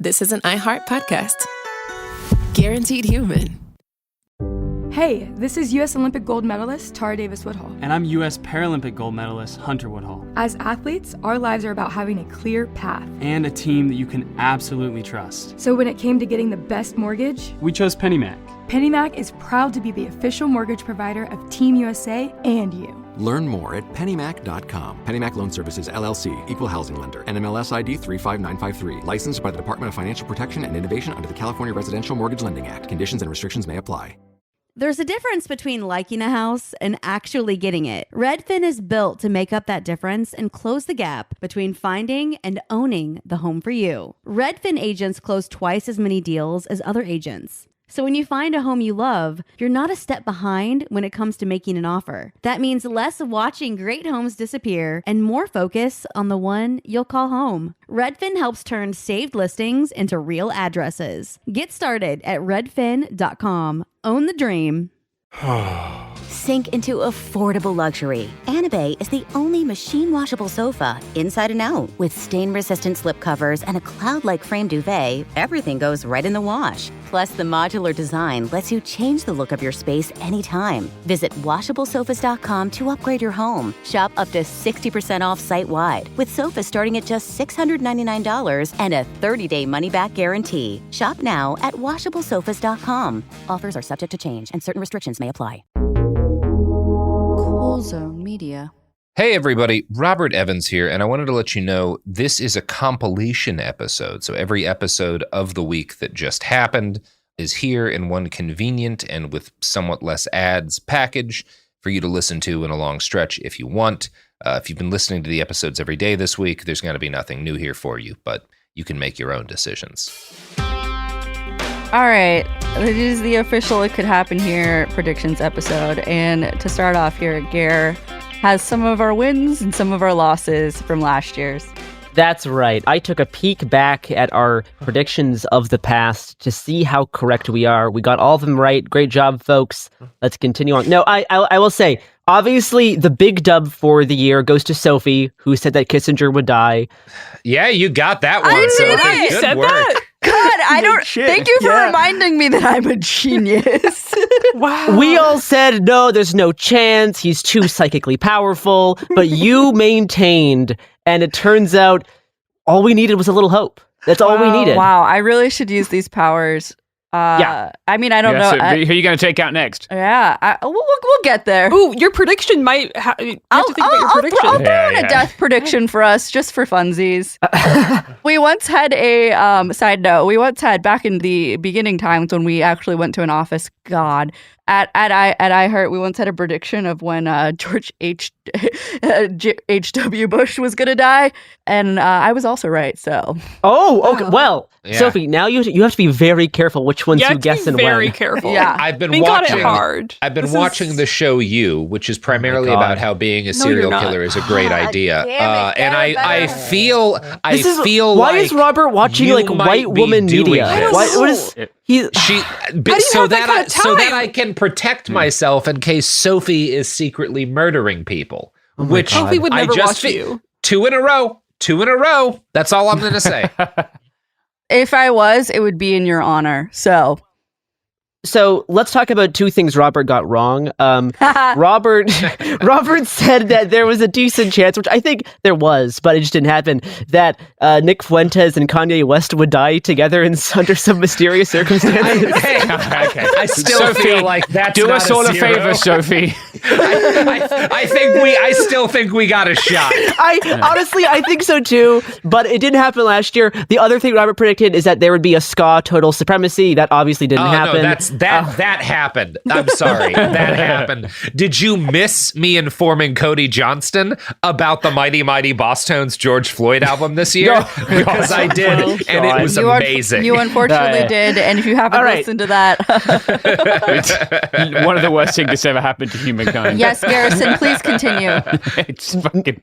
this is an iHeart podcast. Guaranteed human. Hey, this is U.S. Olympic gold medalist Tara Davis-Woodhull. And I'm U.S. Paralympic gold medalist Hunter Woodhull. As athletes, our lives are about having a clear path. And a team that you can absolutely trust. So when it came to getting the best mortgage, we chose PennyMac. PennyMac is proud to be the official mortgage provider of Team USA and you. Learn more at pennymac.com. PennyMac Loan Services, LLC, Equal Housing Lender, NMLS ID 35953. Licensed by the Department of Financial Protection and Innovation under the California Residential Mortgage Lending Act. Conditions and restrictions may apply. There's a difference between liking a house and actually getting it. Redfin is built to make up that difference and close the gap between finding and owning the home for you. Redfin agents close twice as many deals as other agents. So when you find a home you love, you're not a step behind when it comes to making an offer. That means less watching great homes disappear and more focus on the one you'll call home. Redfin helps turn saved listings into real addresses. Get started at redfin.com. Own the dream. Sink into affordable luxury. Anabay is the only machine washable sofa, inside and out. With stain-resistant slip covers and a cloud-like frame duvet, everything goes right in the wash. Plus, the modular design lets you change the look of your space anytime. Visit WashableSofas.com to upgrade your home. Shop up to 60% off site-wide, with sofas starting at just $699 and a 30-day money-back guarantee. Shop now at WashableSofas.com. Offers are subject to change, and certain restrictions may apply. Cool Zone Media. Hey everybody, Robert Evans here, and I wanted to let you know this is a compilation episode. So every episode of the week that just happened is here in one convenient and with somewhat less ads package for you to listen to in a long stretch if you want. If you've been listening to the episodes every day this week, there's going to be nothing new here for you, but you can make your own decisions. All right, this is the official It Could Happen Here predictions episode. And to start off here, Gare has some of our wins and some of our losses from last year's. That's right. I took a peek back at our predictions of the past to see how correct we are. We got all of them right. Great job, folks. Let's continue on. No, I will say, obviously, the big dub for the year goes to Sophie, who said that Kissinger would die. Yeah, you got that one, Sophie. Good said work. That. God, I don't. Thank you for reminding me that I'm a genius. Wow. We all said, no, there's no chance. He's too psychically powerful. But you maintained, and it turns out all we needed was a little hope. That's all we needed. Wow, I really should use these powers. Yeah. I mean, I don't know. So who are you going to take out next? Yeah, we'll get there. Ooh, your prediction might. You have to think about your prediction. I'll throw in a death prediction for us, just for funsies. We once had a side note. We once had, back in the beginning times when we actually went to an office. God. At iHeart, we once had a prediction of when George H.W. Bush was going to die, and I was also right, so. Oh, okay. Well, yeah. Sophie, now you have to be very careful which ones you guess and when. Very careful. Yeah. I've been Think watching on it hard. I've been watching the show You, which is primarily about how being a serial killer is a great idea. And I feel why is Robert watching like white woman media? What is so that I can protect myself in case Sophie is secretly murdering people. Which Sophie would never watch you. Two in a row. That's all I'm going to say. If I was, it would be in your honor. So let's talk about two things Robert got wrong. Robert said that there was a decent chance, which I think there was, but it just didn't happen, that Nick Fuentes and Kanye West would die together under some mysterious circumstances. Okay. I still feel like that's do not us all a zero. favor, Sophie. I still think we got a shot. Honestly, I think so too, but it didn't happen last year. The other thing Robert predicted is that there would be a ska total supremacy. That obviously didn't happen. No, that happened. I'm sorry. That happened. Did you miss me informing Cody Johnston about the Mighty Mighty Boss Tones George Floyd album this year? Because I did, and it was amazing. You unfortunately did, and if you haven't listened to that... It's one of the worst things that's ever happened to humankind. Yes, Garrison, please continue. It's fucking...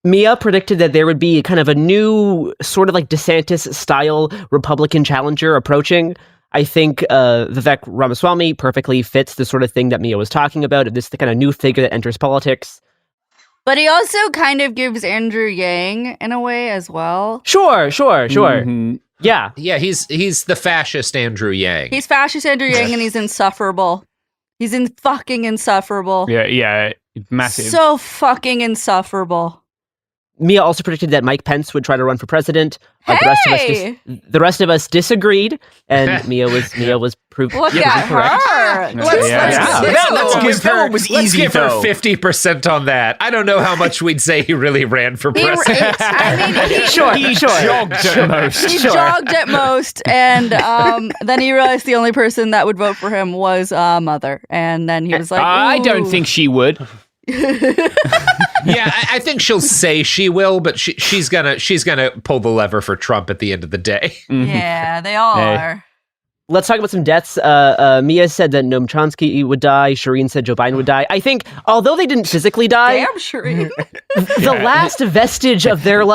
Mia predicted that there would be kind of a new sort of like DeSantis-style Republican challenger approaching. I think Vivek Ramaswamy perfectly fits the sort of thing that Mia was talking about. This is the kind of new figure that enters politics. But he also kind of gives Andrew Yang in a way as well. Sure. Mm-hmm. Yeah. Yeah, he's the fascist Andrew Yang. He's fascist Andrew Yang, and he's insufferable. He's fucking insufferable. Yeah, massive. So fucking insufferable. Mia also predicted that Mike Pence would try to run for president. Hey! The rest of us disagreed, and Mia was proved Look to be at correct. her. That one was Let's easy, give her though. 50% on that. I don't know how much we'd say he really ran for president. He jogged at most. He jogged at most, and then he realized the only person that would vote for him was Mother, and then he was like, I don't "Ooh." think she would. Yeah, I think she'll say she will, but she's gonna pull the lever for Trump at the end of the day. Yeah, they all are. Let's talk about some deaths. Mia said that Noam Chomsky would die. Shireen said Joe Biden would die. I think, although they didn't physically die, Damn, Shireen. the last vestige of their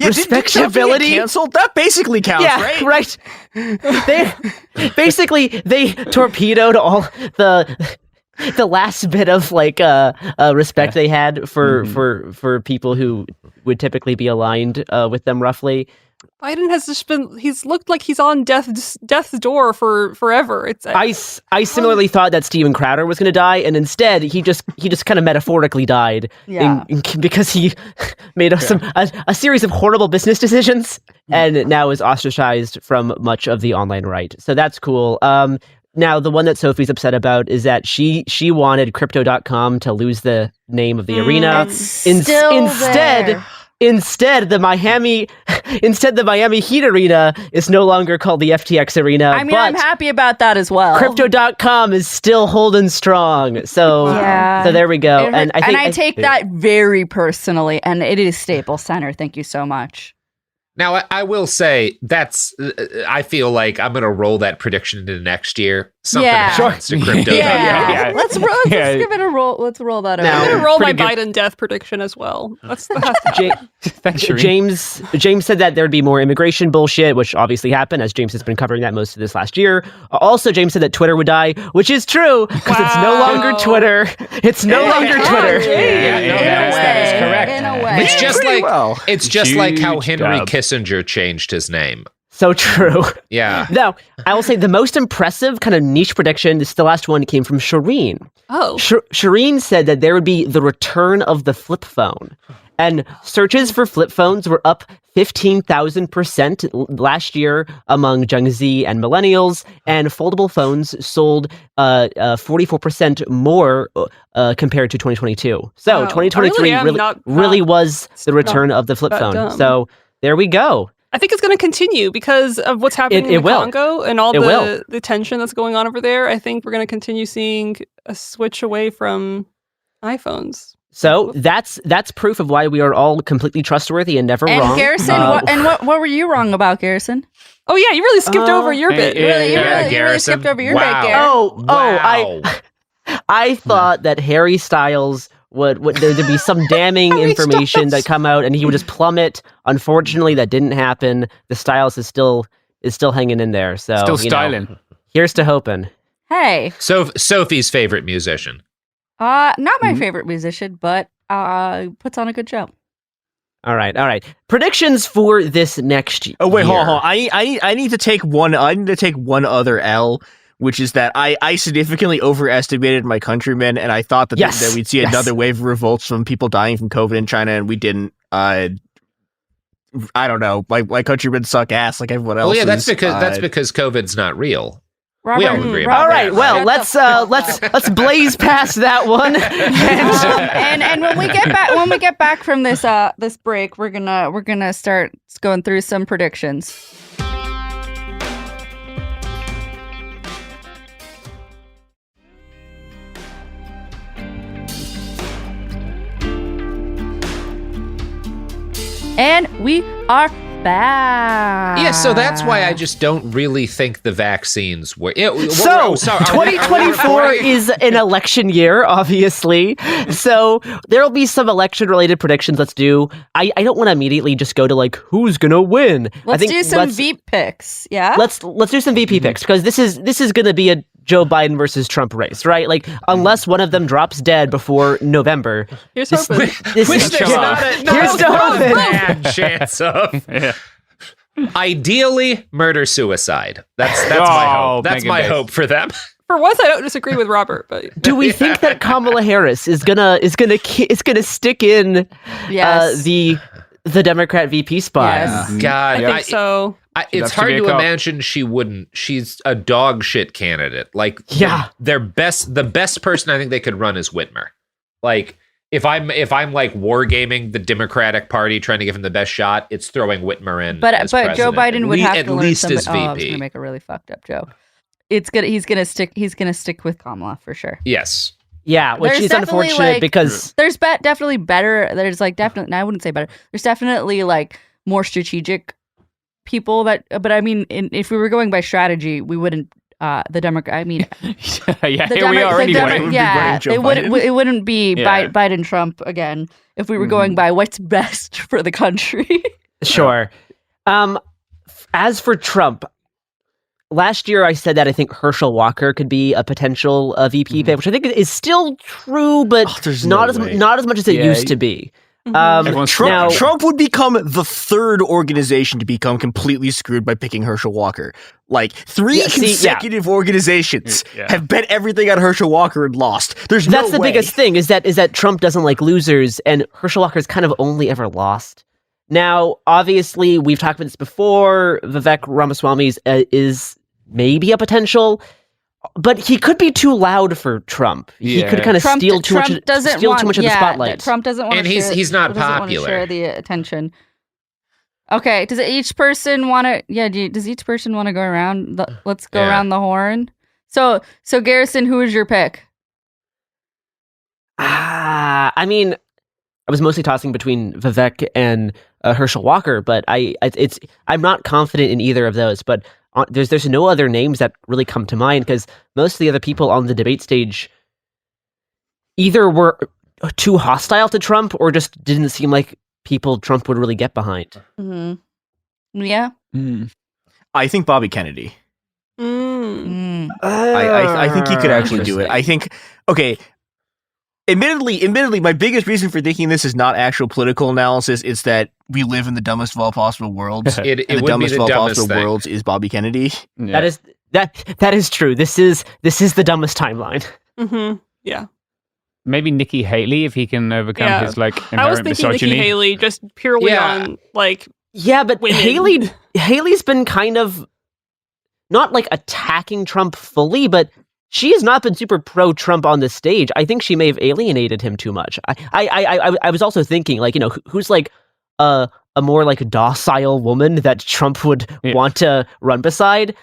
respectability canceled. That basically counts, right? They torpedoed all the last bit of respect they had for people who would typically be aligned with them roughly. Biden has just he's looked like he's on death's door for forever. I similarly thought that Steven Crowder was going to die, and instead he just kind of metaphorically died because he made a series of horrible business decisions and now is ostracized from much of the online right. So that's cool. Now, the one that Sophie's upset about is that she wanted Crypto.com to lose the name of the arena. Instead, the Miami Heat Arena is no longer called the FTX Arena. I mean, I'm happy about that as well. Crypto.com is still holding strong. So there we go. I take that very personally, and it is Staples Center. Thank you so much. Now, I will say I feel like I'm going to roll that prediction into next year. Something happens to crypto. Yeah. Let's give it a roll. Let's roll that out. I'm going to roll my Biden death prediction as well. James said that there'd be more immigration bullshit, which obviously happened, as James has been covering that most of this last year. Also, James said that Twitter would die, which is true, because it's no longer Twitter. It's no longer Twitter. That is correct. In a way. It's just like how Henry Kissinger changed his name. So true. Yeah. Now, I will say the most impressive kind of niche prediction, this is the last one, came from Shireen. Oh. Shireen said that there would be the return of the flip phone. And searches for flip phones were up 15,000% last year among Gen Z and millennials, and foldable phones sold 44% more compared to 2022. So 2023 really was the return of the flip phone. Dumb. So there we go. I think it's going to continue because of what's happening in Congo and all the tension that's going on over there. I think we're going to continue seeing a switch away from iPhones. So that's proof of why we are all completely trustworthy and never wrong. And Garrison, what were you wrong about, Garrison? Oh yeah, you really skipped over your bit. You really skipped over your bit, Garrison. I thought that Harry Styles would there'd be some damning information that come out and he would just plummet. Unfortunately, that didn't happen. The Styles is still hanging in there. So still styling. Here's to hoping. Hey. Sophie's favorite musician. Not my favorite musician, but puts on a good show. All right. Predictions for this next year. Oh wait, hold on. I need to take one. I need to take one other L, which is that I significantly overestimated my countrymen, and I thought that we'd see another wave of revolts from people dying from COVID in China, and we didn't. I don't know. My countrymen suck ass like everyone else. Oh yeah, that's because COVID's not real. Robert, we all agree about all right, that. well, let's blaze past that one. and when we get back from this break, we're gonna start going through some predictions. And we are back. Yeah, so that's why I just don't really think the vaccines were. 2024 is an election year, obviously. So there'll be some election-related predictions. Let's do. I don't want to immediately just go to like who's gonna win. Let's do some VP picks. Yeah. Let's do some VP picks because this is gonna be a Joe Biden versus Trump race, right? Like, unless one of them drops dead before November. Here's hoping. Here's to hoping. Bad chance of. Ideally, murder-suicide. That's my hope. That's my hope for them. For once, I don't disagree with Robert, but do we think that Kamala Harris is gonna stick in the Democrat VP spot? Yes. God, I think so. It's hard to imagine she wouldn't. She's a dog shit candidate. Like, the best person I think they could run is Whitmer. Like, if I'm like wargaming the Democratic Party, trying to give him the best shot, it's throwing Whitmer in. But president. Joe Biden would have to at learn least somebody. as VP. I was gonna make a really fucked up joke. He's gonna stick with Kamala for sure. Yes. Yeah, which is unfortunate because there's definitely better. There's like definitely. I wouldn't say better. There's definitely like more strategic people that. But I mean, if we were going by strategy, we wouldn't. The Democrat. I mean, here we are anyway. It wouldn't be Biden Trump again if we were going by what's best for the country. Sure. As for Trump, last year I said that I think Herschel Walker could be a potential VP pick, which I think is still true, but not as much as it used to be. Trump would become the third organization to become completely screwed by picking Herschel Walker. Like three consecutive organizations have bet everything on Herschel Walker and lost. That's the biggest thing is that Trump doesn't like losers, and Herschel Walker's kind of only ever lost. Now, obviously, we've talked about this before. Vivek Ramaswamy is maybe a potential. But he could be too loud for Trump. He could kind of steal too much of the spotlight. Trump doesn't want to share. He's not popular. Share the attention. Okay, does each person want to? Yeah, does each person want to go around? Let's go around the horn. So Garrison, who is your pick? I mean, I was mostly tossing between Vivek and Herschel Walker, but I'm not confident in either of those. But there's no other names that really come to mind because most of the other people on the debate stage either were too hostile to Trump or just didn't seem like people Trump would really get behind. Mm-hmm. Yeah. I think Bobby Kennedy. I think he could actually do it. I think, okay, admittedly, my biggest reason for thinking this is not actual political analysis. It's that we live in the dumbest of all possible worlds. It the would dumbest be the of all dumbest possible thing. worlds is Bobby Kennedy. Yeah. That is true. This is the dumbest timeline. Mm-hmm. Yeah. Maybe Nikki Haley if he can overcome his inherent I was thinking misogyny. Nikki Haley just purely on but women. Haley's been kind of not like attacking Trump fully, but she has not been super pro-Trump on the stage. I think she may have alienated him too much. I was also thinking, who's like a more like docile woman that Trump would want to run beside.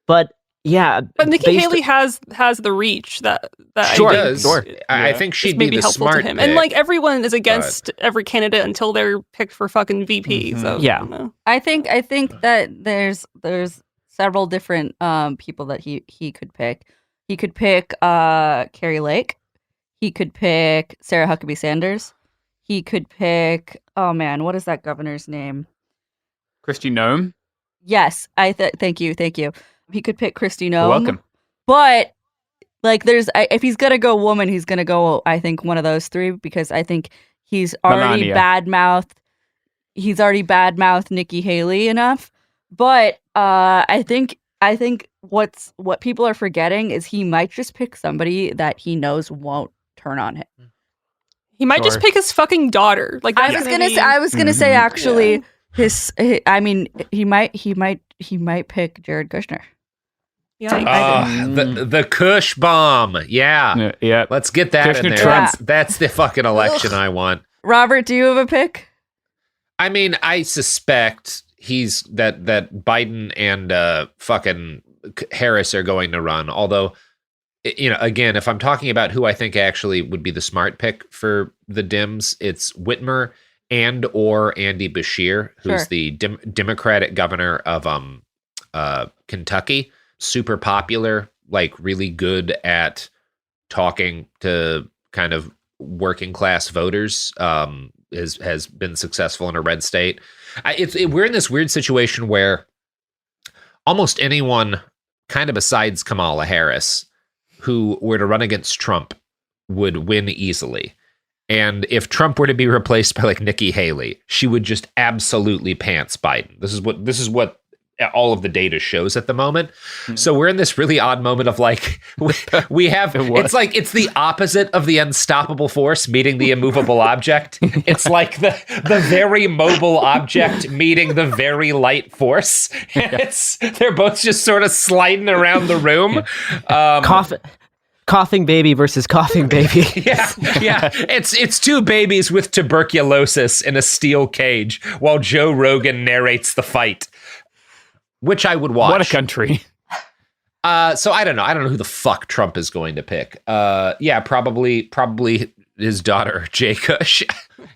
But Nikki Haley has the reach that she does. I think she'd be the helpful smart to him. pick. And everyone is against every candidate until they're picked for fucking VP. So I think that there's several different people that he could pick. He could pick Carrie Lake. He could pick Sarah Huckabee Sanders. He could pick what is that governor's name? Kristi Noem. Yes, thank you. He could pick Kristi Noem. You're welcome. But if he's gonna go woman, he's gonna go I think one of those three because I think he's already badmouthed. He's already badmouthed Nikki Haley enough. But I think what people are forgetting is he might just pick somebody that he knows won't turn on him. He might just pick his fucking daughter. I was gonna say actually he might pick Jared Kushner. The Kush bomb. Yeah. Let's get that Kushner in there. Trump. That's the fucking election I want. Robert, do you have a pick? I mean, I suspect he's that Biden and fucking Harris are going to run. Although, again, if I'm talking about who I think actually would be the smart pick for the Dems, it's Whitmer and or Andy Beshear, who's the Democratic governor of Kentucky. Super popular, really good at talking to kind of working class voters. Has been successful in a red state. We're in this weird situation where almost anyone kind of besides Kamala Harris who were to run against Trump would win easily. And if Trump were to be replaced by like Nikki Haley, she would just absolutely pants Biden. This is what all of the data shows at the moment. So we're in this really odd moment of like, we have, it's the opposite of the unstoppable force meeting the immovable object. It's like the very mobile object meeting the very light force. They're both just sort of sliding around the room. Coughing baby versus coughing baby. yeah. It's two babies with tuberculosis in a steel cage while Joe Rogan narrates the fight. Which I would watch. What a country. So I don't know. I don't know who the fuck Trump is going to pick. Probably his daughter, Jay Kush.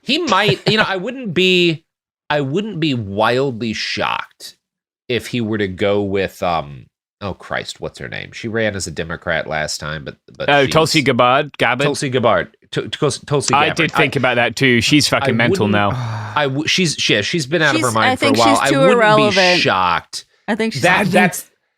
He might, I wouldn't be wildly shocked if he were to go with oh Christ, what's her name? She ran as a Democrat last time, but Tulsi Gabbard. Tulsi Gabbard. Tulsi Gabbard. I did think about that too. She's fucking mental now. She's been out of her mind for a while. She's too I wouldn't irrelevant. be shocked. I think she's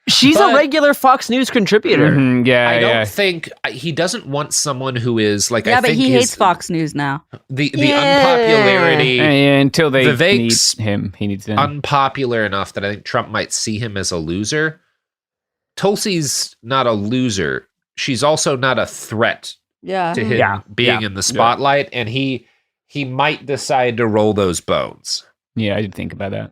she's a regular Fox News contributor. Mm-hmm, I don't think he doesn't want someone who is like. Yeah, I but think he hates Fox News now. The unpopularity until they Vivek's need him. He needs them. Unpopular enough that I think Trump might see him as a loser. Tulsi's not a loser. She's also not a threat to him being in the spotlight, and he might decide to roll those bones. Yeah, I did think about that.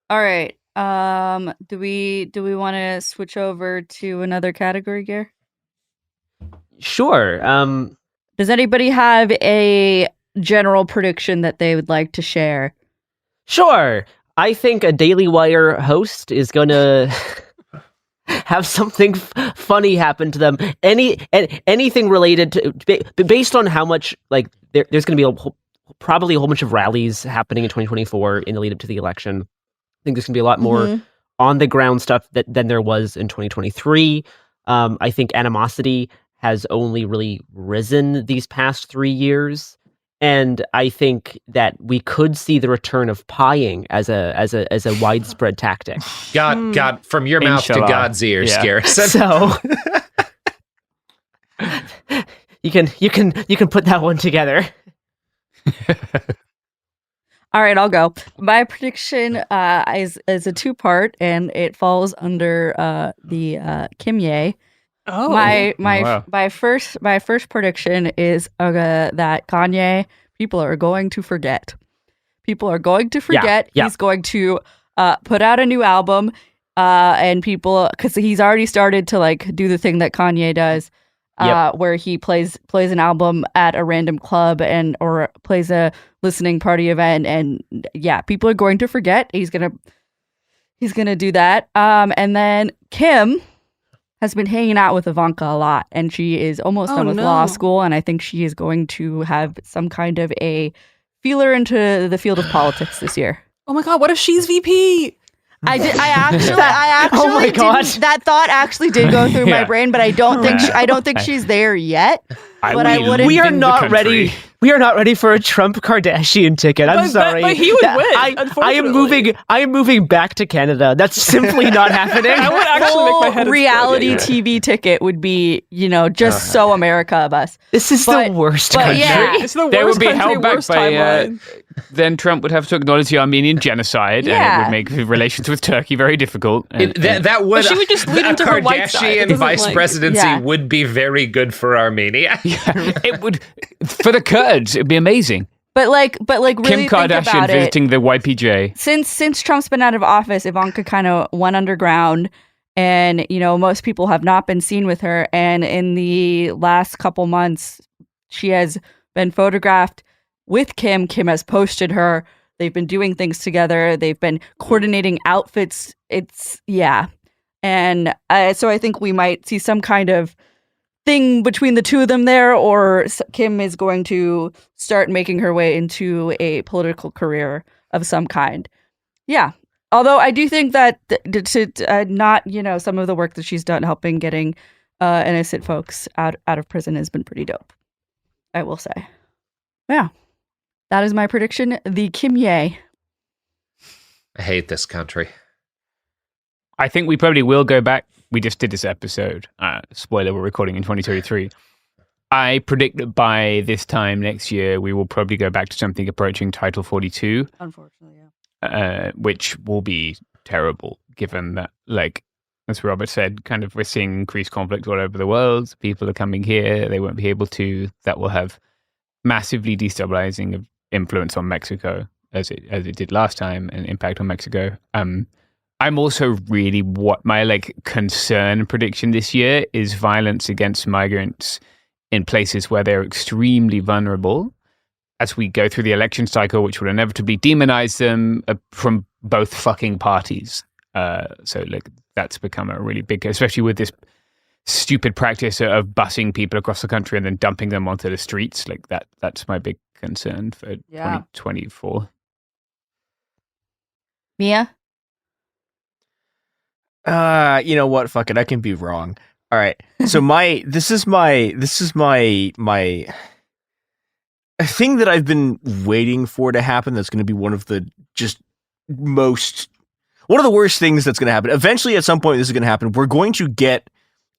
All right. Do we want to switch over to another category, Gare? Sure. Does anybody have a general prediction that they would like to share? Sure. I think a Daily Wire host is going to have something funny happen to them. Anything related to, based on how much, like, there's going to be probably a whole bunch of rallies happening in 2024 in the lead up to the election. I think there's going to be a lot more on the ground stuff than there was in 2023. I think animosity has only really risen these past 3 years. And I think that we could see the return of pieing as a widespread tactic. God, from your mouth to God's ears, Garrison. So you can put that one together. All right, I'll go. My prediction is a two-part, and it falls under the Kim Ye. Oh, my first prediction is that Kanye, people are going to forget. People are going to forget. Yeah. He's going to put out a new album, and people, because he's already started to like do the thing that Kanye does. Where he plays an album at a random club or plays a listening party event, and people are going to forget. He's gonna do that. And then Kim has been hanging out with Ivanka a lot, and she is almost done with law school, and I think she is going to have some kind of a feeler into the field of politics this year. Oh my God, what if she's VP? I actually oh my God. That thought actually did go through my brain, but I don't think she's there yet. We are not ready. We are not ready for a Trump Kardashian ticket. I'm sorry. But he would win. I am moving back to Canada. That's simply not happening. I would actually make my head reality TV ticket would be, just so America of us. This is the worst country. Yeah. It's the worst They would be country, held back worst by. timeline. Then Trump would have to acknowledge the Armenian genocide, and it would make relations with Turkey very difficult. That would. But she would just lead into her white side. It Kardashian doesn't, vice presidency would be very good for Armenia. It would for the Kurds. It'd be amazing. But really Kim Kardashian visiting the YPJ. Since Trump's been out of office, Ivanka kind of went underground, and most people have not been seen with her. And in the last couple months, she has been photographed with Kim. Kim has posted her. They've been doing things together. They've been coordinating outfits. And so I think we might see some kind of thing between the two of them there, or Kim is going to start making her way into a political career of some kind. Yeah. Although I do think that not, some of the work that she's done helping getting innocent folks out of prison has been pretty dope, I will say. Yeah. That is my prediction. The Kim Ye. I hate this country. I think we probably will go back. We just did this episode. Spoiler, we're recording in 2023. I predict that by this time next year, we will probably go back to something approaching Title 42. Unfortunately, yeah. Which will be terrible, given that, like, as Robert said, kind of we're seeing increased conflict all over the world. People are coming here. They won't be able to. That will have massively destabilizing influence on Mexico, as it did last time, and impact on Mexico. I'm also really what my concern prediction this year is violence against migrants in places where they're extremely vulnerable as we go through the election cycle, which will inevitably demonize them from both fucking parties. So that's become a really big, especially with this stupid practice of busing people across the country and then dumping them onto the streets. That's my big concern for 2024. Mia? You know what? Fuck it. I can be wrong. All right. So this is my a thing that I've been waiting for to happen. That's going to be one of the worst things that's going to happen. Eventually, at some point, this is going to happen. We're going to get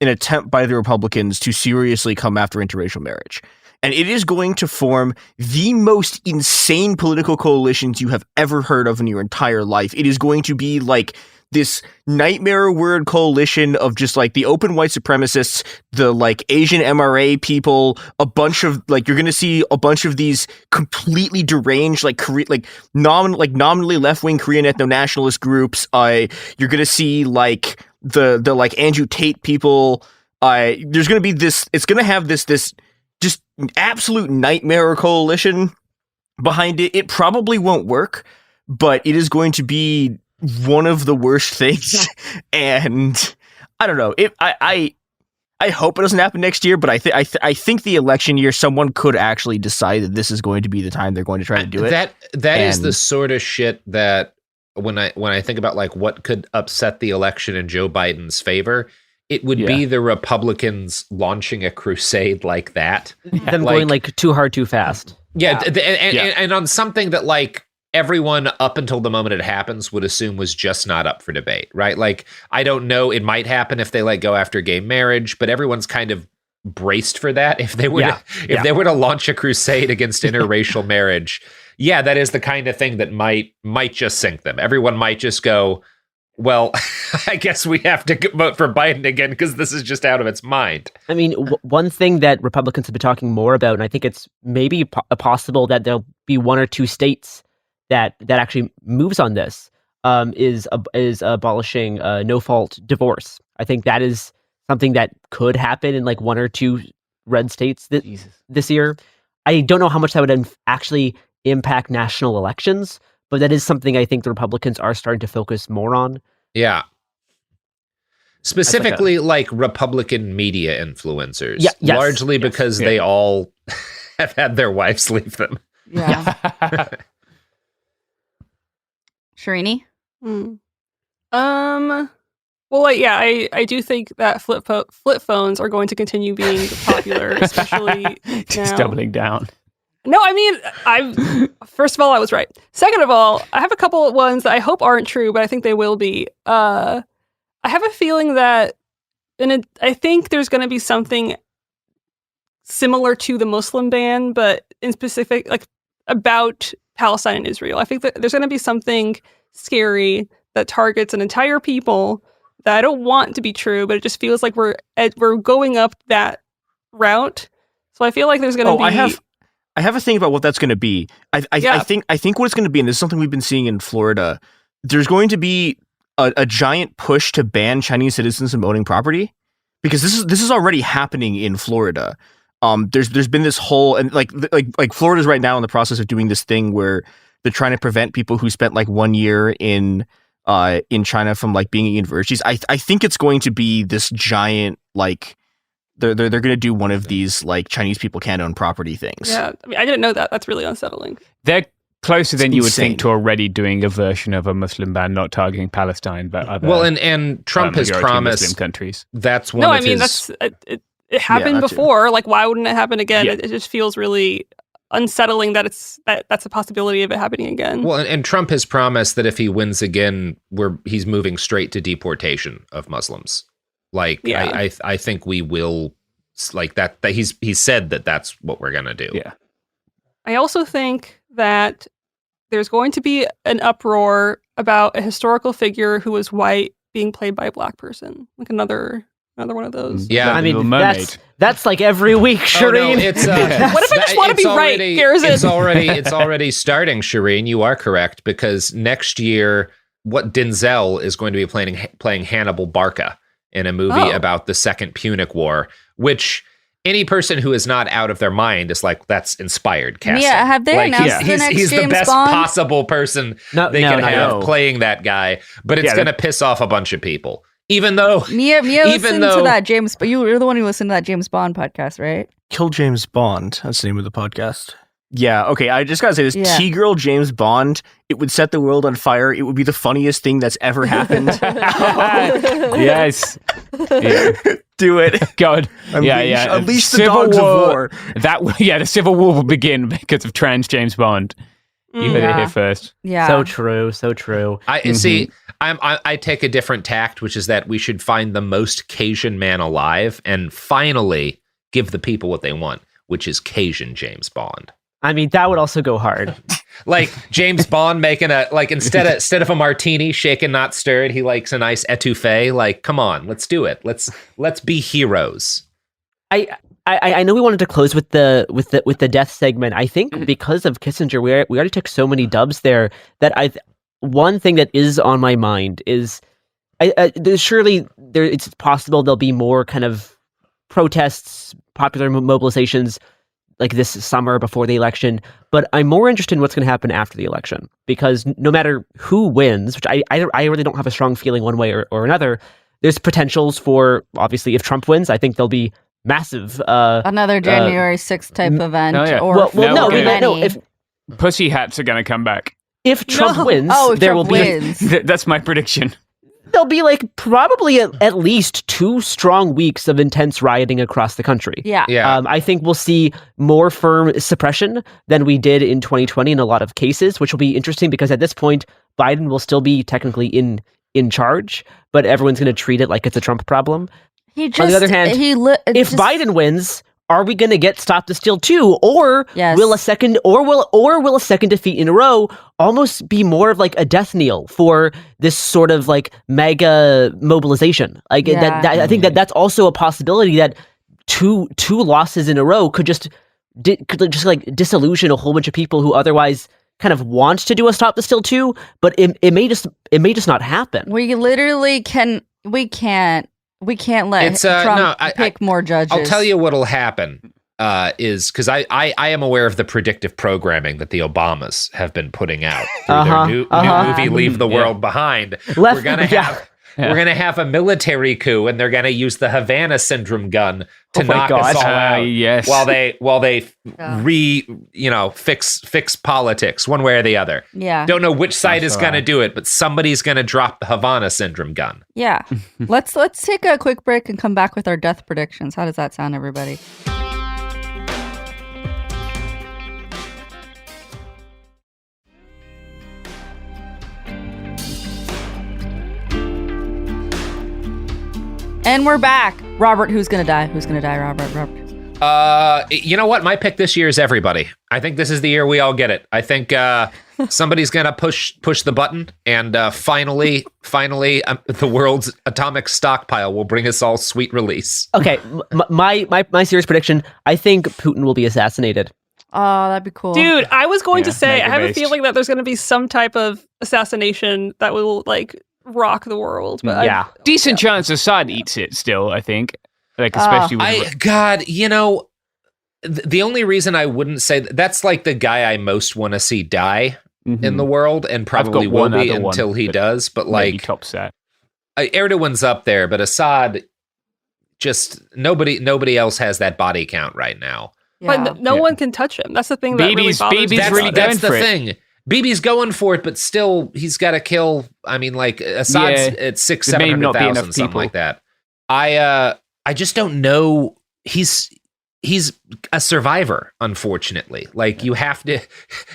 an attempt by the Republicans to seriously come after interracial marriage. And it is going to form the most insane political coalitions you have ever heard of in your entire life. It is going to be like this nightmare word coalition of just the open white supremacists, the Asian MRA people, a bunch of you're going to see a bunch of these completely deranged nominally left-wing Korean ethno-nationalist groups. You're going to see the Andrew Tate people. There's going to be this. It's going to have this just absolute nightmare coalition behind it. It probably won't work, but it is going to be one of the worst things. And I don't know. I hope it doesn't happen next year, but I think the election year, someone could actually decide that this is going to be the time they're going to try to do it. That is the sort of shit that when I think about what could upset the election in Joe Biden's favor, it would be the Republicans launching a crusade like that. Them going too hard, too fast. Yeah. And on something that everyone up until the moment it happens would assume was just not up for debate, right? I don't know, it might happen if they go after gay marriage, but everyone's kind of braced for that. If they were they were to launch a crusade against interracial marriage, that is the kind of thing that might just sink them. Everyone might just go, well, I guess we have to vote for Biden again because this is just out of its mind. I mean, one thing that Republicans have been talking more about, and I think it's maybe possible that there'll be one or two states that actually moves on this, is abolishing no-fault divorce. I think that is something that could happen in one or two red states this year. I don't know how much that would actually impact national elections, but that is something I think the Republicans are starting to focus more on. Yeah. Specifically, Republican media influencers. Yes. Largely because they all have had their wives leave them. Yeah. Shirini? Well, I do think that flip phones are going to continue being popular, especially just now. Doubling down. No, I mean, first of all, I was right. Second of all, I have a couple of ones that I hope aren't true, but I think they will be. I have a feeling that, I think there's going to be something similar to the Muslim ban, but in specific, about Palestine and Israel. I think that there's going to be something scary that targets an entire people that I don't want to be true, but it just feels like we're going up that route. So I feel like there's going to be. I have a thing about what that's going to be. I think what it's going to be, and this is something we've been seeing in Florida. There's going to be a giant push to ban Chinese citizens from owning property, because this is already happening in Florida. There's been this whole, and like Florida's right now in the process of doing this thing where they're trying to prevent people who spent 1 year in China from being at universities. I think it's going to be this giant they're going to do one of these Chinese people can't own property things. Yeah, I mean, I didn't know that. That's really unsettling. They're closer than you would think to already doing a version of a Muslim ban, not targeting Palestine, but other. Well, and Trump has promised Muslim countries. That's one. No, I mean it happened before. Why wouldn't it happen again? Yeah. It just feels really unsettling that that's a possibility of it happening again. Well, and Trump has promised that if he wins again, he's moving straight to deportation of Muslims. I think we will like that he's said that that's what we're gonna do. Yeah. I also think that there's going to be an uproar about a historical figure who was white being played by a black person, like another one of those. Yeah, I mean, that's like every week, Shireen. Oh, no, it's, what if I just want to be right, Garrison? It's already starting, Shireen. You are correct, because next year, what Denzel is going to be playing Hannibal Barca in a movie about the Second Punic War, which any person who is not out of their mind is like, that's inspired casting. Yeah, have they announced the next he's James the best Bond? Possible person they can have playing that guy, but it's going to piss off a bunch of people. Even though Mia listened to that James, but you're the one who listened to that James Bond podcast, right? Kill James Bond. That's the name of the podcast. Yeah, okay, I just gotta say this. Yeah. T-Girl James Bond, it would set the world on fire. It would be the funniest thing that's ever happened. Yes. Yeah. Do it. God. Unleash the dogs of war. The Civil War will begin because of trans James Bond. You heard it here first. Yeah. So true. See, I take a different tact, which is that we should find the most Cajun man alive and finally give the people what they want, which is Cajun James Bond. I mean, that would also go hard. Like James Bond making instead of a martini, shaken not stirred, he likes a nice etouffee. Like, come on, let's do it. Let's be heroes. I know we wanted to close with the death segment. I think because of Kissinger, we already took so many dubs there that one thing that is on my mind is it's possible there'll be more kind of protests, popular mobilizations like this summer before the election, but I'm more interested in what's going to happen after the election, because no matter who wins, which I really don't have a strong feeling one way or another, there's potentials for, obviously, if Trump wins, I think there'll be massive another January 6th type event. Oh, yeah. Or no. If pussy hats are going to come back. If Trump wins, there will be. That's my prediction. There'll be probably at least 2 strong weeks of intense rioting across the country. Yeah. I think we'll see more firm suppression than we did in 2020 in a lot of cases, which will be interesting because at this point, Biden will still be technically in charge, but everyone's going to treat it like it's a Trump problem. On the other hand, if Biden wins, are we going to get Stop the Steal 2, or will a second defeat in a row almost be more of like a death knell for this sort of like mega mobilization? Like I think that's also a possibility that two losses in a row could just disillusion a whole bunch of people who otherwise kind of want to do a Stop the Steal 2, but it may just not happen. We literally can't let Trump pick more judges. I'll tell you what'll happen is because I am aware of the predictive programming that the Obamas have been putting out through their new movie "Leave the World Behind." We're gonna have a military coup, and they're gonna use the Havana Syndrome gun to knock us all out. Yes. While they fix politics one way or the other. Yeah. Don't know which side is gonna do it, but somebody's gonna drop the Havana Syndrome gun. Yeah. Let's take a quick break and come back with our death predictions. How does that sound, everybody? And we're back. Robert, who's gonna die? Who's gonna die, Robert? You know what? My pick this year is everybody. I think this is the year we all get it. I think somebody's gonna push the button, and finally, the world's atomic stockpile will bring us all sweet release. Okay, my serious prediction: I think Putin will be assassinated. Oh, that'd be cool, dude. I was going to say, I have a feeling that there's going to be some type of assassination that will rock the world. But decent chance Assad eats it still, I think. Especially with the only reason I wouldn't say that's like the guy I most want to see die in the world, and probably will be until he does. But he tops that. Erdogan's up there, but Assad, just nobody else has that body count right now. Yeah. But no one can touch him. That's the thing. Bibi's really going for it. Thing. Bibi's going for it, but still, he's got to kill. I mean, Assad's at 600,000-700,000, something like that. I just don't know. He's a survivor, unfortunately.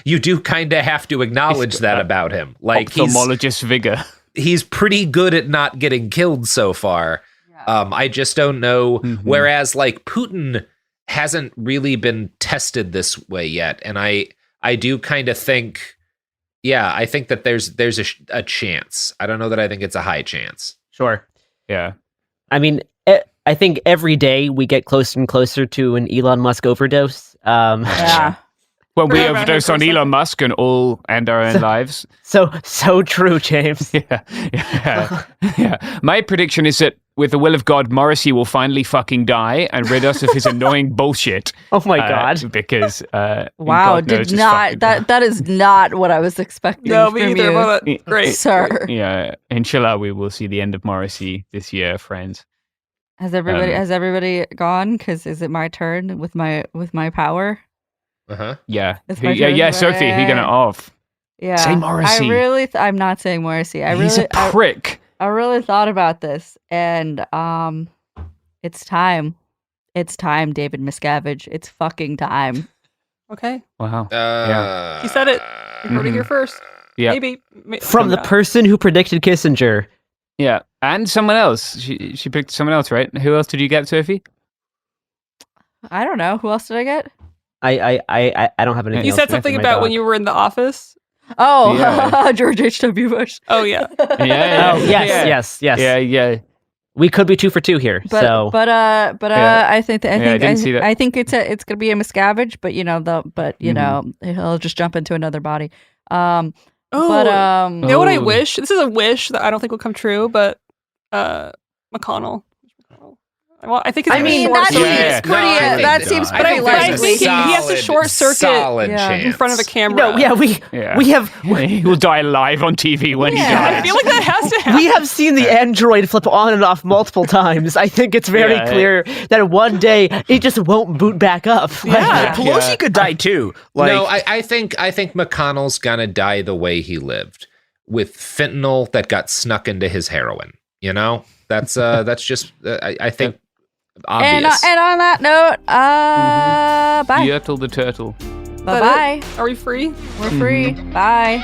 You do kind of have to acknowledge that about him. Ophthalmologist vigor. He's pretty good at not getting killed so far. I just don't know. Whereas like Putin hasn't really been tested this way yet. And I do kind of think, I think that there's a chance. I don't know that I think it's a high chance. Sure. Yeah. I mean, I think every day we get closer and closer to an Elon Musk overdose. Yeah. Well, we overdose on Elon Musk and all end our own lives. So true, James. Yeah. My prediction is that with the will of God, Morrissey will finally fucking die and rid us of his annoying bullshit. Oh my God. Because wow, did not that is not what I was expecting. No, from me either. you. Well, great, sir. Yeah, inshallah, we will see the end of Morrissey this year, friends. Has everybody gone? Because is it my turn with my power? Yeah. It's my turn? Yeah, Sophie, you're gonna off. Yeah. Say Morrissey. I'm not saying Morrissey. He's a prick. I really thought about this, and it's time. It's time, David Miscavige. It's fucking time. Okay. Wow. Yeah. He said it. You heard it here first. Yeah. Maybe. From the person who predicted Kissinger. Yeah, and someone else. She picked someone else, right? Who else did you get, Sophie? I don't know. Who else did I get? I don't have anything. You said something about when you were in the office. Oh, yeah. George H.W. Bush. Oh yeah. Yeah. Oh yes. Yeah. We could be 2 for 2 here. But I think I think it's gonna be a Miscavige, but you know he'll just jump into another body. You know what I wish? This is a wish that I don't think will come true, but McConnell. Well, I think it's that seems pretty likely. I think he has to short circuit in front of a camera. No, he will die live on TV when he dies. I feel like that has to happen. We have seen the android flip on and off multiple times. I think it's very clear that one day it just won't boot back up. Pelosi could die too. No, I think McConnell's gonna die the way he lived, with fentanyl that got snuck into his heroin. You know, that's just I think. Obvious. And on that note, bye. Yertle the turtle. Bye-bye. Are we free? We're free. Bye.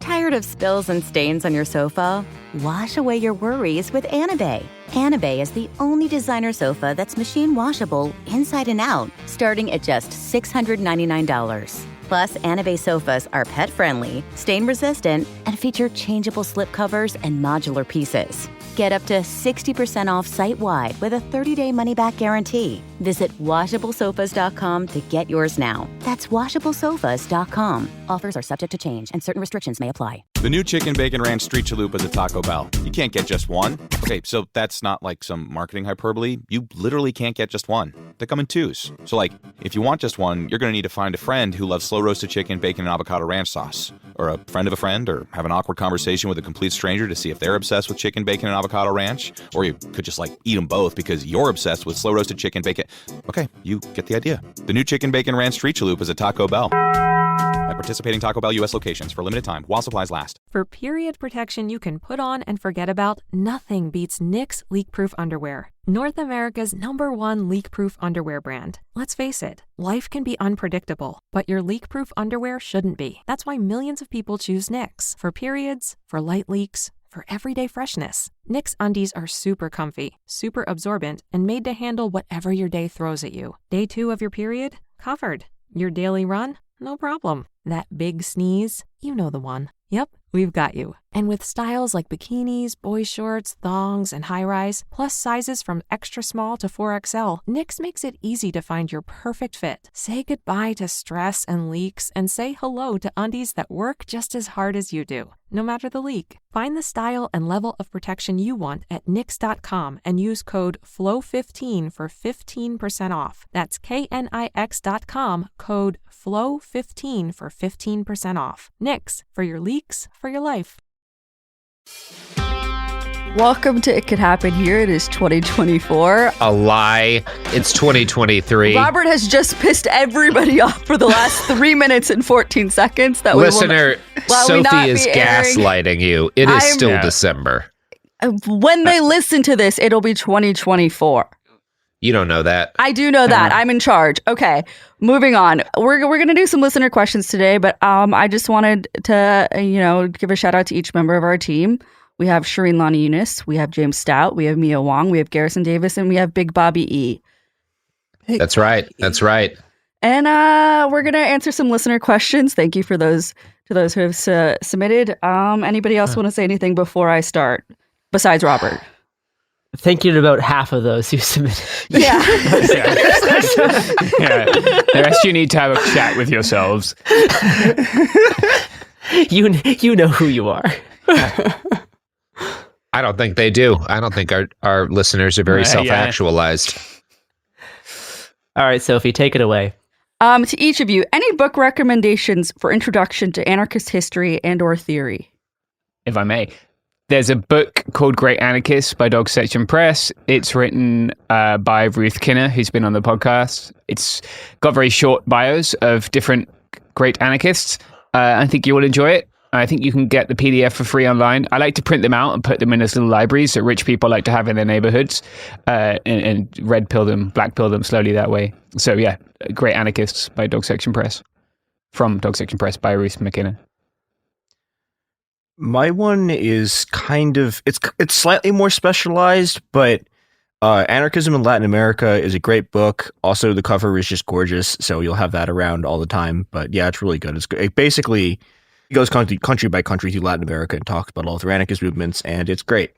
Tired of spills and stains on your sofa? Wash away your worries with Anabei. Anabei is the only designer sofa that's machine washable inside and out, starting at just $699. Plus, Anabei sofas are pet-friendly, stain-resistant, and feature changeable slip covers and modular pieces. Get up to 60% off site-wide with a 30-day money-back guarantee. Visit WashableSofas.com to get yours now. That's WashableSofas.com. Offers are subject to change, and certain restrictions may apply. The new Chicken Bacon Ranch Street Chalupa is at Taco Bell. You can't get just one. Okay, so that's not like some marketing hyperbole. You literally can't get just one. They come in twos. So like, if you want just one, you're going to need to find a friend who loves slow roasted chicken, bacon, and avocado ranch sauce. Or a friend of a friend, or have an awkward conversation with a complete stranger to see if they're obsessed with chicken, bacon, and avocado ranch. Or you could just like eat them both because you're obsessed with slow roasted chicken, bacon. Okay, you get the idea. The new Chicken Bacon Ranch Street Chalupa is at Taco Bell. At participating Taco Bell U.S. locations for a limited time while supplies last. For period protection you can put on and forget about, nothing beats Knix leak-proof underwear. North America's #1 leak-proof underwear brand. Let's face it, life can be unpredictable, but your leak-proof underwear shouldn't be. That's why millions of people choose Knix. For periods, for light leaks, for everyday freshness. Knix undies are super comfy, super absorbent, and made to handle whatever your day throws at you. Day 2 of your period? Covered. Your daily run? No problem. That big sneeze? You know the one. Yep, we've got you. And with styles like bikinis, boy shorts, thongs, and high-rise, plus sizes from extra small to 4XL, Knix makes it easy to find your perfect fit. Say goodbye to stress and leaks and say hello to undies that work just as hard as you do, no matter the leak. Find the style and level of protection you want at Knix.com and use code FLOW15 for 15% off. That's KNIX.com, code FLOW15 for 15% off. Knix, for your leaks, for your life. Welcome to It Could Happen Here. It is 2024. A lie. It's 2023. Robert has just pissed everybody off for the last 3 minutes and 14 seconds. That Listener, Sophie is gaslighting you. It is still December. When they listen to this, it'll be 2024. You don't know that. I do know that. I'm in charge. Okay, moving on. We're going to do some listener questions today, but I just wanted to, give a shout out to each member of our team. We have Shireen Lani Yunus, we have James Stout, we have Mia Wong, we have Garrison Davis, and we have Big Bobby E. That's right. That's right. And we're going to answer some listener questions. Thank you for those who have submitted. Anybody else want to say anything before I start, besides Robert? Thank you to about half of those who submitted. Yeah. The rest you need to have a chat with yourselves. You know who you are. I don't think they do. I don't think our listeners are very self-actualized. All right, Sophie, take it away. To each of you, any book recommendations for introduction to anarchist history and or theory? If I may. There's a book called Great Anarchists by Dog Section Press. It's written by Ruth Kinner, who's been on the podcast. It's got very short bios of different great anarchists. I think you will enjoy it. I think you can get the PDF for free online. I like to print them out and put them in as little libraries that rich people like to have in their neighborhoods and red pill them, black pill them slowly that way. So yeah, Great Anarchists by Dog Section Press. From Dog Section Press by Ruth McKinnon. My one is kind of it's slightly more specialized, but Anarchism in Latin America is a great book. Also, the cover is just gorgeous, so you'll have that around all the time. But yeah, it's really good. It basically goes country by country through Latin America and talks about all the anarchist movements, and it's great.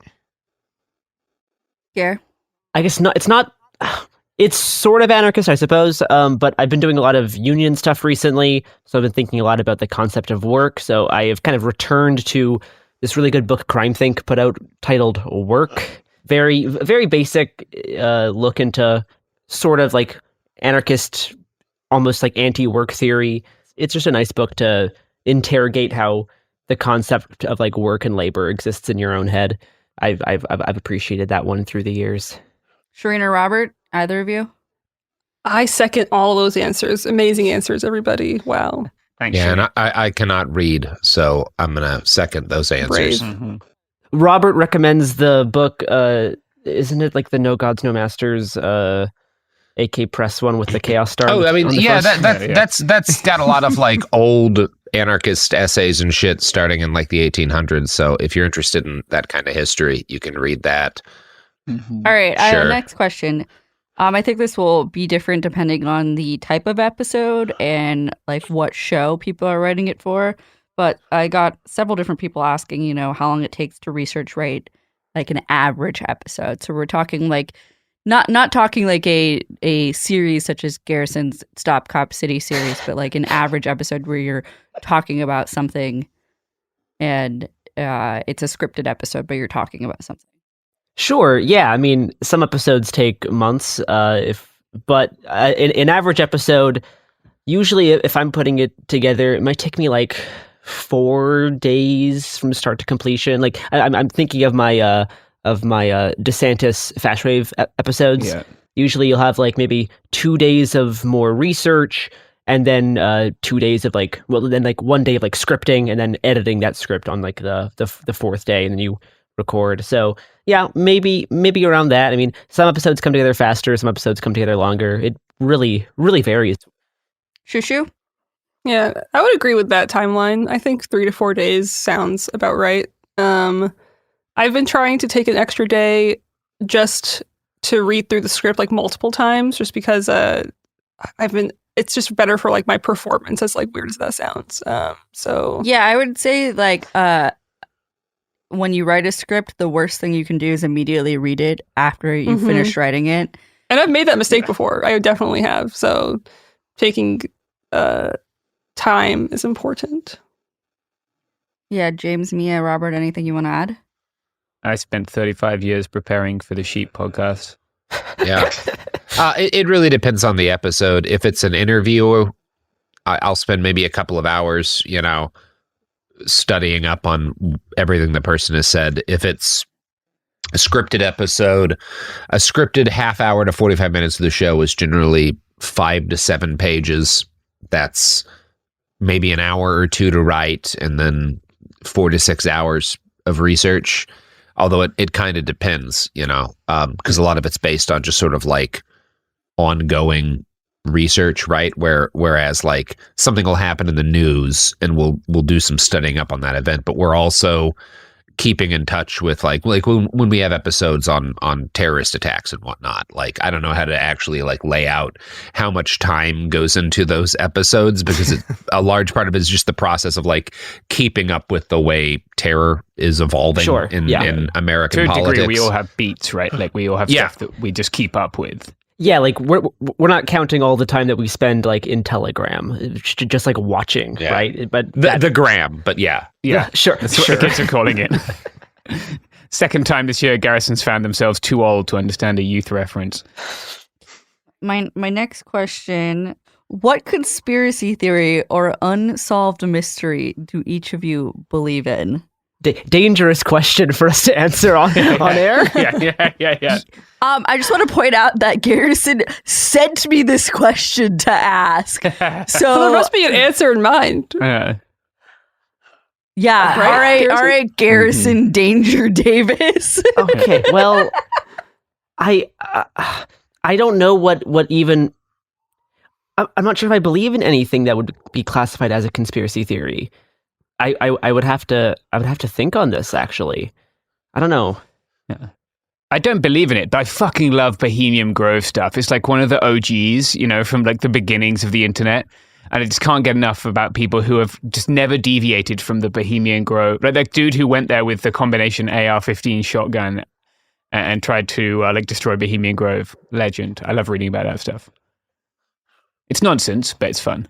Yeah, I guess not. It's not. It's sort of anarchist, I suppose, but I've been doing a lot of union stuff recently, so I've been thinking a lot about the concept of work. So I have kind of returned to this really good book Crime Think put out titled Work. Very, very basic look into sort of like anarchist, almost like anti-work theory. It's just a nice book to interrogate how the concept of like work and labor exists in your own head. I've appreciated that one through the years. Shireen or Robert, either of you? I second all of those answers. Amazing answers, everybody. Wow. Thanks. Yeah, and I cannot read, so I'm going to second those answers. Mm-hmm. Robert recommends the book, isn't it like the No Gods, No Masters, AK Press one with the Chaos Star? Oh, I mean, yeah, that's got a lot of like old anarchist essays and shit starting in like the 1800s. So if you're interested in that kind of history, you can read that. Mm-hmm. All right, Sure. Next question. I think this will be different depending on the type of episode and like what show people are writing it for. But I got several different people asking, how long it takes to research write like an average episode. So we're talking like not talking like a series such as Garrison's Stop Cop City series, but like an average episode where you're talking about something and it's a scripted episode, but you're talking about something. Sure. Yeah. I mean, some episodes take months. But an average episode, usually if I'm putting it together, it might take me like 4 days from start to completion. Like I'm thinking of my DeSantis Fast Wave episodes. Yeah. Usually you'll have like maybe 2 days of more research and then 2 days of like 1 day of like scripting and then editing that script on like the fourth day, and then you record. So yeah, maybe around that. I mean, some episodes come together faster, some episodes come together longer. It really, really varies. Shushu? Yeah, I would agree with that timeline. I think 3 to 4 days sounds about right. I've been trying to take an extra day just to read through the script like multiple times, just because it's just better for like my performance, as like weird as that sounds. So yeah, I would say like when you write a script, the worst thing you can do is immediately read it after you finish writing it. And I've made that mistake before. I definitely have. So taking time is important. Yeah, James, Mia, Robert, anything you want to add? I spent 35 years preparing for the Sheep podcast. Yeah. It really depends on the episode. If it's an interview, I'll spend maybe a couple of hours, studying up on everything the person has said. If it's a scripted episode, a scripted half hour to 45 minutes of the show is generally 5 to 7 pages. That's maybe an hour or two to write, and then 4 to 6 hours of research. Although it kind of depends, because a lot of it's based on just sort of like ongoing research, right? Whereas like something will happen in the news and we'll do some studying up on that event, but we're also keeping in touch with like when we have episodes on terrorist attacks and whatnot. Like I don't know how to actually like lay out how much time goes into those episodes, because a large part of it is just the process of like keeping up with the way terror is evolving in American politics. To a degree, we all have beats, right? Like we all have stuff that we just keep up with. Yeah, like we're not counting all the time that we spend like in Telegram, just like watching, right? But the gram, but yeah, sure, that's what the kids are calling it. Second time this year, Garrison's found themselves too old to understand a youth reference. My next question: what conspiracy theory or unsolved mystery do each of you believe in? Dangerous question for us to answer on air. Yeah. I just want to point out that Garrison sent me this question to ask. So there must be an answer in mind. Yeah. All right, Garrison Danger Davis. Okay. Well, I don't know what even. I'm not sure if I believe in anything that would be classified as a conspiracy theory. I would have to think on this, actually. I don't know. Yeah. I don't believe in it, but I fucking love Bohemian Grove stuff. It's like one of the OGs, from like the beginnings of the internet. And I just can't get enough about people who have just never deviated from the Bohemian Grove. Like that dude who went there with the combination AR-15 shotgun and tried to destroy Bohemian Grove. Legend. I love reading about that stuff. It's nonsense, but it's fun.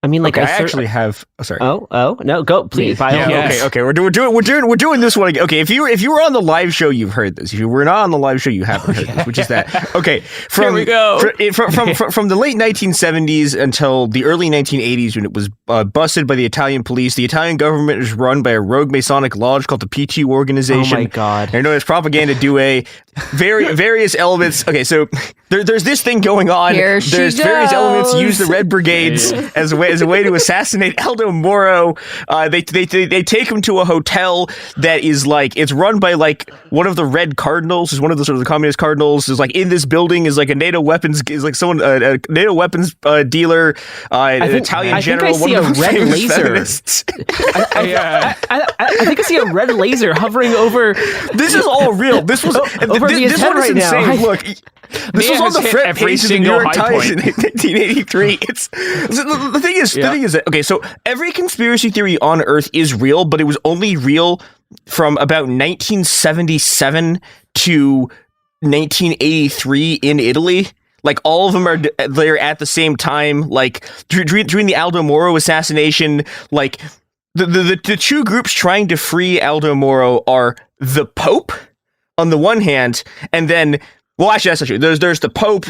I mean, like, I actually have. Oh, sorry. Oh, no, go, please. Okay. We're doing this one again. Okay, if you were on the live show, you've heard this. If you were not on the live show, you haven't heard this. Which is that? Okay, here we go. From the late 1970s until the early 1980s, when it was busted by the Italian police, the Italian government was run by a rogue Masonic lodge called the P2 organization. Oh my God! They're known as Propaganda Due. Various elements. Okay, so there's this thing going on. There's various elements use the Red Brigades as a way to assassinate Aldo Moro. They take him to a hotel that is like, it's run by like one of the Red Cardinals, is one of the sort of the communist cardinals. Is like in this building is like a NATO weapons, is like someone a NATO weapons dealer, an Italian general. I think I see a red laser. I think I see a red laser hovering over. This is all real. This was this one is insane. Now. Look. This was on the front page of the New York Times in 1983. The thing is that, okay, so every conspiracy theory on Earth is real, but it was only real from about 1977 to 1983 in Italy. Like, all of them are there at the same time. Like, during the Aldo Moro assassination, like, the two groups trying to free Aldo Moro are the Pope on the one hand, and then, well, actually, that's not true. There's the Pope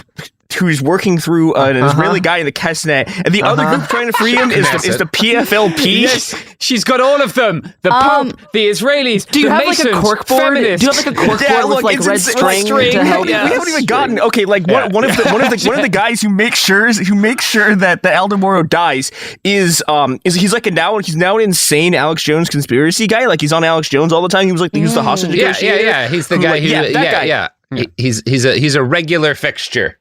who's working through an Israeli guy in the Knesset, and the other group trying to free him is the PFLP. Yes, she's got all of them. The Pope, the Israelis, do you the have Masons, like a cork board? feminists. Do you have like a cork board with like red string to help? We haven't even gotten one of the guys who makes sure that the Aldo Moro dies is he's now an insane Alex Jones conspiracy guy. Like, he's on Alex Jones all the time. He was like the hostage negotiator. Yeah. He's the guy. That guy. He's a regular fixture.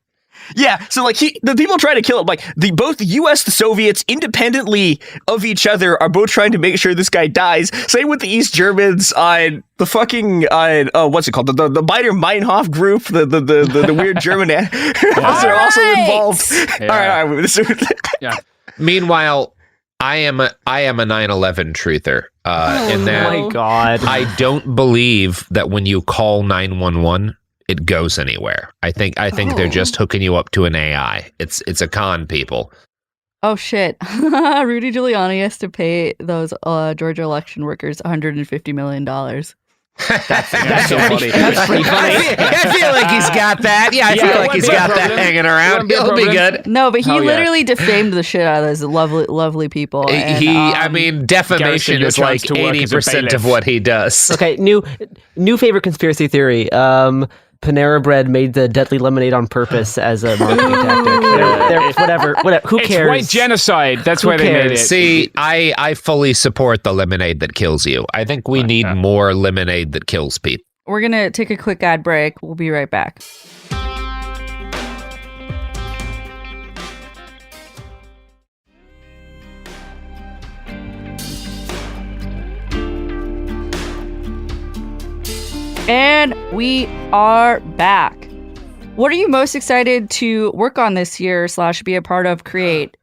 Yeah, so like the people trying to kill him, like both the U.S., the Soviets, independently of each other, are both trying to make sure this guy dies. Same with the East Germans, the fucking what's it called, the Baader-Meinhof group, the weird German are also involved. Yeah. All right. Meanwhile, I am a 9/11 truther. In that, oh my God, I don't believe that when you call 911. It goes anywhere. I think they're just hooking you up to an AI. It's a con, people. Oh shit! Rudy Giuliani has to pay those Georgia election workers $150 million. That's so funny. That's pretty funny. I feel like he's got that. Yeah, I feel like he's got that hanging around. He'll be good. No, but he literally defamed the shit out of those lovely people. And, defamation is like 80% of what he does. Okay, new favorite conspiracy theory. Panera Bread made the deadly lemonade on purpose as a marketing tactic. Whatever. Who cares? It's white genocide. That's why they made it. See, I fully support the lemonade that kills you. I think we need more lemonade that kills people. We're going to take a quick ad break. We'll be right back. And we are back. What are you most excited to work on this year / be a part of, create?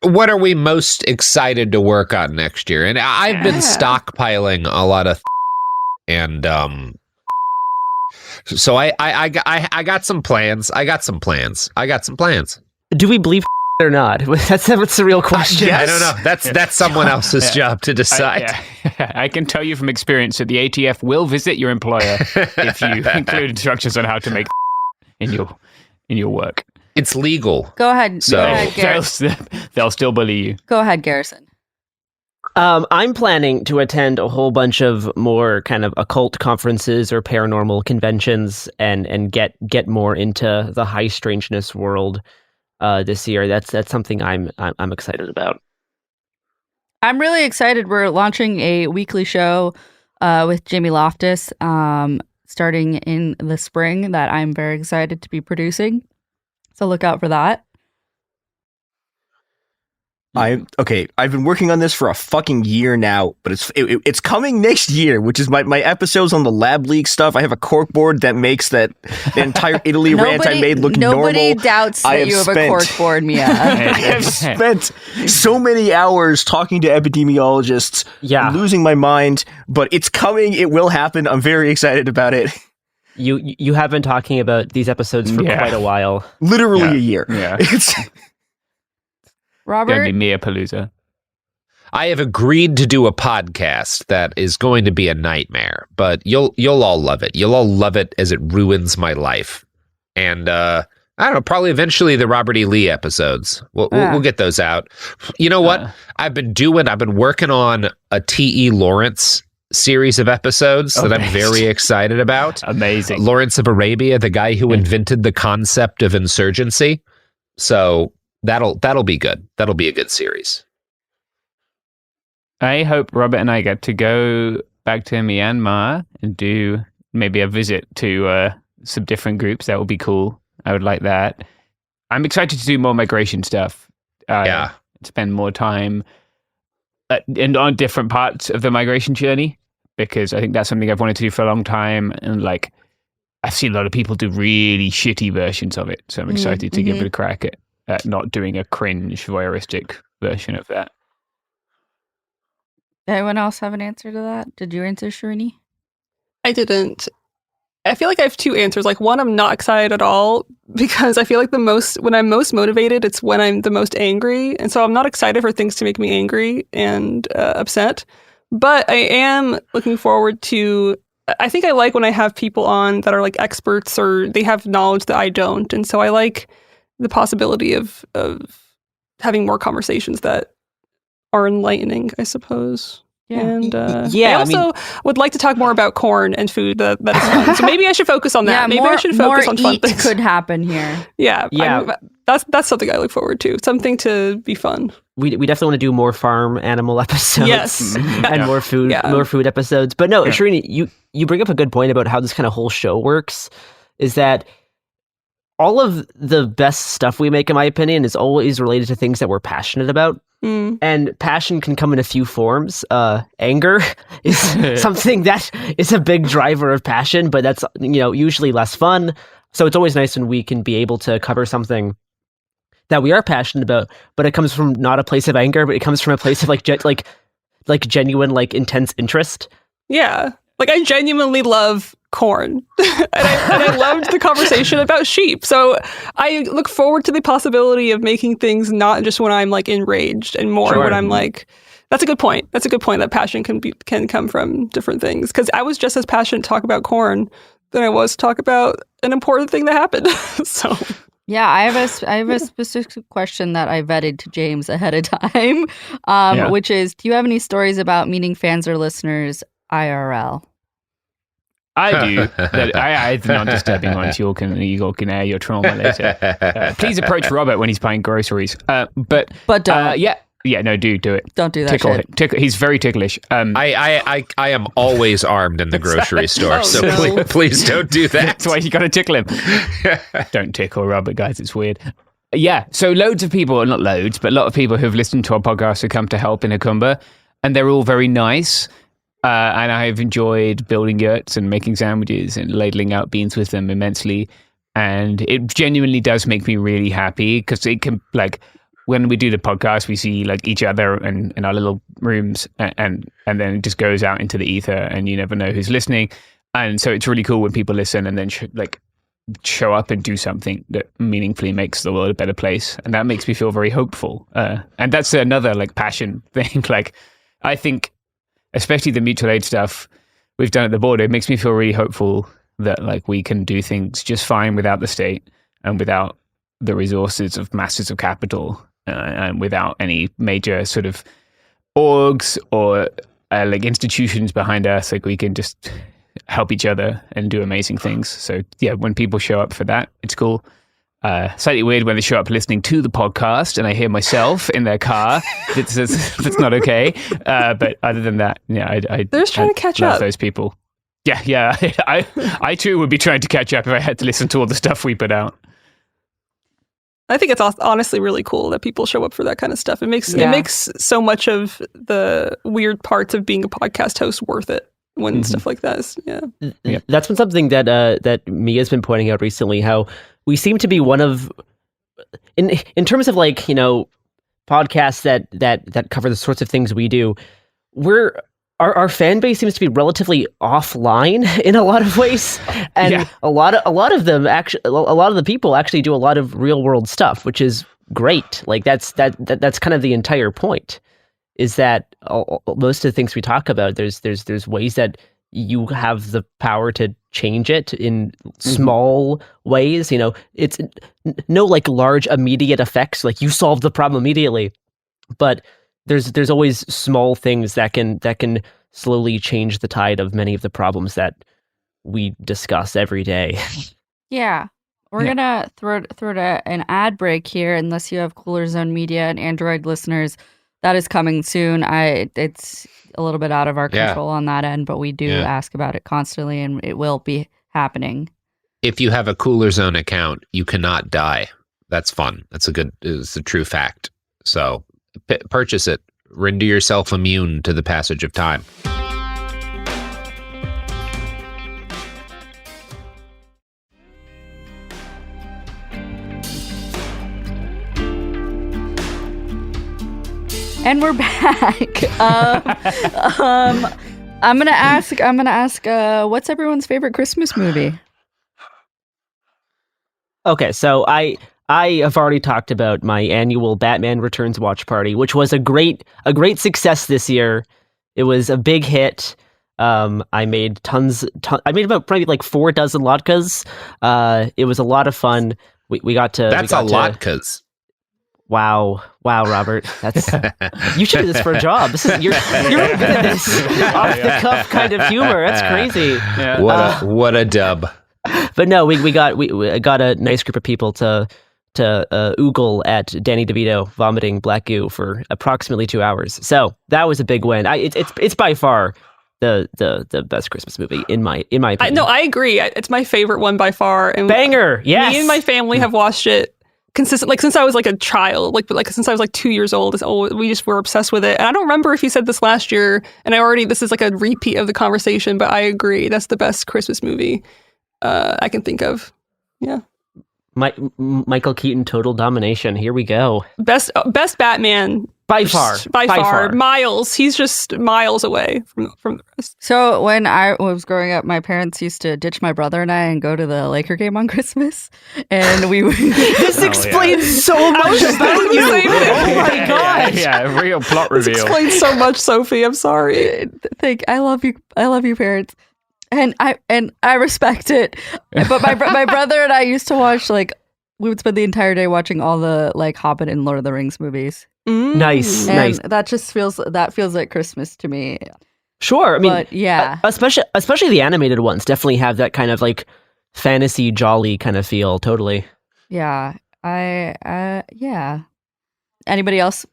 What are we most excited to work on next year? And I've been stockpiling a lot of and so I got some plans. I got some plans. Do we believe or not? That's the real question. I don't know. That's someone else's job to decide. I can tell you from experience that the ATF will visit your employer if you include instructions on how to make in your work. It's legal. Go ahead. So Go ahead, Garrison. they'll still bully you. Go ahead, Garrison. I'm planning to attend a whole bunch of more kind of occult conferences or paranormal conventions and get more into the high strangeness world this year. That's something I'm excited about. I'm really excited. We're launching a weekly show with Jamie Loftus starting in the spring that I'm very excited to be producing. So look out for that. I've been working on this for a fucking year now, but it's coming next year, which is my episodes on the Lab League stuff. I have a corkboard that makes the entire Italy rant I made look normal. Nobody doubts that you have a corkboard, Mia. I have spent so many hours talking to epidemiologists, losing my mind, but it's coming. It will happen. I'm very excited about it. You have been talking about these episodes for quite a while. Literally a year. Yeah. Robert? Gonna be Mia Palooza. I have agreed to do a podcast that is going to be a nightmare, but you'll all love it. You'll all love it as it ruins my life. And I don't know, probably eventually the Robert E. Lee episodes. We'll get those out. You know what? I've been working on a T.E. Lawrence series of episodes that I'm very excited about. Amazing. Lawrence of Arabia, the guy who invented the concept of insurgency. So that'll be good. That'll be a good series. I hope Robert and I get to go back to Myanmar and do maybe a visit to some different groups. That would be cool. I would like that. I'm excited to do more migration stuff. Spend more time and on different parts of the migration journey, because I think that's something I've wanted to do for a long time. And like, I've seen a lot of people do really shitty versions of it. So I'm excited to give it a crack at not doing a cringe voyeuristic version of that. Anyone else have an answer to that? Did you answer, Srini? I didn't. I feel like I have two answers. Like, one, I'm not excited at all, because I feel like when I'm most motivated, it's when I'm the most angry. And so I'm not excited for things to make me angry and upset. But I am looking forward to, I think I like when I have people on that are like experts or they have knowledge that I don't. And so I like the possibility of having more conversations that are enlightening, I suppose. Yeah. And I also would like to talk more about corn and food. That is fun. So maybe I should focus on that. Maybe I should focus on fun things. Could happen here. Yeah. That's something I look forward to. Something to be fun. We definitely want to do more farm animal episodes. Yes. And more food episodes. But no, Srini, you bring up a good point about how this kind of whole show works, is that all of the best stuff we make, in my opinion, is always related to things that we're passionate about. And passion can come in a few forms. Anger is something that is a big driver of passion, but that's usually less fun. So it's always nice when we can be able to cover something that we are passionate about, but it comes from not a place of anger, but it comes from a place of like genuine, like intense interest. Yeah. Like, I genuinely love corn and I loved the conversation about sheep. So I look forward to the possibility of making things not just when I'm like enraged, and more when I'm like, that's a good point. That's a good point, that passion can come from different things. Because I was just as passionate to talk about corn than I was to talk about an important thing that happened. So yeah, I have a specific question that I vetted to James ahead of time, which is, do you have any stories about meeting fans or listeners IRL? I do. I the non-disturbing ones. You can air your trauma later. Please approach Robert when he's buying groceries. But don't. Do it. Don't do that. Tickle. He's very ticklish. I am always armed in the grocery store, so please don't do that. That's why you got to tickle him. Don't tickle Robert, guys. It's weird. Yeah. So loads of people, not loads, but a lot of people who've listened to our podcast have come to help in Akumba, and they're all very nice. And I've enjoyed building yurts and making sandwiches and ladling out beans with them immensely. And it genuinely does make me really happy because it can, like, when we do the podcast, we see like each other in our little rooms, and then it just goes out into the ether, and you never know who's listening. And so it's really cool when people listen and then show up and do something that meaningfully makes the world a better place, and that makes me feel very hopeful. And that's another like passion thing. Like, I think, especially the mutual aid stuff we've done at the border, it makes me feel really hopeful that like we can do things just fine without the state and without the resources of masses of capital, and without any major sort of orgs or like institutions behind us. Like, we can just help each other and do amazing things. So yeah, when people show up for that, it's cool. Slightly weird when they show up listening to the podcast and I hear myself in their car. That's not okay. But other than that, yeah, they're just trying to catch love up. those people. Yeah. I too would be trying to catch up if I had to listen to all the stuff we put out. I think it's honestly really cool that people show up for that kind of stuff. It makes so much of the weird parts of being a podcast host worth it when stuff like that is. Yeah. That's been something that that Mia's been pointing out recently. How we seem to be one of, in terms of like, you know, podcasts that cover the sorts of things we do. Our fan base seems to be relatively offline in a lot of ways, and a lot of them actually, a lot of the people actually do a lot of real world stuff, which is great. Like that's kind of the entire point, is that most of the things we talk about, there's ways that you have the power to change it in small ways. You know, it's no like large immediate effects, like you solve the problem immediately, but there's always small things that can slowly change the tide of many of the problems that we discuss every day. Yeah. We're gonna throw an ad break here, unless you have Cooler Zone Media and Android listeners. That is coming soon. It's a little bit out of our control on that end, but we do ask about it constantly, and it will be happening. If you have a Cooler Zone account, you cannot die. That's fun. It's a true fact. So purchase it. Render yourself immune to the passage of time. And we're back. I'm gonna ask. What's everyone's favorite Christmas movie? Okay, so I have already talked about my annual Batman Returns watch party, which was a great success this year. It was a big hit. I made I made about probably like 4 dozen latkes. It was a lot of fun. We got to. That's a latkes. Wow, Robert. That's you should do this for a job. You're really good at this off the cuff kind of humor. That's crazy. Yeah. What a dub. But no, we got a nice group of people to oogle at Danny DeVito vomiting black goo for approximately 2 hours. So that was a big win. It's by far the best Christmas movie in my opinion. No, I agree. It's my favorite one by far. And banger. Yes. Me and my family have watched it consistent, like since I was like a child, like since I was like 2 years old. We just were obsessed with it. And I don't remember if he said this last year, and this is like a repeat of the conversation, but I agree. That's the best Christmas movie I can think of. Yeah. Michael Keaton, total domination. Here we go. Best Batman by far. Miles. He's just miles away from the rest. So when I was growing up, my parents used to ditch my brother and I and go to the Laker game on Christmas, and we would. This explains so much about you. Oh my god! Yeah, real plot reveal. This explains so much, Sophie. I'm sorry. I love you. I love you, parents. And I respect it, but my brother and I used to watch, like, we would spend the entire day watching all the like Hobbit and Lord of the Rings movies. Nice. That just feels like Christmas to me. Sure, I mean, but yeah, especially the animated ones definitely have that kind of like fantasy jolly kind of feel. Totally. Yeah, yeah. Anybody else?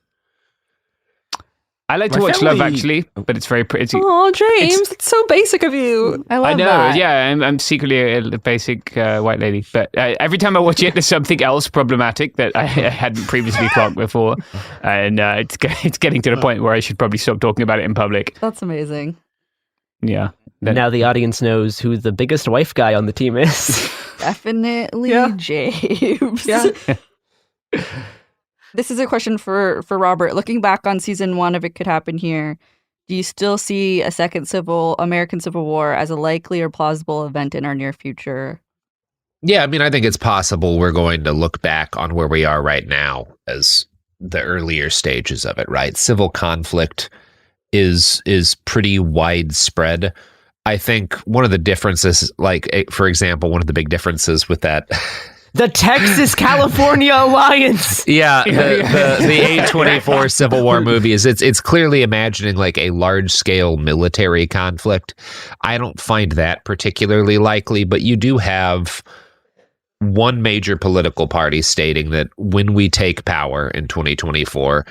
I like to watch Love Actually, but it's very pretty. Oh, James, it's so basic of you. I love I know, that. yeah, I'm secretly a basic white lady. But every time I watch it, there's something else problematic that I hadn't previously clocked before. And it's getting to the point where I should probably stop talking about it in public. That's amazing. Yeah. Now the audience knows who the biggest wife guy on the team is. Definitely James. Yeah. This is a question for Robert. Looking back on season 1 of It Could Happen Here, do you still see a second American Civil War as a likely or plausible event in our near future? Yeah, I mean, I think it's possible we're going to look back on where we are right now as the earlier stages of it, right? Civil conflict is pretty widespread. I think one of the differences, like, for example, one of the big differences with that... The Texas-California Alliance! Yeah, the A24 Civil War movie it's clearly imagining like a large-scale military conflict. I don't find that particularly likely, but you do have one major political party stating that when we take power in 2024,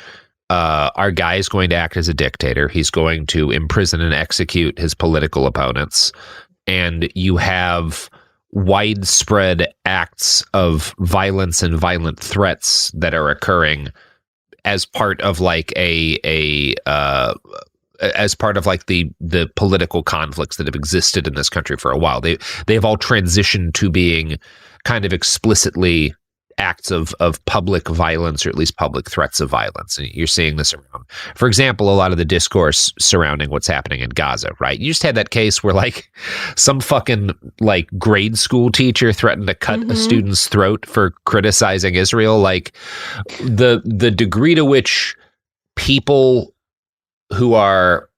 our guy is going to act as a dictator. He's going to imprison and execute his political opponents. And you have widespread acts of violence and violent threats that are occurring as part of like as part of like the political conflicts that have existed in this country for a while. They've all transitioned to being kind of explicitly acts of public violence, or at least public threats of violence. And you're seeing this around, for example, a lot of the discourse surrounding what's happening in Gaza, right? You just had that case where like some fucking like grade school teacher threatened to cut a student's throat for criticizing Israel. Like the degree to which people who are,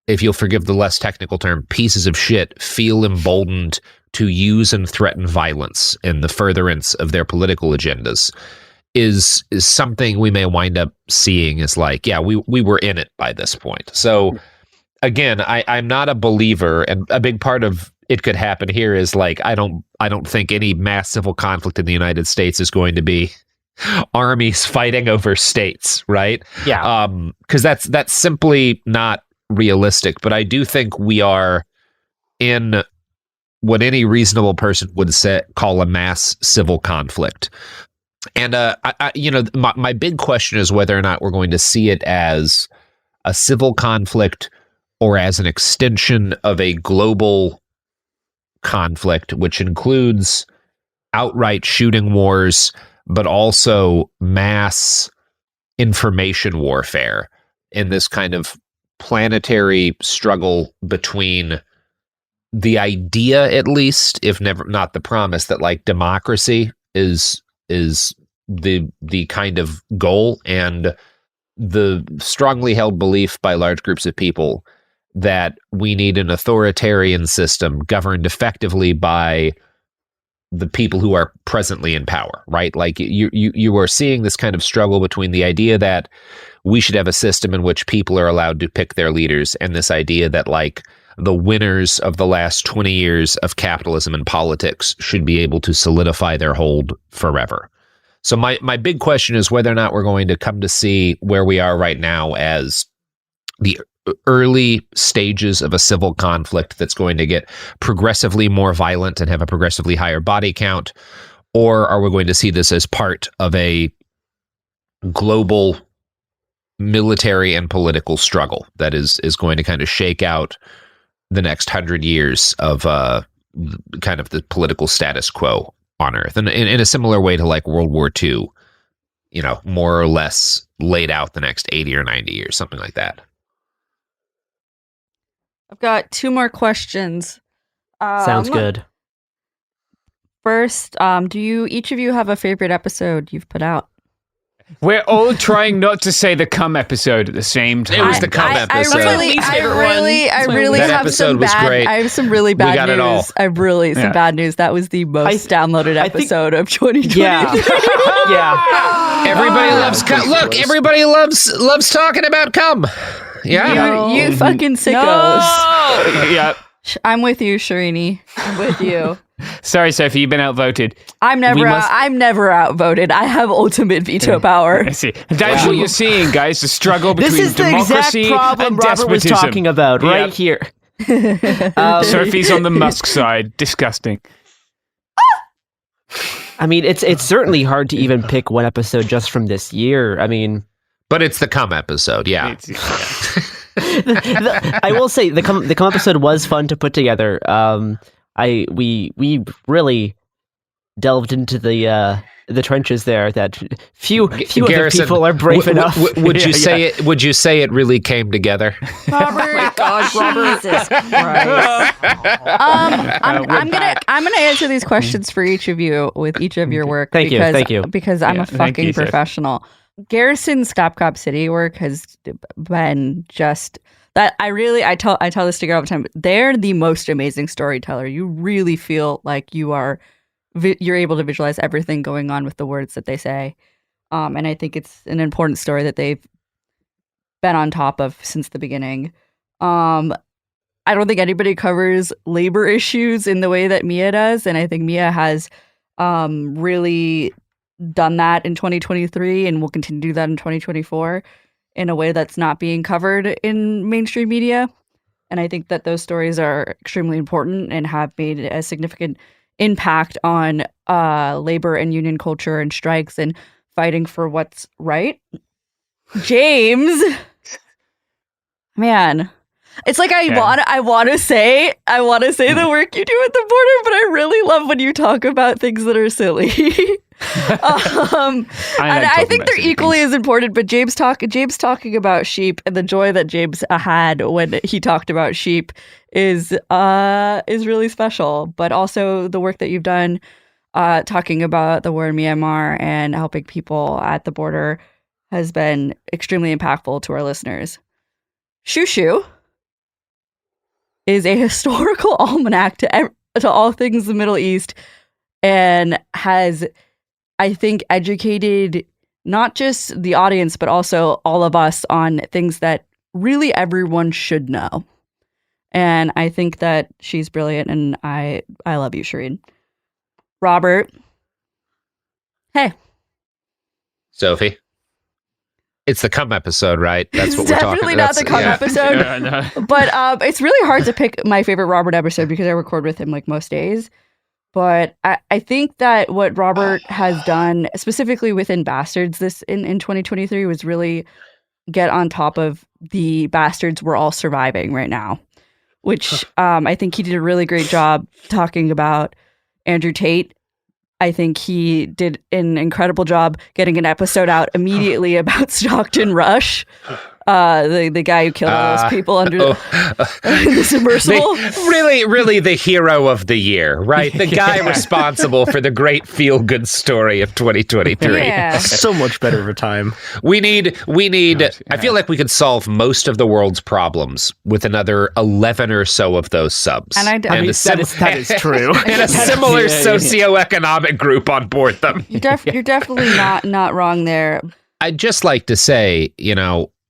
if you'll forgive the less technical term, pieces of shit, feel emboldened to use and threaten violence in the furtherance of their political agendas is something we may wind up seeing as like, yeah, we were in it by this point. So again, I'm not a believer, and a big part of It Could Happen Here is like, I don't think any mass civil conflict in the United States is going to be armies fighting over states, right? Yeah. Because that's simply not realistic. But I do think we are in what any reasonable person would call a mass civil conflict. And my big question is whether or not we're going to see it as a civil conflict or as an extension of a global conflict, which includes outright shooting wars, but also mass information warfare in this kind of planetary struggle between the idea, at least, if never not the promise, that like democracy is the kind of goal, and the strongly held belief by large groups of people that we need an authoritarian system governed effectively by the people who are presently in power, right? Like you are seeing this kind of struggle between the idea that we should have a system in which people are allowed to pick their leaders, and this idea that like the winners of the last 20 years of capitalism and politics should be able to solidify their hold forever. So my big question is whether or not we're going to come to see where we are right now as the early stages of a civil conflict that's going to get progressively more violent and have a progressively higher body count, or are we going to see this as part of a global military and political struggle that is going to kind of shake out the next 100 years of kind of the political status quo on Earth, and in a similar way to like World War II, more or less laid out the next 80 or 90 years, something like that. I've got 2 more questions. Sounds good. First, do each of you have a favorite episode you've put out? We're all trying not to say the cum episode at the same time. It was the cum episode. I really that have episode some was bad. great. I have some really bad We got news. it all. I really some bad news. That was the most downloaded episode of 2023. Yeah. Everybody loves cum. Look, everybody loves talking about cum. Yeah. You fucking sickos. No! Yeah. I'm with you, Shirini. I'm with you. Sorry, Sophie, you've been outvoted. I'm never outvoted. I have ultimate veto power. I see. That's what you're seeing, guys. The struggle between this is democracy the exact problem and Robert was despotism. talking about right here. Sophie's on the Musk side. Disgusting. I mean, it's certainly hard to even pick one episode just from this year. I mean, but it's the cum episode, yeah. I will say the come episode was fun to put together. We really delved into the trenches there that few other people are brave enough. Would you say it? Would you say it really came together? Robert, oh my God, Robert. Jesus Christ. I'm gonna answer these questions for each of you with each of your work. Thank you. Because I'm a fucking professional. Garrison's Cop Cop City work has been just that. I tell this to Garrett all the time. They're the most amazing storyteller. You really feel like you're able to visualize everything going on with the words that they say. And I think it's an important story that they've been on top of since the beginning. I don't think anybody covers labor issues in the way that Mia does. And I think Mia has really done that in 2023 and will continue to do that in 2024 in a way that's not being covered in mainstream media. And I think that those stories are extremely important and have made a significant impact on labor and union culture and strikes and fighting for what's right. James, man, it's like I want to say the work you do at the border, but I really love when you talk about things that are silly. And I think they're equally as important. But James talking about sheep and the joy that James had when he talked about sheep is really special. But also the work that you've done talking about the war in Myanmar and helping people at the border has been extremely impactful to our listeners. Shushu is a historical almanac to all things the Middle East and has, I think, educated not just the audience, but also all of us on things that really everyone should know. And I think that she's brilliant, and I love you, Shireen. Robert. Hey. Sophie. It's the cum episode, right? That's what we're talking about. Definitely not the cum episode. But it's really hard to pick my favorite Robert episode because I record with him like most days. But I think that what Robert has done, specifically within Bastards this in 2023, was really get on top of the bastards we're all surviving right now, which I think he did a really great job talking about Andrew Tate. I think he did an incredible job getting an episode out immediately about Stockton Rush, the guy who killed all those people under the submersible. Really the hero of the year, right? The guy responsible for the great feel-good story of 2023. Yeah. So much better of a time. We need. I feel like we could solve most of the world's problems with another 11 or so of those subs. And that is true. And a similar socioeconomic group on board them. You're definitely not wrong there. I'd just like to say,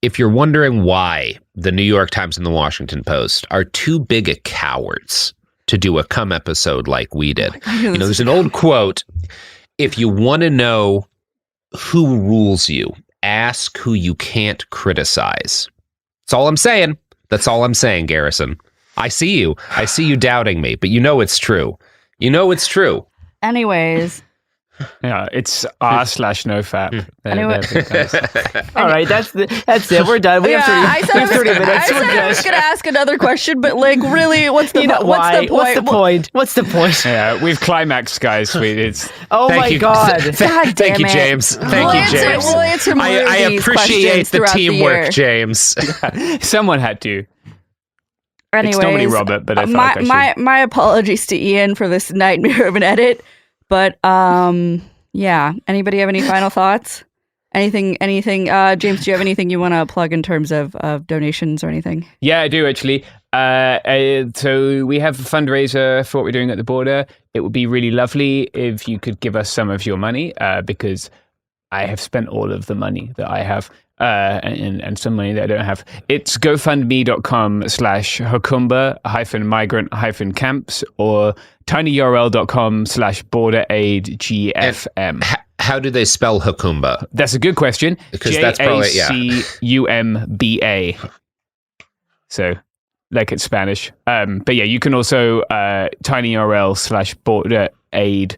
if you're wondering why the New York Times and the Washington Post are too big a cowards to do a cum episode like we did, there's an old quote: if you want to know who rules you, ask who you can't criticize. That's all I'm saying. That's all I'm saying, Garrison. I see you doubting me, but it's true. It's true. Anyways. Yeah, it's r/nofap. Anyway. All right, that's it. We're done. We have 30 minutes. I said I was going to ask another question, but really, what's the point? What's the point? Yeah, we've climaxed, guys. My God. God Thank you, James. Thank you, James. We'll answer more I of these appreciate the teamwork, James. Someone had to. Anyways, it's normally Robert, but I felt like I should. My apologies to Ian for this nightmare of an edit. But yeah. Anybody have any final thoughts? Anything? James, do you have anything you want to plug in terms of donations or anything? Yeah, I do actually. So we have a fundraiser for what we're doing at the border. It would be really lovely if you could give us some of your money, because I have spent all of the money that I have. And some money that I don't have. It's gofundme.com/Hakumba-migrant-camps or tinyurl.com/borderaidgfm. How do they spell Hakumba? That's a good question. Because that's probably, Jacumba. So, like it's Spanish. But yeah, you can also tinyurl/borderaid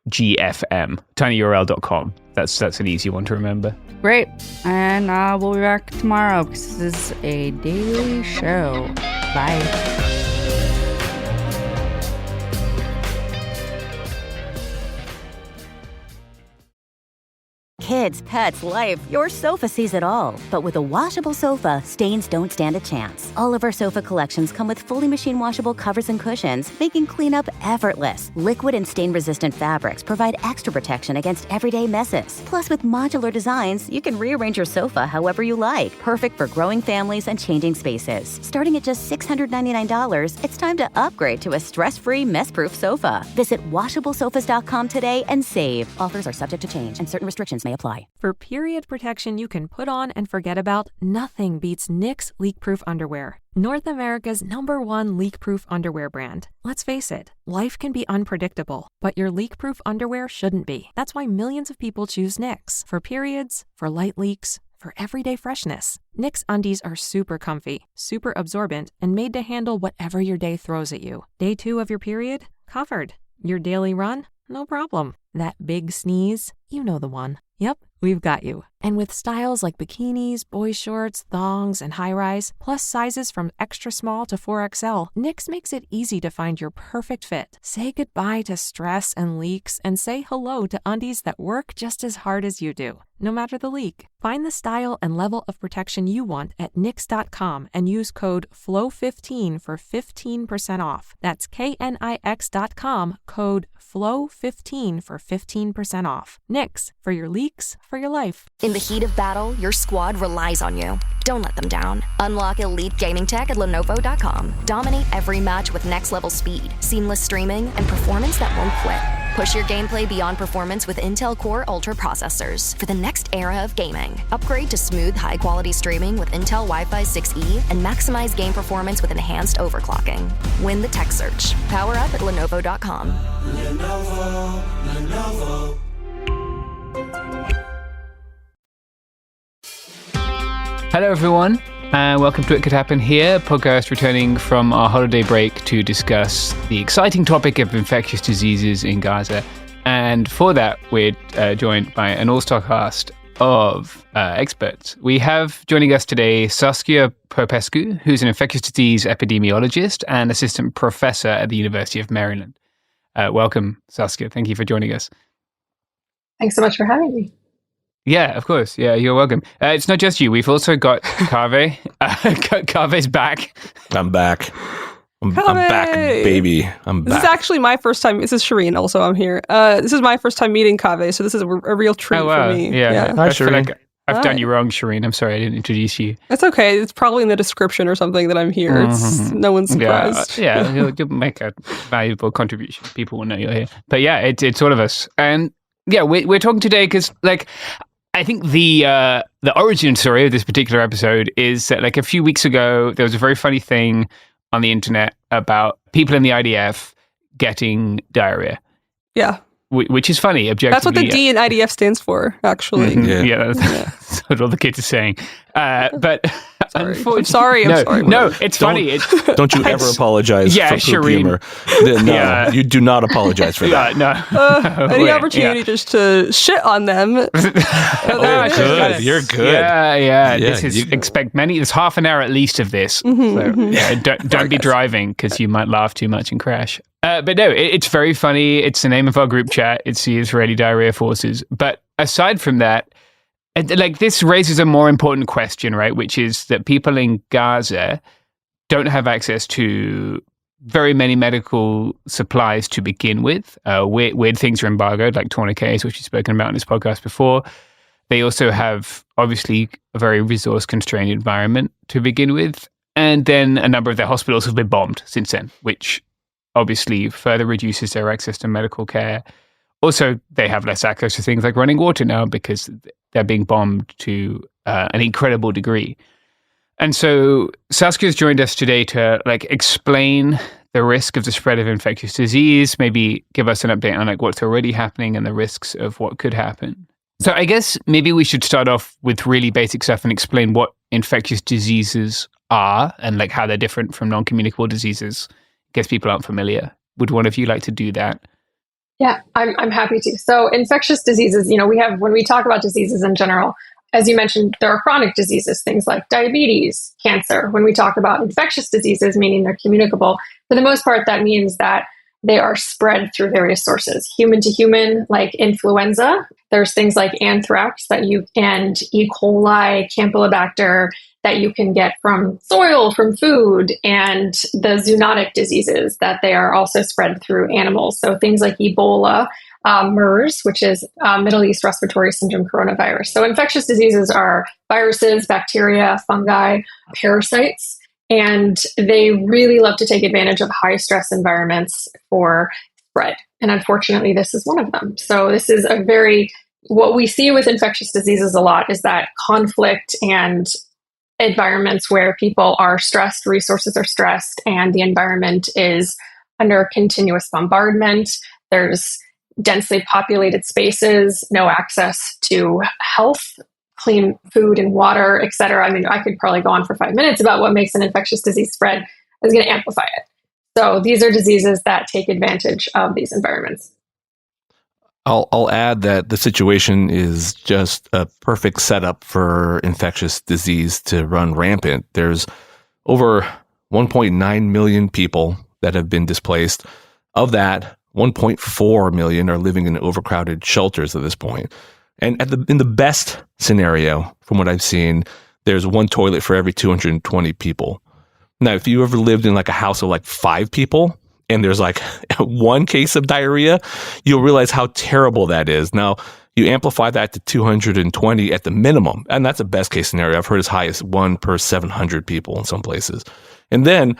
tinyurl.gfm, tinyurl.com. That's an easy one to remember. Great. And we'll be back tomorrow because this is a daily show. Bye. Kids, pets, life, your sofa sees it all. But with a washable sofa, stains don't stand a chance. All of our sofa collections come with fully machine washable covers and cushions, making cleanup effortless. Liquid and stain-resistant fabrics provide extra protection against everyday messes. Plus, with modular designs, you can rearrange your sofa however you like. Perfect for growing families and changing spaces. Starting at just $699, it's time to upgrade to a stress-free, mess-proof sofa. Visit washablesofas.com today and save. Offers are subject to change, and certain restrictions may apply. For period protection you can put on and forget about, nothing beats Knix leak-proof underwear. North America's #1 leak-proof underwear brand. Let's face it, life can be unpredictable, but your leak-proof underwear shouldn't be. That's why millions of people choose Knix. For periods, for light leaks, for everyday freshness. Knix undies are super comfy, super absorbent, and made to handle whatever your day throws at you. Day 2 of your period? Covered. Your daily run? No problem. That big sneeze? You know the one. Yep, we've got you. And with styles like bikinis, boy shorts, thongs, and high-rise, plus sizes from extra small to 4XL, Knix makes it easy to find your perfect fit. Say goodbye to stress and leaks and say hello to undies that work just as hard as you do, no matter the leak. Find the style and level of protection you want at Knix.com and use code FLOW15 for 15% off. That's KNIX.com, code FLOW15 for 15% off. Knix, for your leaks, for your life. In the heat of battle, your squad relies on you. Don't let them down. Unlock elite gaming tech at Lenovo.com. Dominate every match with next-level speed, seamless streaming, and performance that won't quit. Push your gameplay beyond performance with Intel Core Ultra processors for the next era of gaming. Upgrade to smooth, high-quality streaming with Intel Wi-Fi 6E and maximize game performance with enhanced overclocking. Win the tech search. Power up at Lenovo.com. Lenovo. Hello, everyone, and welcome to It Could Happen Here, podcast returning from our holiday break to discuss the exciting topic of infectious diseases in Gaza. And for that, we're joined by an all-star cast of experts. We have joining us today Saskia Popescu, who's an infectious disease epidemiologist and assistant professor at the University of Maryland. Welcome, Saskia. Thank you for joining us. Thanks so much for having me. Yeah, of course. Yeah, you're welcome. It's not just you. We've also got Kaveh. Kaveh's back. I'm back. I'm back, baby. I'm back. This is actually my first time. This is Shireen. Also, I'm here. This is my first time meeting Kaveh, so this is a real treat for me. Yeah. Hi, I feel Shireen. like I've done you wrong, Shireen. I'm sorry I didn't introduce you. It's okay. It's probably in the description or something that I'm here. It's no one's surprised. Yeah, you'll make a valuable contribution. People will know you're here. But yeah, it's all of us. And yeah, we're talking today because, like, I think the origin story of this particular episode is that, like, a few weeks ago, there was a very funny thing on the internet about people in the IDF getting diarrhea. Yeah. Which is funny, objectively. That's what the D in IDF stands for, actually. Mm-hmm. Yeah, that's what all the kids are saying. But I'm sorry. No, it's funny. Don't you ever apologize for poop humor. No, you do not apologize for that. No. Any opportunity just to shit on them. Good. You're good. Yeah. This is expect many. There's half an hour at least of this. Don't be driving because you might laugh too much and crash. But no, it's very funny. It's the name of our group chat. It's the Israeli Diarrhea Forces. But aside from that, like, this raises a more important question, right? Which is that people in Gaza don't have access to very many medical supplies to begin with. Weird things are embargoed, like tourniquets, which we've spoken about in this podcast before. They also have, obviously, a very resource-constrained environment to begin with. And then a number of their hospitals have been bombed since then, which obviously further reduces their access to medical care. Also, they have less access to things like running water now because they're being bombed to an incredible degree. And so Saskia's joined us today to, like, explain the risk of the spread of infectious disease, maybe give us an update on, like, what's already happening and the risks of what could happen. So I guess maybe we should start off with really basic stuff and explain what infectious diseases are and, like, how they're different from non-communicable diseases. I guess people aren't familiar. Would one of you like to do that? Yeah, I'm happy to. So infectious diseases, when we talk about diseases in general, as you mentioned, there are chronic diseases, things like diabetes, cancer. When we talk about infectious diseases, meaning they're communicable, for the most part, that means that they are spread through various sources, human to human, like influenza. There's things like anthrax and E. coli, Campylobacter that you can get from soil, from food, and the zoonotic diseases that they are also spread through animals. So things like Ebola, MERS, which is Middle East Respiratory Syndrome coronavirus. So infectious diseases are viruses, bacteria, fungi, parasites, and they really love to take advantage of high stress environments for spread. And unfortunately, this is one of them. So this is what we see with infectious diseases a lot is that conflict and environments where people are stressed, resources are stressed, and the environment is under continuous bombardment. There's densely populated spaces, no access to health, clean food and water, et cetera. I mean, I could probably go on for 5 minutes about what makes an infectious disease spread. Is going to amplify it. So these are diseases that take advantage of these environments. I'll add that the situation is just a perfect setup for infectious disease to run rampant. There's over 1.9 million people that have been displaced. Of that, 1.4 million are living in overcrowded shelters at this point. And in the best scenario, from what I've seen, there's one toilet for every 220 people. Now, if you ever lived in like a house of like 5 people, and there's like one case of diarrhea, you'll realize how terrible that is. Now, you amplify that to 220 at the minimum, and that's a best case scenario. I've heard as high as 1 per 700 people in some places. And then,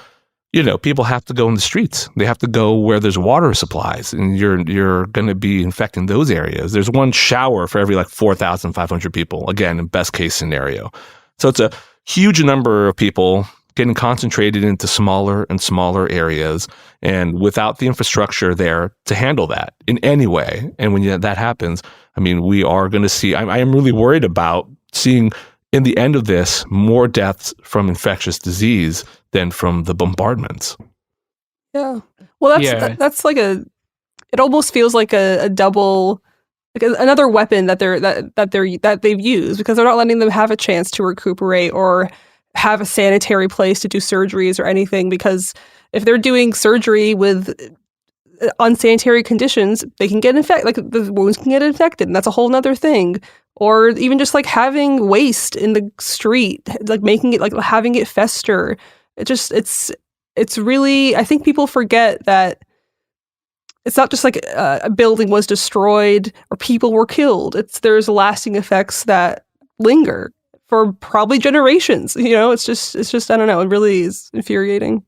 people have to go in the streets. They have to go where there's water supplies, and you're going to be infecting those areas. There's one shower for every like 4,500 people, again, in best case scenario. So it's a huge number of people getting concentrated into smaller and smaller areas, and without the infrastructure there to handle that in any way. And when that happens, I mean, we are going to see, I am really worried about seeing in the end of this more deaths from infectious disease than from the bombardments. Yeah. Well, that's like it almost feels like a double, like another weapon that they've used, because they're not letting them have a chance to recuperate or have a sanitary place to do surgeries or anything, because if they're doing surgery with unsanitary conditions, they can get infected, like the wounds can get infected, and that's a whole nother thing. Or even just like having waste in the street, like making it, like having it fester. It's really, I think people forget that it's not just like a building was destroyed or people were killed. There's lasting effects that linger for probably generations. It's just, I don't know, it really is infuriating.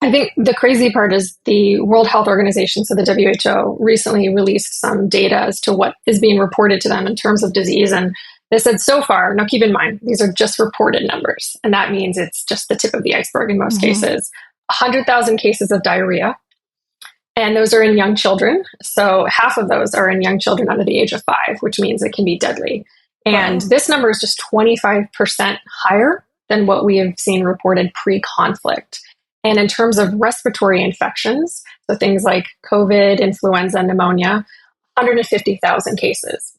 I think the crazy part is the World Health Organization, so the WHO, recently released some data as to what is being reported to them in terms of disease. And they said so far, now keep in mind, these are just reported numbers. And that means it's just the tip of the iceberg in most cases. 100,000 cases of diarrhea. And those are in young children. So half of those are in young children under the age of 5, which means it can be deadly. And this number is just 25% higher than what we have seen reported pre-conflict. And in terms of respiratory infections, so things like COVID, influenza, pneumonia, 150,000 cases.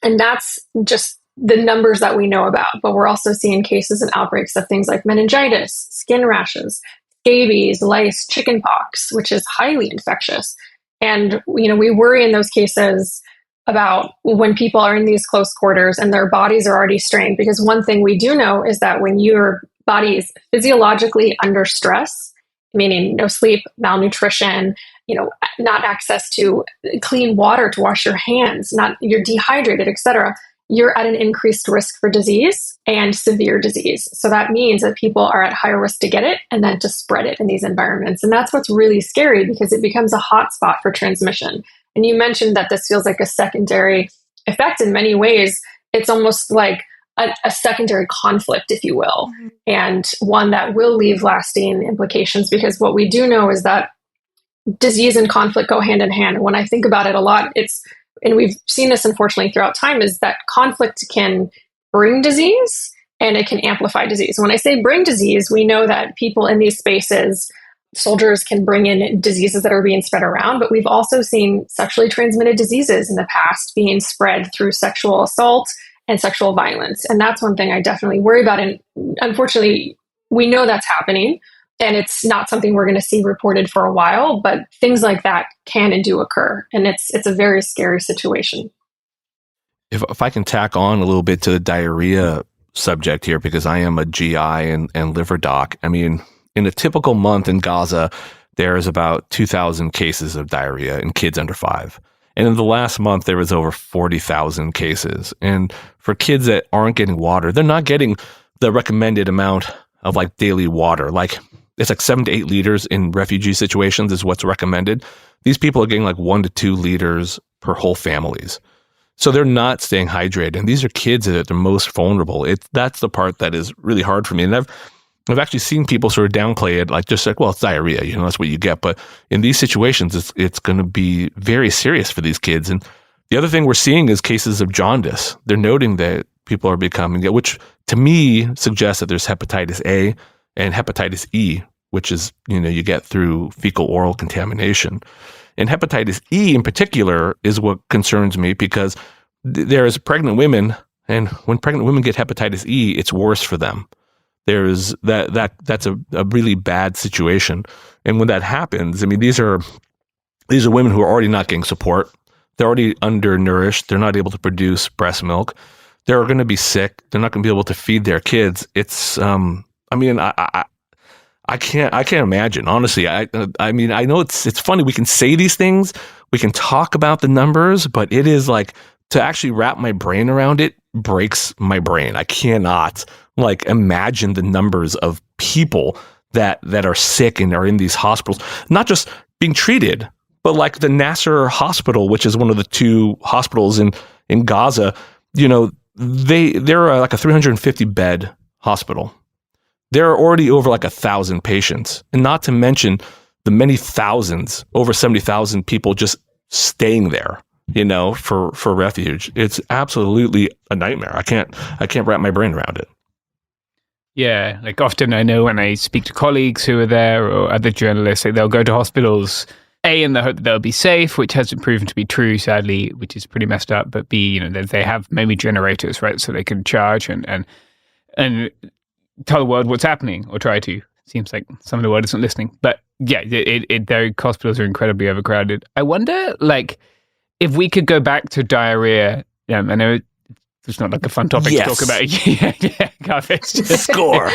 And that's just the numbers that we know about. But we're also seeing cases and outbreaks of things like meningitis, skin rashes, scabies, lice, chickenpox, which is highly infectious. And, we worry in those cases about when people are in these close quarters and their bodies are already strained. Because one thing we do know is that when your body is physiologically under stress, meaning no sleep, malnutrition, not access to clean water to wash your hands, you're dehydrated, etc., you're at an increased risk for disease and severe disease. So that means that people are at higher risk to get it and then to spread it in these environments. And that's what's really scary, because it becomes a hotspot for transmission. And you mentioned that this feels like a secondary effect. In many ways, it's almost like a secondary conflict, if you will, and one that will leave lasting implications, because what we do know is that disease and conflict go hand in hand. And when I think about it a lot, and we've seen this unfortunately throughout time, is that conflict can bring disease and it can amplify disease. When I say bring disease, we know that people in these spaces soldiers can bring in diseases that are being spread around, but we've also seen sexually transmitted diseases in the past being spread through sexual assault and sexual violence. And that's one thing I definitely worry about. And unfortunately, we know that's happening, and it's not something we're going to see reported for a while, but things like that can and do occur. And it's a very scary situation. If I can tack on a little bit to the diarrhea subject here, because I am a GI and liver doc. I mean, in a typical month in Gaza, there's about 2,000 cases of diarrhea in kids under 5. And in the last month, there was over 40,000 cases. And for kids that aren't getting water, they're not getting the recommended amount of like daily water. Like it's like 7 to 8 liters in refugee situations is what's recommended. These people are getting like 1 to 2 liters per whole families. So they're not staying hydrated. And these are kids that are the most vulnerable. That's the part that is really hard for me. And I've actually seen people sort of downplay it, like just like, well, it's diarrhea, that's what you get. But in these situations, it's going to be very serious for these kids. And the other thing we're seeing is cases of jaundice. They're noting that people are becoming it, which to me suggests that there's hepatitis A and hepatitis E, which is, you get through fecal oral contamination. And hepatitis E in particular is what concerns me because there's pregnant women, and when pregnant women get hepatitis E, it's worse for them. There's that's a really bad situation. And when that happens, I mean, these are women who are already not getting support. They're already undernourished. They're not able to produce breast milk. They're going to be sick. They're not going to be able to feed their kids. It's, I can't imagine, honestly. I mean, I know it's funny. We can say these things, we can talk about the numbers, but it is like to actually wrap my brain around it breaks my brain. I cannot like imagine the numbers of people that are sick and are in these hospitals, not just being treated, but like the Nasser hospital, which is one of the 2 hospitals in Gaza. They're like a 350 bed hospital. There are already over like 1,000 patients, and not to mention the many thousands, over 70,000 people just staying there, for refuge. It's absolutely a nightmare. I can't wrap my brain around it. Yeah, like often I know when I speak to colleagues who are there or other journalists, they'll go to hospitals, A, in the hope that they'll be safe, which hasn't proven to be true, sadly, which is pretty messed up, but B, they have maybe generators, right, so they can charge and tell the world what's happening, or try to. Seems like some of the world isn't listening. But yeah, their hospitals are incredibly overcrowded. I wonder, like, if we could go back to diarrhea. I know it's not like a fun topic to talk about. yeah, garbage. Score.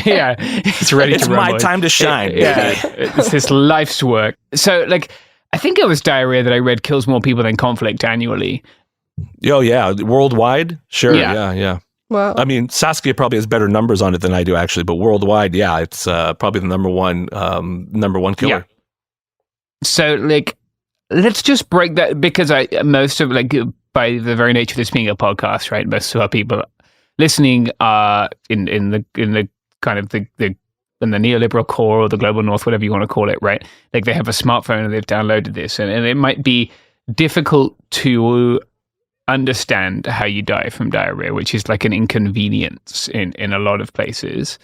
Yeah, it's ready it's to run. It's my time to shine. It's his life's work. So, like, I think it was diarrhea that I read kills more people than conflict annually. Oh, yeah. Worldwide? Sure. Yeah. Well, I mean, Saskia probably has better numbers on it than I do, actually, but worldwide, yeah, it's probably the number one killer. Yeah. So, like, let's just break that, because most of, like, by the very nature of this being a podcast, right, most of our people listening are in the kind of the neoliberal core or the global north, whatever you want to call it, right? Like, they have a smartphone and they've downloaded this, and it might be difficult to understand how you die from diarrhea, which is like an inconvenience in a lot of places.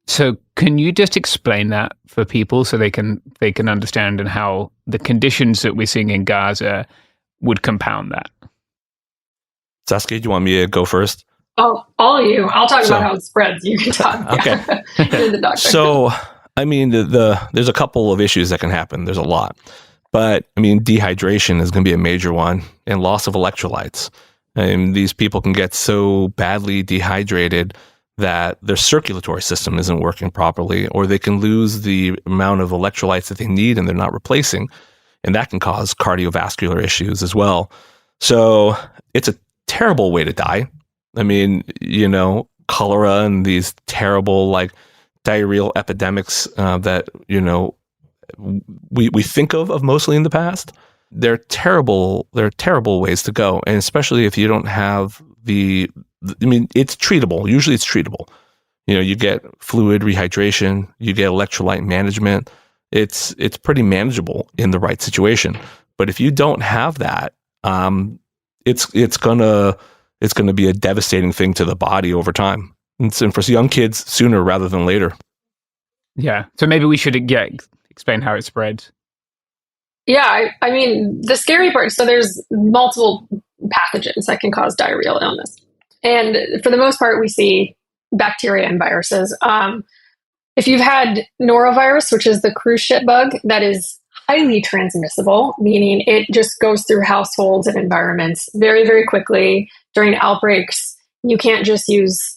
So can you just explain that for people so they can understand, and how the conditions that we're seeing in Gaza would compound that? Saskia, do you want me to go first? Oh, all of you. I'll talk about how it spreads. You can talk. Okay. You're the doctor. So, I mean, there's a couple of issues that can happen. There's a lot. But, I mean, dehydration is going to be a major one, and loss of electrolytes. And these people can get so badly dehydrated that their circulatory system isn't working properly, or they can lose the amount of electrolytes that they need and they're not replacing. And that can cause cardiovascular issues as well. So it's a terrible way to die. I mean, cholera and these terrible, like, diarrheal epidemics that, we think of mostly in the past. They're terrible ways to go. And especially if you don't have it's treatable. Usually it's treatable. You get fluid rehydration, you get electrolyte management. It's pretty manageable in the right situation. But if you don't have that, it's gonna be a devastating thing to the body over time. And for young kids, sooner rather than later. Yeah. So maybe we should explain how it spread? Yeah, I mean, the scary part, so there's multiple pathogens that can cause diarrheal illness. And for the most part, we see bacteria and viruses. If you've had norovirus, which is the cruise ship bug, that is highly transmissible, meaning it just goes through households and environments very, very quickly. During outbreaks, you can't just use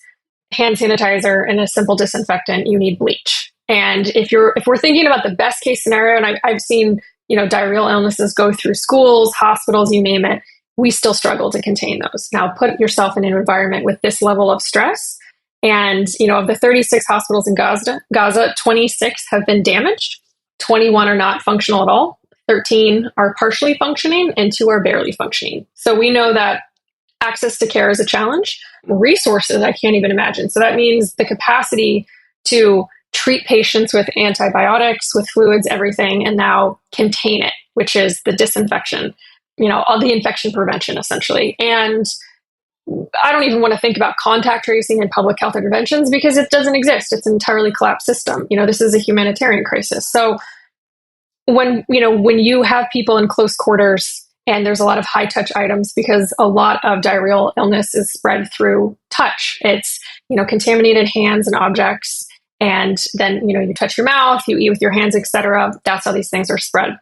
hand sanitizer and a simple disinfectant, you need bleach. And if we're thinking about the best case scenario, and I've seen, diarrheal illnesses go through schools, hospitals, you name it, we still struggle to contain those. Now, put yourself in an environment with this level of stress. And, of the 36 hospitals in Gaza, 26 have been damaged. 21 are not functional at all. 13 are partially functioning and 2 are barely functioning. So we know that access to care is a challenge. Resources, I can't even imagine. So that means the capacity to treat patients with antibiotics, with fluids, everything, and now contain it, which is the disinfection, all the infection prevention, essentially. And I don't even want to think about contact tracing and public health interventions because it doesn't exist. It's an entirely collapsed system. This is a humanitarian crisis. So when you have people in close quarters and there's a lot of high touch items, because a lot of diarrheal illness is spread through touch. It's, contaminated hands and objects. And then, you touch your mouth, you eat with your hands, etc. That's how these things are spread.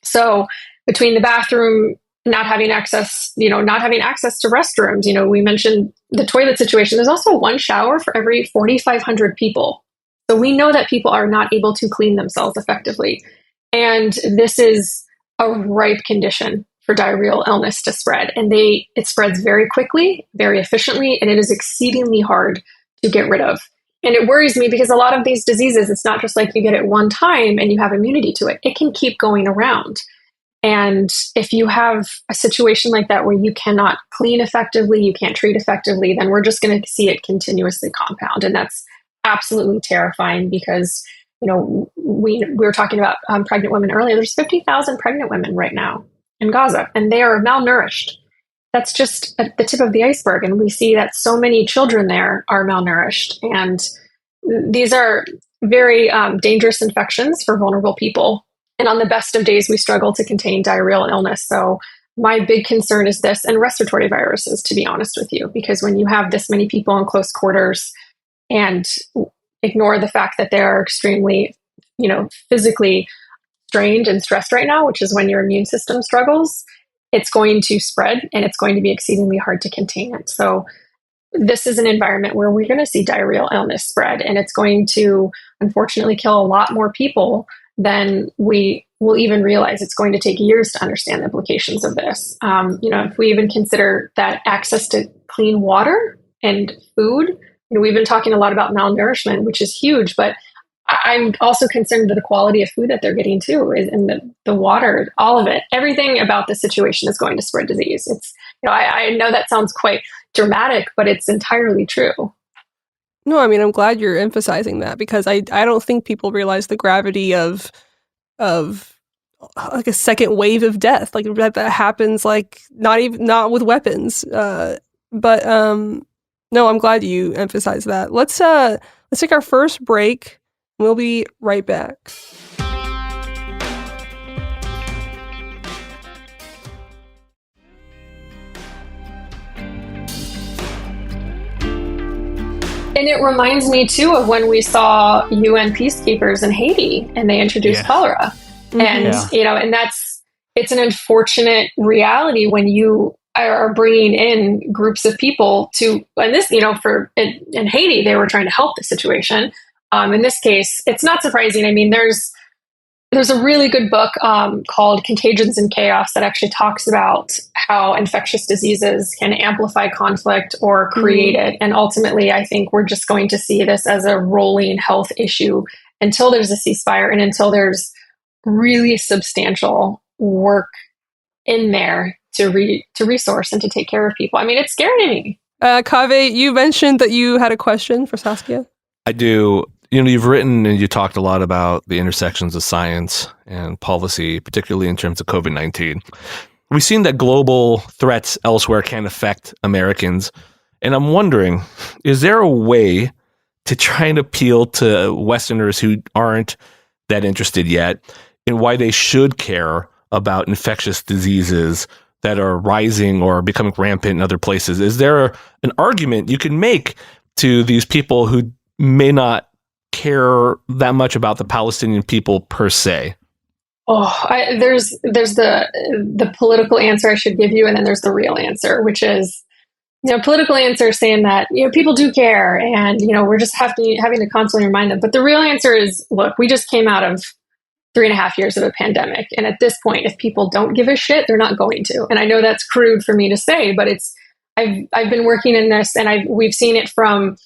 So between the bathroom, not having access to restrooms, we mentioned the toilet situation. There's also one shower for every 4,500 people. So we know that people are not able to clean themselves effectively. And this is a ripe condition for diarrheal illness to spread. And it spreads very quickly, very efficiently, and it is exceedingly hard to get rid of. And it worries me because a lot of these diseases, it's not just like you get it one time and you have immunity to it. It can keep going around. And if you have a situation like that where you cannot clean effectively, you can't treat effectively, then we're just going to see it continuously compound. And that's absolutely terrifying because, we were talking about pregnant women earlier. There's 50,000 pregnant women right now in Gaza, and they are malnourished. That's just at the tip of the iceberg. And we see that so many children there are malnourished. And these are very dangerous infections for vulnerable people. And on the best of days, we struggle to contain diarrheal illness. So my big concern is this and respiratory viruses, to be honest with you, because when you have this many people in close quarters and ignore the fact that they're extremely, physically strained and stressed right now, which is when your immune system struggles, it's going to spread and it's going to be exceedingly hard to contain it. So this is an environment where we're going to see diarrheal illness spread, and it's going to unfortunately kill a lot more people than we will even realize. It's going to take years to understand the implications of this. If we even consider that access to clean water and food, we've been talking a lot about malnourishment, which is huge, but I'm also concerned with the quality of food that they're getting too, and the water, all of it. Everything about the situation is going to spread disease. It's, I know that sounds quite dramatic, but it's entirely true. No, I mean, I'm glad you're emphasizing that because I don't think people realize the gravity of like a second wave of death, like that happens, like not with weapons. But no, I'm glad you emphasized that. Let's take our first break. We'll be right back. And it reminds me too of when we saw UN peacekeepers in Haiti and they introduced cholera. And, and it's an unfortunate reality when you are bringing in groups of people to, and this, in Haiti, they were trying to help the situation. In this case, it's not surprising. I mean, there's a really good book called Contagions and Chaos that actually talks about how infectious diseases can amplify conflict or create it. And ultimately, I think we're just going to see this as a rolling health issue until there's a ceasefire and until there's really substantial work in there to resource and to take care of people. I mean, it's scary to me. Kaveh, you mentioned that you had a question for Saskia. I do. You've written and you talked a lot about the intersections of science and policy, particularly in terms of COVID-19. We've seen that global threats elsewhere can affect Americans. And I'm wondering, is there a way to try and appeal to Westerners who aren't that interested yet in why they should care about infectious diseases that are rising or becoming rampant in other places. Is there an argument you can make to these people who may not care that much about the Palestinian people per se? There's the political answer I should give you, and then there's the real answer, which is, political answer saying that, people do care, and, we're just having to constantly remind them. But the real answer is, look, we just came out of 3.5 years of a pandemic. And at this point, if people don't give a shit, they're not going to. And I know that's crude for me to say, but I've been working in this, and we've seen it from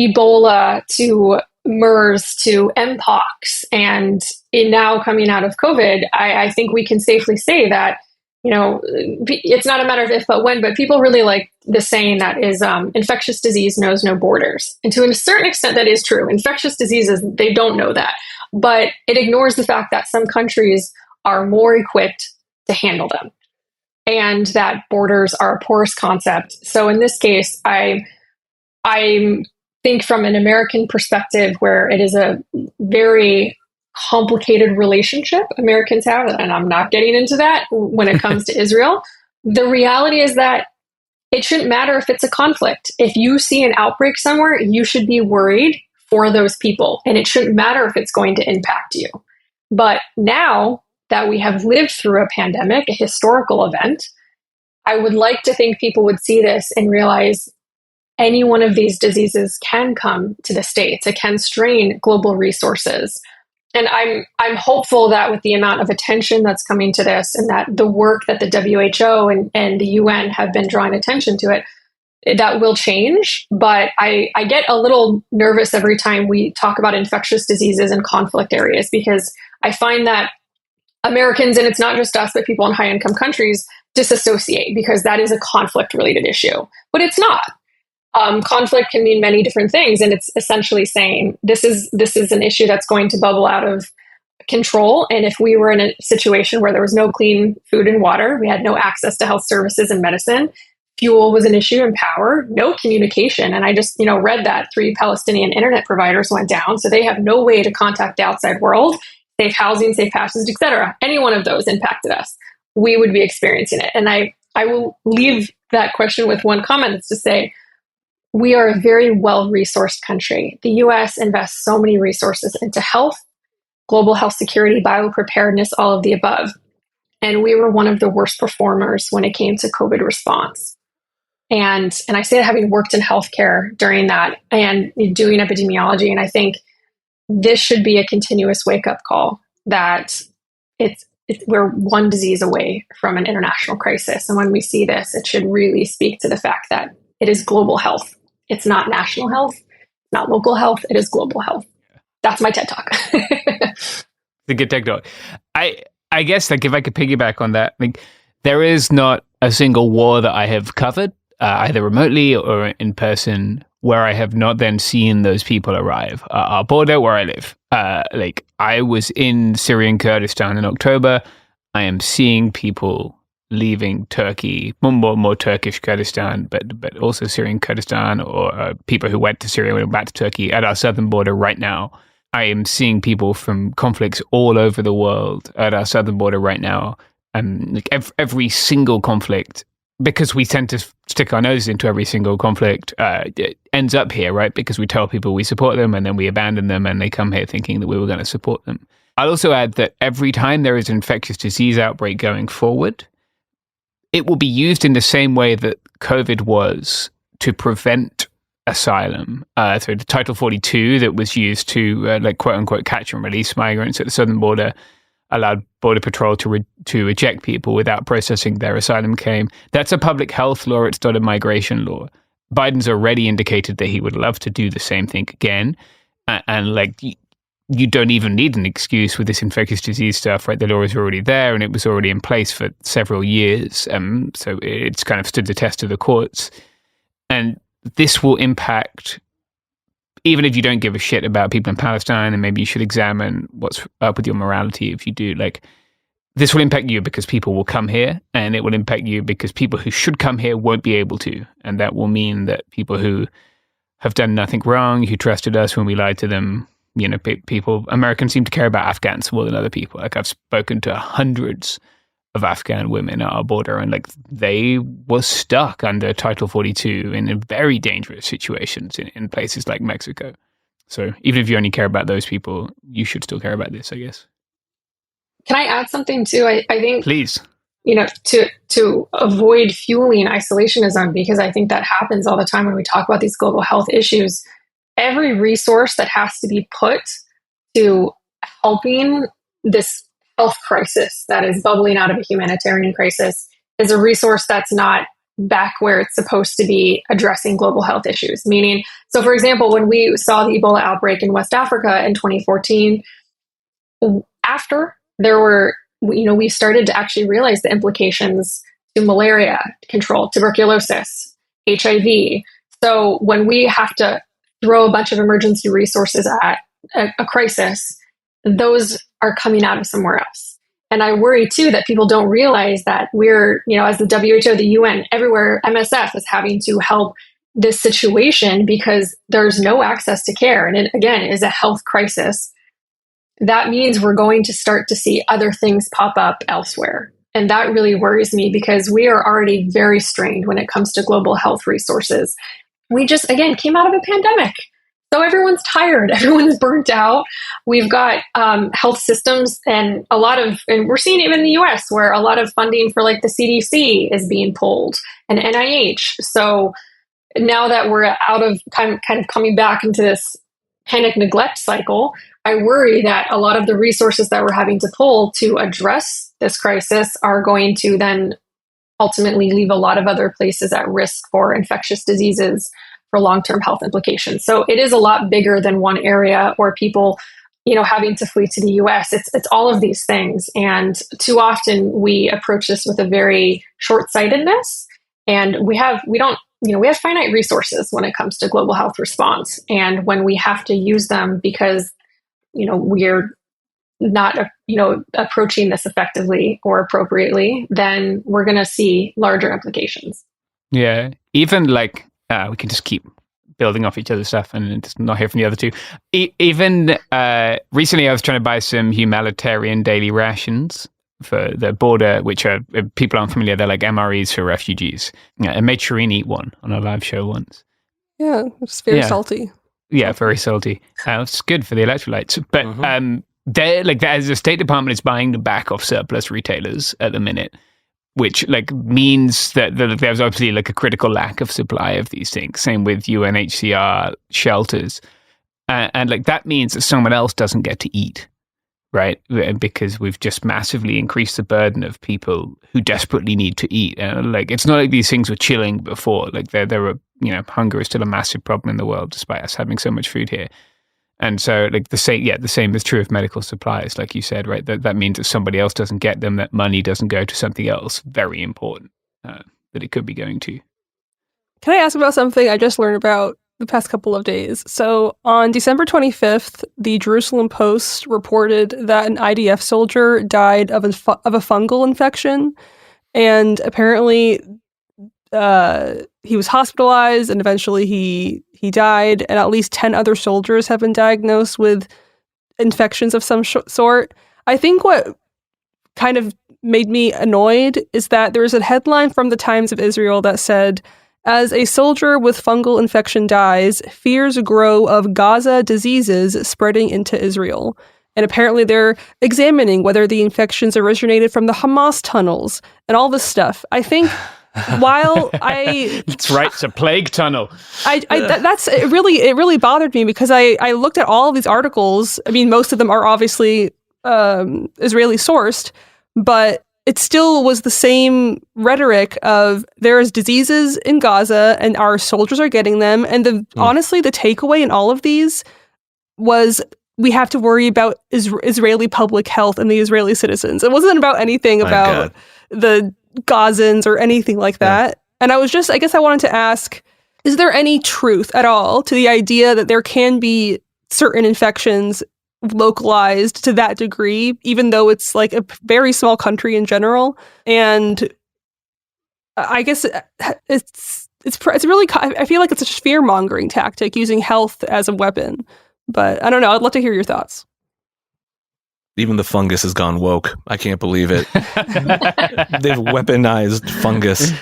Ebola to MERS to Mpox, and now coming out of COVID. I think we can safely say that, it's not a matter of if but when, but people really like the saying that is infectious disease knows no borders. And to a certain extent, that is true. Infectious diseases, they don't know that. But it ignores the fact that some countries are more equipped to handle them, and that borders are a porous concept. So in this case, I think from an American perspective, where it is a very complicated relationship Americans have, and I'm not getting into that when it comes to Israel, the reality is that it shouldn't matter if it's a conflict. If you see an outbreak somewhere, you should be worried for those people, and it shouldn't matter if it's going to impact you. But now that we have lived through a pandemic, a historical event, I would like to think people would see this and realize any one of these diseases can come to the States. It can strain global resources. And I'm hopeful that with the amount of attention that's coming to this, and that the work that the WHO and the UN have been drawing attention to it, that will change. But I get a little nervous every time we talk about infectious diseases in conflict areas, because I find that Americans, and it's not just us, but people in high income countries, disassociate because that is a conflict related issue. But it's not. Conflict can mean many different things, and it's essentially saying this is an issue that's going to bubble out of control. And if we were in a situation where there was no clean food and water, we had no access to health services and medicine, fuel was an issue, and power, no communication. And I just read that 3 Palestinian internet providers went down, so they have no way to contact the outside world, safe housing, safe passage, etc. Any one of those impacted us, we would be experiencing it. And I will leave that question with one comment. It's to say, we are a very well-resourced country. The US invests so many resources into health, global health security, biopreparedness, all of the above. And we were one of the worst performers when it came to COVID response. And I say that having worked in healthcare during that and doing epidemiology, and I think this should be a continuous wake-up call that we're one disease away from an international crisis. And when we see this, it should really speak to the fact that it is global health. It's not national health, not local health. It is global health. That's my TED Talk. The good TED Talk. I guess if I could piggyback on that, there is not a single war that I have covered, either remotely or in person, where I have not then seen those people arrive. Our border where I live. I was in Syrian Kurdistan in October. I am seeing people leaving Turkey, more Turkish Kurdistan, but also Syrian Kurdistan, or people who went to Syria and went back to Turkey at our southern border right now. I am seeing people from conflicts all over the world at our southern border right now. And every single conflict, because we tend to stick our nose into every single conflict, it ends up here, right? Because we tell people we support them and then we abandon them and they come here thinking that we were going to support them. I'll also add that every time there is an infectious disease outbreak going forward, it will be used in the same way that COVID was to prevent asylum. So the Title 42 that was used to quote unquote catch and release migrants at the southern border allowed Border Patrol to eject people without processing their asylum claim. That's a public health law. It's not a migration law. Biden's already indicated that he would love to do the same thing again. And you don't even need an excuse with this infectious disease stuff, right? The law is already there and it was already in place for several years. So it's kind of stood the test of the courts. And this will impact, even if you don't give a shit about people in Palestine, and maybe you should examine what's up with your morality if you do, this will impact you because people will come here, and it will impact you because people who should come here won't be able to. And that will mean that people who have done nothing wrong, who trusted us when we lied to them, Americans seem to care about Afghans more than other people. Like I've spoken to hundreds of Afghan women at our border, and like they were stuck under Title 42 in very dangerous situations in places like Mexico. So even if you only care about those people, you should still care about this, I guess. Can I add something too? I think, please, to avoid fueling isolationism, because I think that happens all the time when we talk about these global health issues. Every resource that has to be put to helping this health crisis that is bubbling out of a humanitarian crisis is a resource that's not back where it's supposed to be addressing global health issues. Meaning, so for example, when we saw the Ebola outbreak in West Africa in 2014, after there were, we started to actually realize the implications to malaria control, tuberculosis, HIV. So when we have to throw a bunch of emergency resources at a crisis, those are coming out of somewhere else. And I worry too that people don't realize that we're, as the WHO, the UN, everywhere, MSF is having to help this situation because there's no access to care. And it, again, is a health crisis. That means we're going to start to see other things pop up elsewhere. And that really worries me because we are already very strained when it comes to global health resources. We just, again, came out of a pandemic. So everyone's tired, everyone's burnt out. We've got health systems and we're seeing even in the US where a lot of funding for like the CDC is being pulled and NIH. So now that we're out of kind of coming back into this panic neglect cycle, I worry that a lot of the resources that we're having to pull to address this crisis are going to then ultimately leave a lot of other places at risk for infectious diseases for long-term health implications. So it is a lot bigger than one area or people, having to flee to the US. It's all of these things. And too often we approach this with a very short-sightedness. And we have finite resources when it comes to global health response. And when we have to use them because, we're not, approaching this effectively or appropriately, then we're going to see larger implications. Yeah. Even like, we can just keep building off each other's stuff and just not hear from the other two. Even recently I was trying to buy some humanitarian daily rations for the border, which are, people aren't familiar, they're like MREs for refugees. I made Shireen eat one on a live show once. Yeah, it's very salty. Yeah, very salty. It's good for the electrolytes. But they're like, as the State Department is buying them back off surplus retailers at the minute, which like means that there's obviously like a critical lack of supply of these things. Same with UNHCR shelters. And like that means that someone else doesn't get to eat, right? Because we've just massively increased the burden of people who desperately need to eat. And like, it's not like these things were chilling before. Like there were, hunger is still a massive problem in the world despite us having so much food here. And so like the same is true of medical supplies, like you said, right? That means that somebody else doesn't get them, that money doesn't go to something else very important that it could be going to. Can I ask about something I just learned about the past couple of days? So on December 25th, the Jerusalem Post reported that an IDF soldier died of a fungal infection. And apparently he was hospitalized and eventually he died, and at least 10 other soldiers have been diagnosed with infections of some sort. I think what kind of made me annoyed is that there was a headline from the Times of Israel that said, "As a soldier with fungal infection dies, fears grow of Gaza diseases spreading into Israel." And apparently they're examining whether the infections originated from the Hamas tunnels and all this stuff. I think while that's right, it's a plague tunnel. It really bothered me because I looked at all of these articles. I mean, most of them are obviously Israeli sourced, but it still was the same rhetoric of there's diseases in Gaza and our soldiers are getting them. And honestly, the takeaway in all of these was we have to worry about Israeli public health and the Israeli citizens. It wasn't about anything about the Gazans or anything like that. Yeah. And I guess I wanted to ask, is there any truth at all to the idea that there can be certain infections localized to that degree, even though it's like a very small country in general? And I guess it's really, I feel like it's a fear-mongering tactic using health as a weapon. But I don't know. I'd love to hear your thoughts. Even the fungus has gone woke. I can't believe it. They've weaponized fungus.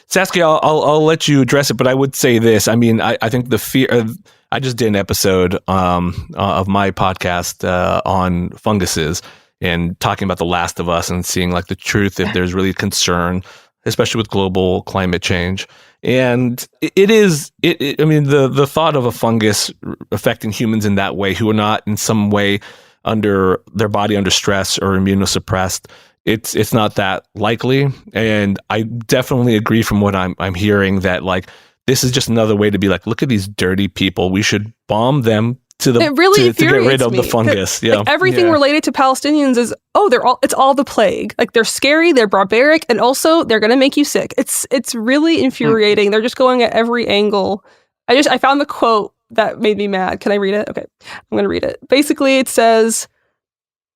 Saskia, I'll let you address it, but I would say this. I mean, I think the fear. I just did an episode of my podcast on funguses and talking about The Last of Us and seeing like the truth if there's really concern, especially with global climate change. And it is. I mean, the thought of a fungus affecting humans in that way, who are not in some way under their body under stress or immunosuppressed, it's not that likely. And I definitely agree from what I'm hearing that like this is just another way to be like, look at these dirty people. We should bomb them to get rid of the fungus. Yeah, like everything related to Palestinians is it's all the plague. Like they're scary, they're barbaric, and also they're gonna make you sick. It's really infuriating. They're just going at every angle. I found the quote that made me mad. Can I read it? Okay, I'm going to read it. Basically, it says,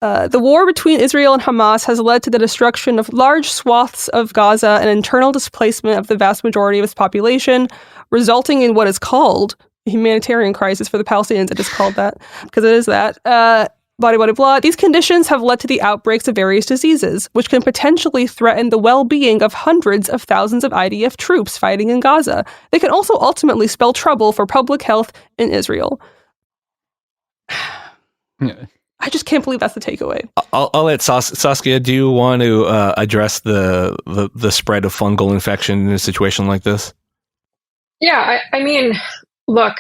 the war between Israel and Hamas has led to the destruction of large swaths of Gaza and internal displacement of the vast majority of its population, resulting in what is called a humanitarian crisis for the Palestinians. It is called that because it is that. Blah, blah, blah. These conditions have led to the outbreaks of various diseases, which can potentially threaten the well-being of hundreds of thousands of IDF troops fighting in Gaza. They can also ultimately spell trouble for public health in Israel. I just can't believe that's the takeaway. I'll let Saskia. Do you want to address the spread of fungal infection in a situation like this? Yeah, I mean, look.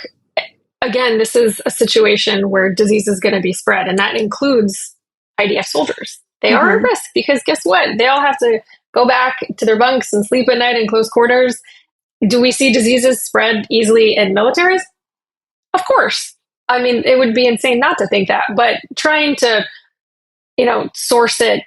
Again, this is a situation where disease is going to be spread, and that includes IDF soldiers. They are at risk because guess what? They all have to go back to their bunks and sleep at night in close quarters. Do we see diseases spread easily in militaries? Of course. I mean, it would be insane not to think that, but trying to, source it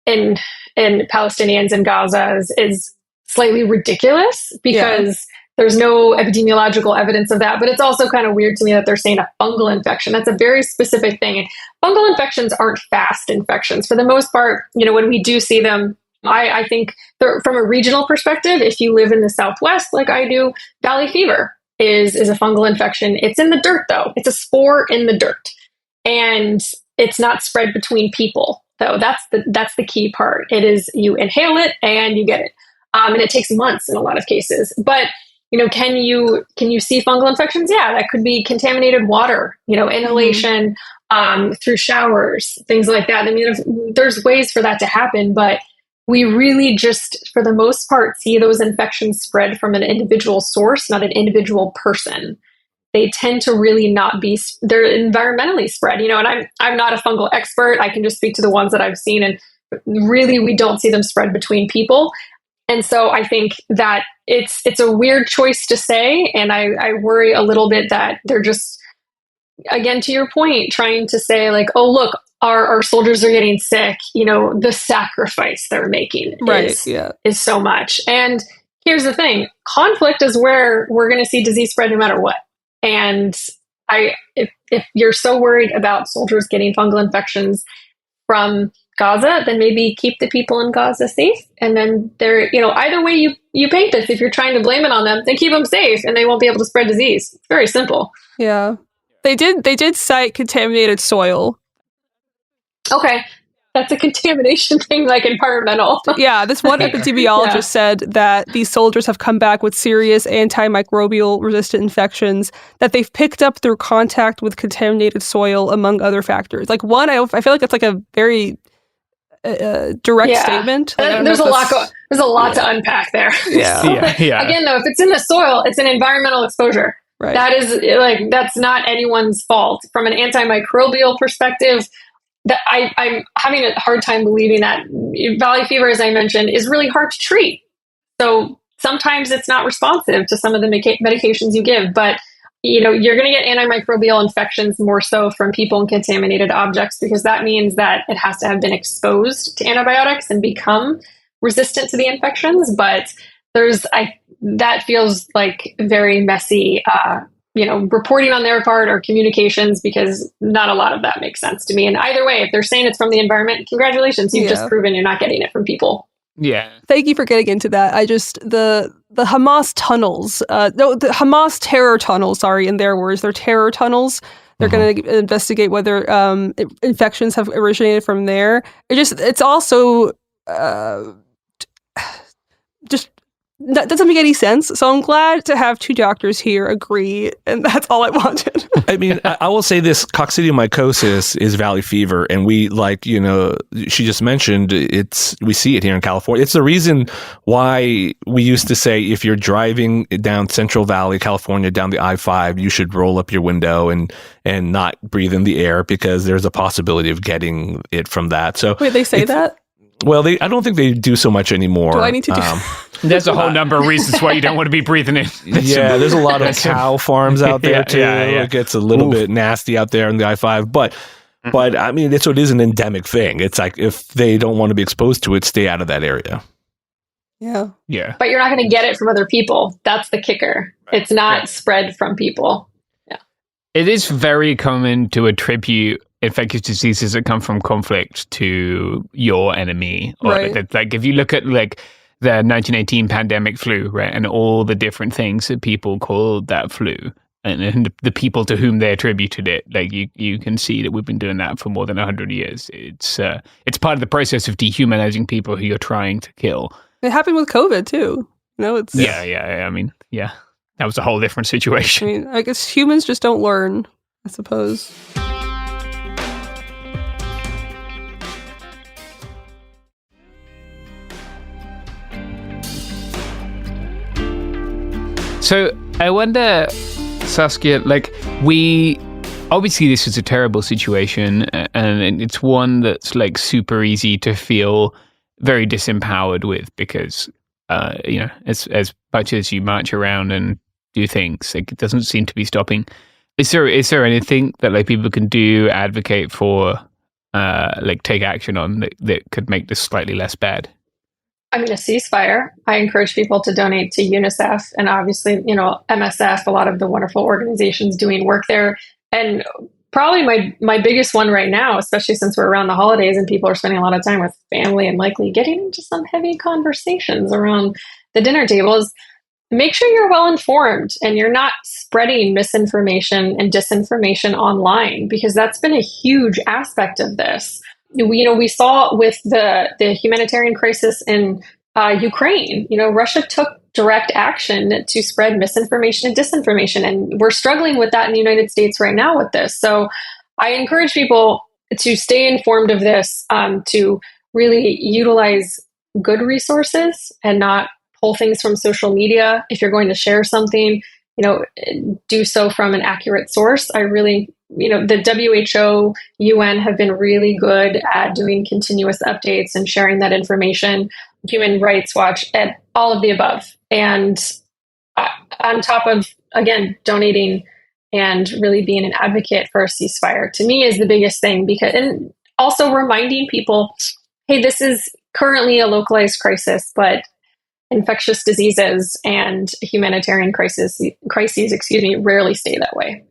in Palestinians in Gaza is slightly ridiculous because there's no epidemiological evidence of that, but it's also kind of weird to me that they're saying a fungal infection. That's a very specific thing. And fungal infections aren't fast infections. For the most part, when we do see them, I think from a regional perspective, if you live in the Southwest, like I do, valley fever is a fungal infection. It's in the dirt though. It's a spore in the dirt and it's not spread between people though. That's the key part. It is you inhale it and you get it. And it takes months in a lot of cases, but can you see fungal infections? Yeah, that could be contaminated water, inhalation through showers, things like that. I mean, there's ways for that to happen, but we really just, for the most part, see those infections spread from an individual source, not an individual person. They tend to really not be, they're environmentally spread, and I'm not a fungal expert. I can just speak to the ones that I've seen, and really we don't see them spread between people. And so I think that it's a weird choice to say, and I worry a little bit that they're just, again, to your point, trying to say like, oh, look, our soldiers are getting sick. The sacrifice they're making is so much. And here's the thing, conflict is where we're going to see disease spread no matter what. And if you're so worried about soldiers getting fungal infections from Gaza, then maybe keep the people in Gaza safe. And then they're, either way you paint this, if you're trying to blame it on them, then keep them safe and they won't be able to spread disease. It's very simple. Yeah. They did cite contaminated soil. Okay. That's a contamination thing, like environmental. Yeah. This one epidemiologist said that these soldiers have come back with serious antimicrobial resistant infections that they've picked up through contact with contaminated soil, among other factors. Like one, I feel like that's like a very direct statement. There's a lot to unpack there. Yeah. Again, though, if it's in the soil, it's an environmental exposure. Right. That is that's not anyone's fault. From an antimicrobial perspective, that I'm having a hard time believing that valley fever, as I mentioned, is really hard to treat. So sometimes it's not responsive to some of the medications you give, but you're going to get antimicrobial infections more so from people and contaminated objects, because that means that it has to have been exposed to antibiotics and become resistant to the infections. But that feels like very messy, reporting on their part or communications, because not a lot of that makes sense to me. And either way, if they're saying it's from the environment, congratulations, you've just proven you're not getting it from people. Yeah. Thank you for getting into that. I just the Hamas tunnels, the Hamas terror tunnels. Sorry, in their words, they're terror tunnels. They're going to investigate whether infections have originated from there. It's also just that doesn't make any sense. So I'm glad to have two doctors here agree, and that's all I wanted. I mean, I will say this: coccidioidomycosis is valley fever, and we she just mentioned we see it here in California. It's the reason why we used to say if you're driving down Central Valley, California, down the I-5, you should roll up your window and not breathe in the air because there's a possibility of getting it from that. So wait, they say that? Well, I don't think they do so much anymore. Do I need to do? There's a whole number of reasons why you don't want to be breathing in. There's a lot of cow farms out there too. Yeah. It gets a little bit nasty out there in the I-5, but I mean, it is an endemic thing. It's like if they don't want to be exposed to it, stay out of that area. Yeah. Yeah. But you're not going to get it from other people. That's the kicker. Right. It's not spread from people. Yeah. It is very common to attribute infectious diseases that come from conflict to your enemy. Right. Like if you look at like the 1918 pandemic flu, right, and all the different things that people called that flu, and the people to whom they attributed it, like you can see that we've been doing that for more than 100 years. It's part of the process of dehumanizing people who you're trying to kill. It happened with COVID too. It's yeah. I mean, yeah, that was a whole different situation. I mean, I guess humans just don't learn, I suppose. So I wonder, Saskia, like obviously this is a terrible situation, and it's one that's like super easy to feel very disempowered with because, as much as you march around and do things, like it doesn't seem to be stopping. Is there anything that like people can do, advocate for, like take action on that could make this slightly less bad? I mean, a ceasefire. I encourage people to donate to UNICEF and obviously, MSF, a lot of the wonderful organizations doing work there. And probably my biggest one right now, especially since we're around the holidays and people are spending a lot of time with family and likely getting into some heavy conversations around the dinner table, is make sure you're well informed and you're not spreading misinformation and disinformation online, because that's been a huge aspect of this. We saw with the humanitarian crisis in Ukraine, Russia took direct action to spread misinformation and disinformation. And we're struggling with that in the United States right now with this. So I encourage people to stay informed of this, to really utilize good resources and not pull things from social media. If you're going to share something, do so from an accurate source. I really, the WHO, UN have been really good at doing continuous updates and sharing that information. Human Rights Watch, and all of the above. And on top of, again, donating and really being an advocate for a ceasefire, to me is the biggest thing, and also reminding people, hey, this is currently a localized crisis, but infectious diseases and humanitarian crises, rarely stay that way.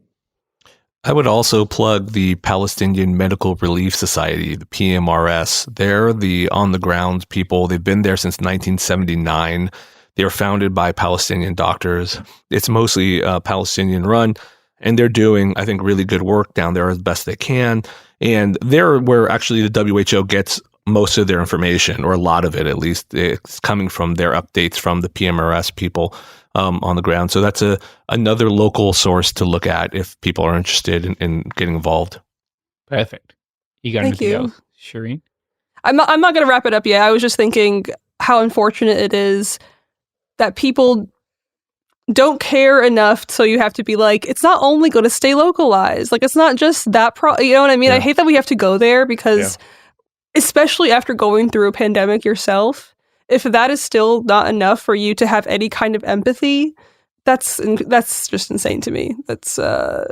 I would also plug the Palestinian Medical Relief Society, the PMRS. They're the on-the-ground people. They've been there since 1979. They were founded by Palestinian doctors. It's mostly Palestinian-run, and they're doing, I think, really good work down there as best they can. And they're where actually the WHO gets most of their information, or a lot of it at least. It's coming from their updates from the PMRS people on the ground. So that's another local source to look at if people are interested in getting involved. Perfect. You got anything else, Shireen? I'm not going to wrap it up yet. I was just thinking how unfortunate it is that people don't care enough, so you have to be like, it's not only going to stay localized. Like, it's not just that you know what I mean? Yeah. I hate that we have to go there because, especially after going through a pandemic yourself, if that is still not enough for you to have any kind of empathy, that's just insane to me. That's the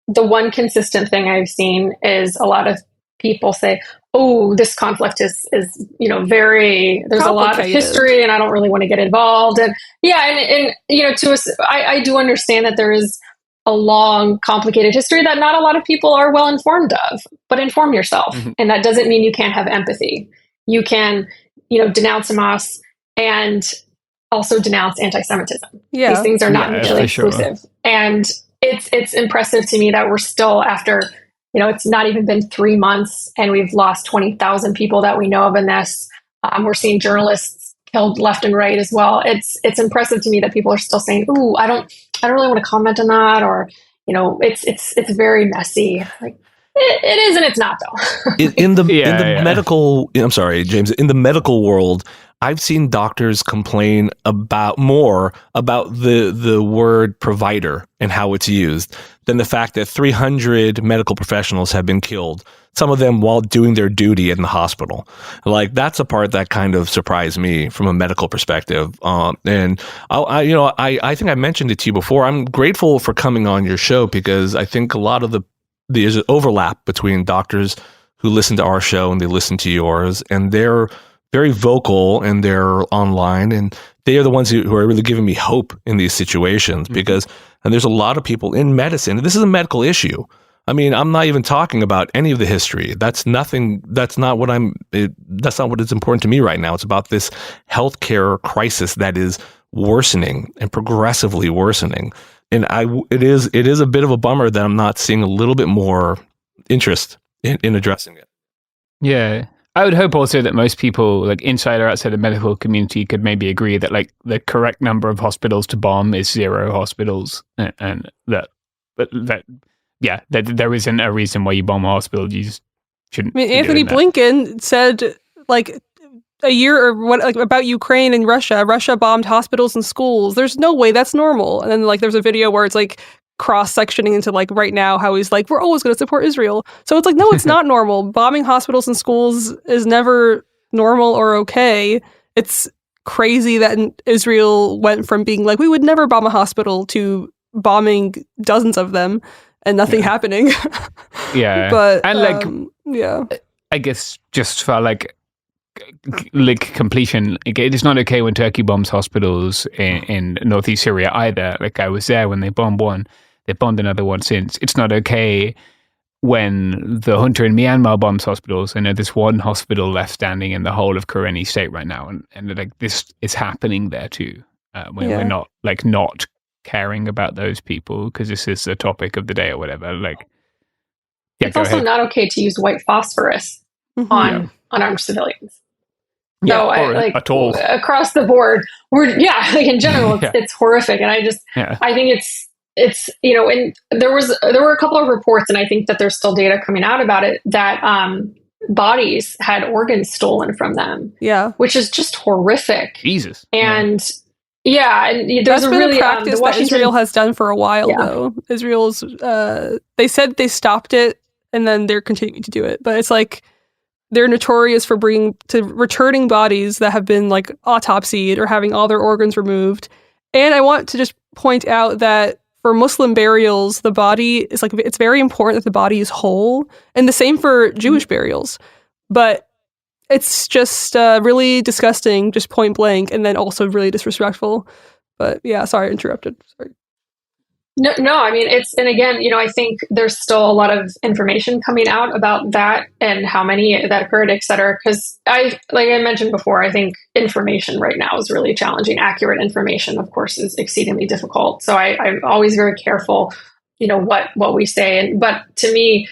one consistent thing I've seen is a lot of people say, "Oh, this conflict is very there's a lot of history, and I don't really want to get involved." And I do understand that there is a long, complicated history that not a lot of people are well informed of. But inform yourself, and that doesn't mean you can't have empathy. You can denounce Hamas and also denounce anti-Semitism. Yeah. These things are not mutually exclusive. Sure. And it's impressive to me that we're still, after, it's not even been 3 months and we've lost 20,000 people that we know of in this. We're seeing journalists killed left and right as well. It's impressive to me that people are still saying, "Ooh, I don't really want to comment on that," or it's very messy. Like it is and it's not though. in the medical, I'm sorry, James, in the medical world, I've seen doctors complain more about the word provider and how it's used than the fact that 300 medical professionals have been killed, some of them while doing their duty in the hospital. Like, that's a part that kind of surprised me from a medical perspective. And I think I mentioned it to you before. I'm grateful for coming on your show because I think a lot of there's an overlap between doctors who listen to our show and they listen to yours, and they're very vocal and they're online, and they are the ones who are really giving me hope in these situations because and there's a lot of people in medicine. This is a medical issue. I mean, I'm not even talking about any of the history. That's not what is important to me right now. It's about this healthcare crisis that is worsening and progressively worsening. And it is a bit of a bummer that I'm not seeing a little bit more interest in addressing it. Yeah. I would hope also that most people, like inside or outside the medical community, could maybe agree that like the correct number of hospitals to bomb is 0 hospitals, and that there isn't a reason why you bomb a hospital. You just shouldn't. I mean, Anthony Blinken said like a year about Ukraine and Russia. Russia bombed hospitals and schools. There's no way that's normal. And then like there's a video where it's like cross-sectioning into like right now how he's like, we're always going to support Israel. So it's like, no, it's not normal. Bombing hospitals and schools is never normal or okay. It's crazy that Israel went from being like, we would never bomb a hospital to bombing dozens of them and nothing happening. Yeah. But and I guess just for like completion, it is not okay when Turkey bombs hospitals in northeast Syria either. Like, I was there when they bombed one. They bombed another one since. It's not okay when the junta in Myanmar bombs hospitals. I know there's one hospital left standing in the whole of Karenni state right now, and like this is happening there too. We're not caring about those people because this is the topic of the day or whatever. Like, it's also not okay to use white phosphorus on unarmed civilians. So at all across the board, in general, it's horrific, and I think it's and there were a couple of reports, and I think that there's still data coming out about it that bodies had organs stolen from them. Yeah, which is just horrific. Jesus. And and there's that's been a practice that Israel has done for a while though. Israel's they said they stopped it, and then they're continuing to do it, but it's like they're notorious for returning bodies that have been like autopsied or having all their organs removed. And I want to just point out that for Muslim burials, the body is like, it's very important that the body is whole, and the same for Jewish burials. But it's just really disgusting, just point blank, and then also really disrespectful. But yeah, sorry, I interrupted. Sorry. No, I mean, and again, I think there's still a lot of information coming out about that and how many that occurred, et cetera. Because like I mentioned before, I think information right now is really challenging. Accurate information, of course, is exceedingly difficult. So I'm always very careful, what we say. But to me,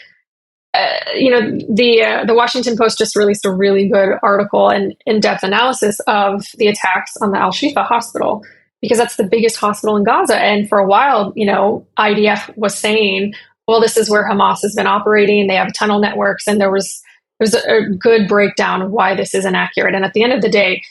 the Washington Post just released a really good article and in-depth analysis of the attacks on the Al-Shifa hospital, because that's the biggest hospital in Gaza. And for a while, IDF was saying, well, this is where Hamas has been operating. They have tunnel networks. And there was a good breakdown of why this is inaccurate. And at the end of the day,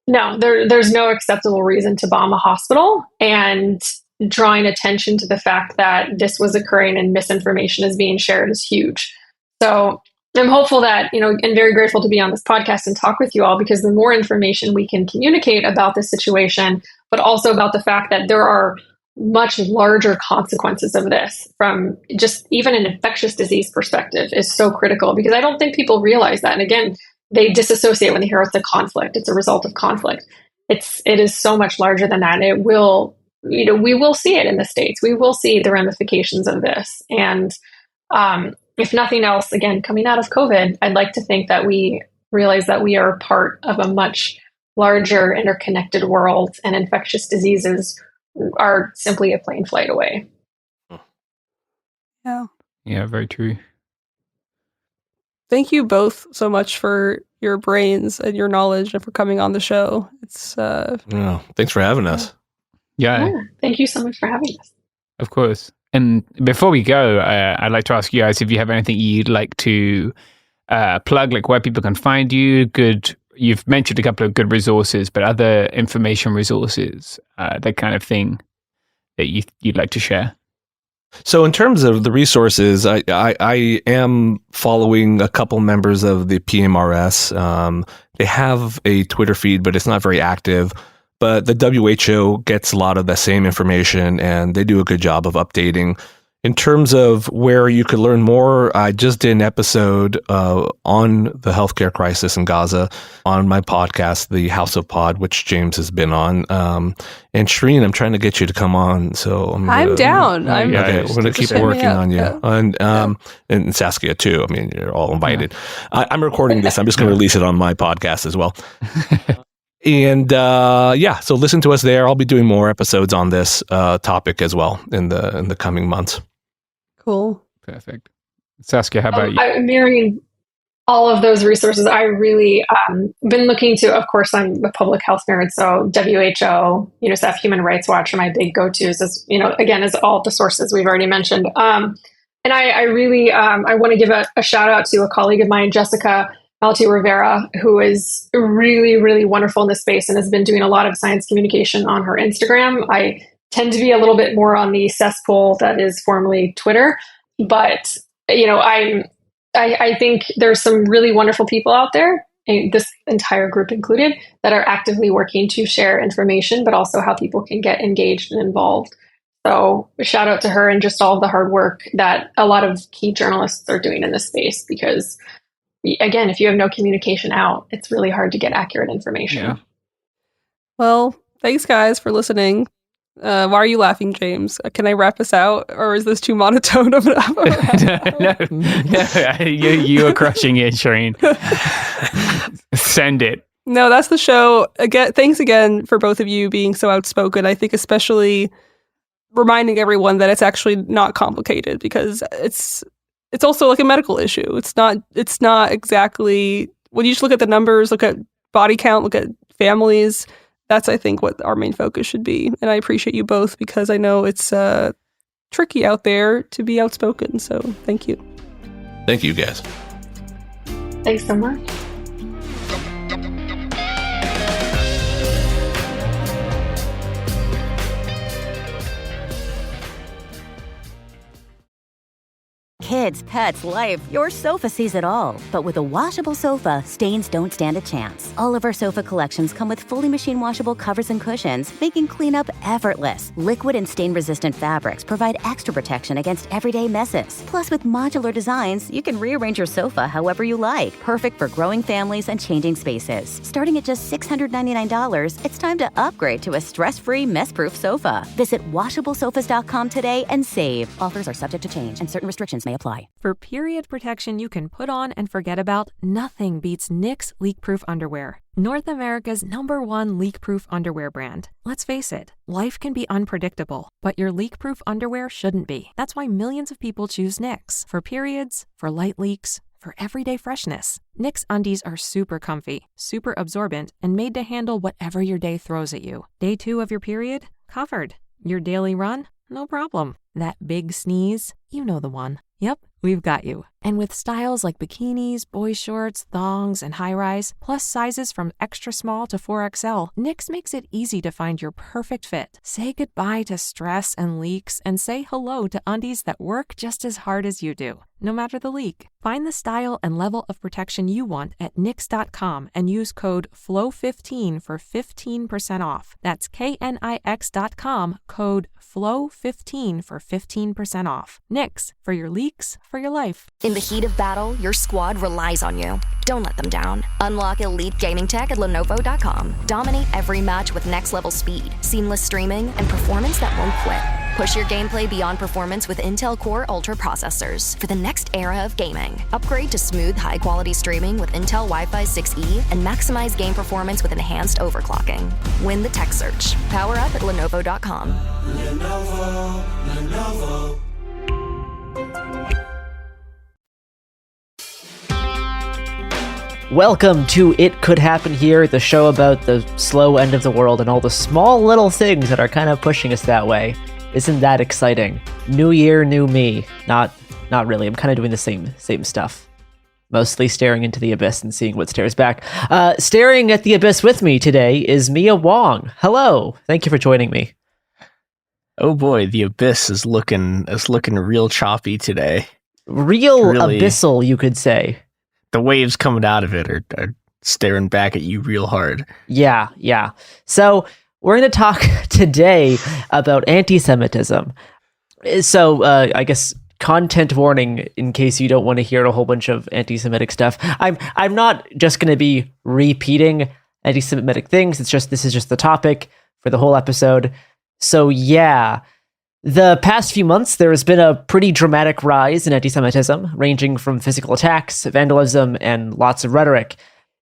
no, there's no acceptable reason to bomb a hospital. And drawing attention to the fact that this was occurring and misinformation is being shared is huge. So I'm hopeful that, and very grateful to be on this podcast and talk with you all, because the more information we can communicate about this situation, but also about the fact that there are much larger consequences of this from just even an infectious disease perspective is so critical, because I don't think people realize that. And again, they disassociate when they hear it's a conflict. It's a result of conflict. It is so much larger than that. And it will, we will see it in the States. We will see the ramifications of this. And if nothing else, again, coming out of COVID, I'd like to think that we realize that we are part of a much larger interconnected world, and infectious diseases are simply a plane flight away. Yeah, very true. Thank you both so much for your brains and your knowledge and for coming on the show. It's thanks for having us. Yeah. Thank you so much for having us. Of course. And before we go, I'd like to ask you guys if you have anything you'd like to plug, like where people can find you. You've mentioned a couple of good resources, but other information resources, that kind of thing that you'd like to share. So in terms of the resources, I am following a couple members of the PMRS. They have a Twitter feed, but it's not very active. But the WHO gets a lot of the same information, and they do a good job of updating. In terms of where you could learn more, I just did an episode on the healthcare crisis in Gaza on my podcast, The House of Pod, which James has been on. And Shireen, I'm trying to get you to come on. So I'm down. Okay, we're going to keep working on you. Yeah. And Saskia, too. I mean, you're all invited. Yeah. I'm recording this. I'm just going to release it on my podcast as well. And so listen to us there. I'll be doing more episodes on this topic as well in the coming months. Cool. Perfect. Saskia, how about you? I'm mirroring all of those resources. I really been looking to, of course, I'm a public health nerd, so WHO, UNICEF, Human Rights Watch are my big go-tos, as all the sources we've already mentioned. And I really, I want to give a shout out to a colleague of mine, Jessica Malti Rivera, who is really, really wonderful in this space and has been doing a lot of science communication on her Instagram. I tend to be a little bit more on the cesspool that is formerly Twitter, but I think there's some really wonderful people out there, and this entire group included, that are actively working to share information, but also how people can get engaged and involved. So shout out to her and just all of the hard work that a lot of key journalists are doing in this space, because again, if you have no communication out, it's really hard to get accurate information. Yeah. Well, thanks guys for listening. Why are you laughing, James? Can I wrap us out, or is this too monotone of an No, you are crushing it, Shireen. Send it. No, that's the show. Again, thanks again for both of you being so outspoken. I think especially reminding everyone that it's actually not complicated, because it's also like a medical issue. It's not exactly, when you just look at the numbers, look at body count, look at families, that's, I think, what our main focus should be. And I appreciate you both, because I know it's tricky out there to be outspoken. So thank you. Thank you, guys. Thanks so much. Kids, pets, life, your sofa sees it all. But with a washable sofa, stains don't stand a chance. All of our sofa collections come with fully machine washable covers and cushions, making cleanup effortless. Liquid and stain-resistant fabrics provide extra protection against everyday messes. Plus, with modular designs, you can rearrange your sofa however you like. Perfect for growing families and changing spaces. Starting at just $699, it's time to upgrade to a stress-free, mess-proof sofa. Visit washablesofas.com today and save. Offers are subject to change, and certain restrictions may apply. For period protection you can put on and forget about, nothing beats Knix leak-proof underwear. North America's #1 leak-proof underwear brand. Let's face it, life can be unpredictable, but your leak-proof underwear shouldn't be. That's why millions of people choose Knix. For periods, for light leaks, for everyday freshness. Knix undies are super comfy, super absorbent, and made to handle whatever your day throws at you. Day 2 of your period? Covered. Your daily run? No problem. That big sneeze? You know the one. Yep, we've got you. And with styles like bikinis, boy shorts, thongs, and high-rise, plus sizes from extra small to 4XL, Knix makes it easy to find your perfect fit. Say goodbye to stress and leaks, and say hello to undies that work just as hard as you do, no matter the leak. Find the style and level of protection you want at Knix.com and use code FLOW15 for 15% off. That's KNIX.com, code FLOW15 for 15% off. Knix, for your leaks, for your life. In the heat of battle, your squad relies on you. Don't let them down. Unlock elite gaming tech at Lenovo.com. Dominate every match with next-level speed, seamless streaming, and performance that won't quit. Push your gameplay beyond performance with Intel Core Ultra processors for the next era of gaming. Upgrade to smooth, high-quality streaming with Intel Wi-Fi 6E and maximize game performance with enhanced overclocking. Win the tech search. Power up at Lenovo.com. Lenovo. Welcome to It Could Happen Here, the show about the slow end of the world and all the small little things that are kind of pushing us that way. Isn't that exciting? New year, new me. Not really. I'm kind of doing the same stuff. Mostly staring into the abyss and seeing what stares back. Staring at the abyss with me today is Mia Wong. Hello. Thank you for joining me. Oh boy, the abyss is looking real choppy today. Real really, abyssal, you could say. The waves coming out of it are staring back at you real hard. Yeah. So we're going to talk today about anti-Semitism. So I guess content warning in case you don't want to hear a whole bunch of anti-Semitic stuff. I'm not just going to be repeating anti-Semitic things. This is just the topic for the whole episode. So yeah. The past few months, there has been a pretty dramatic rise in anti-Semitism, ranging from physical attacks, vandalism, and lots of rhetoric.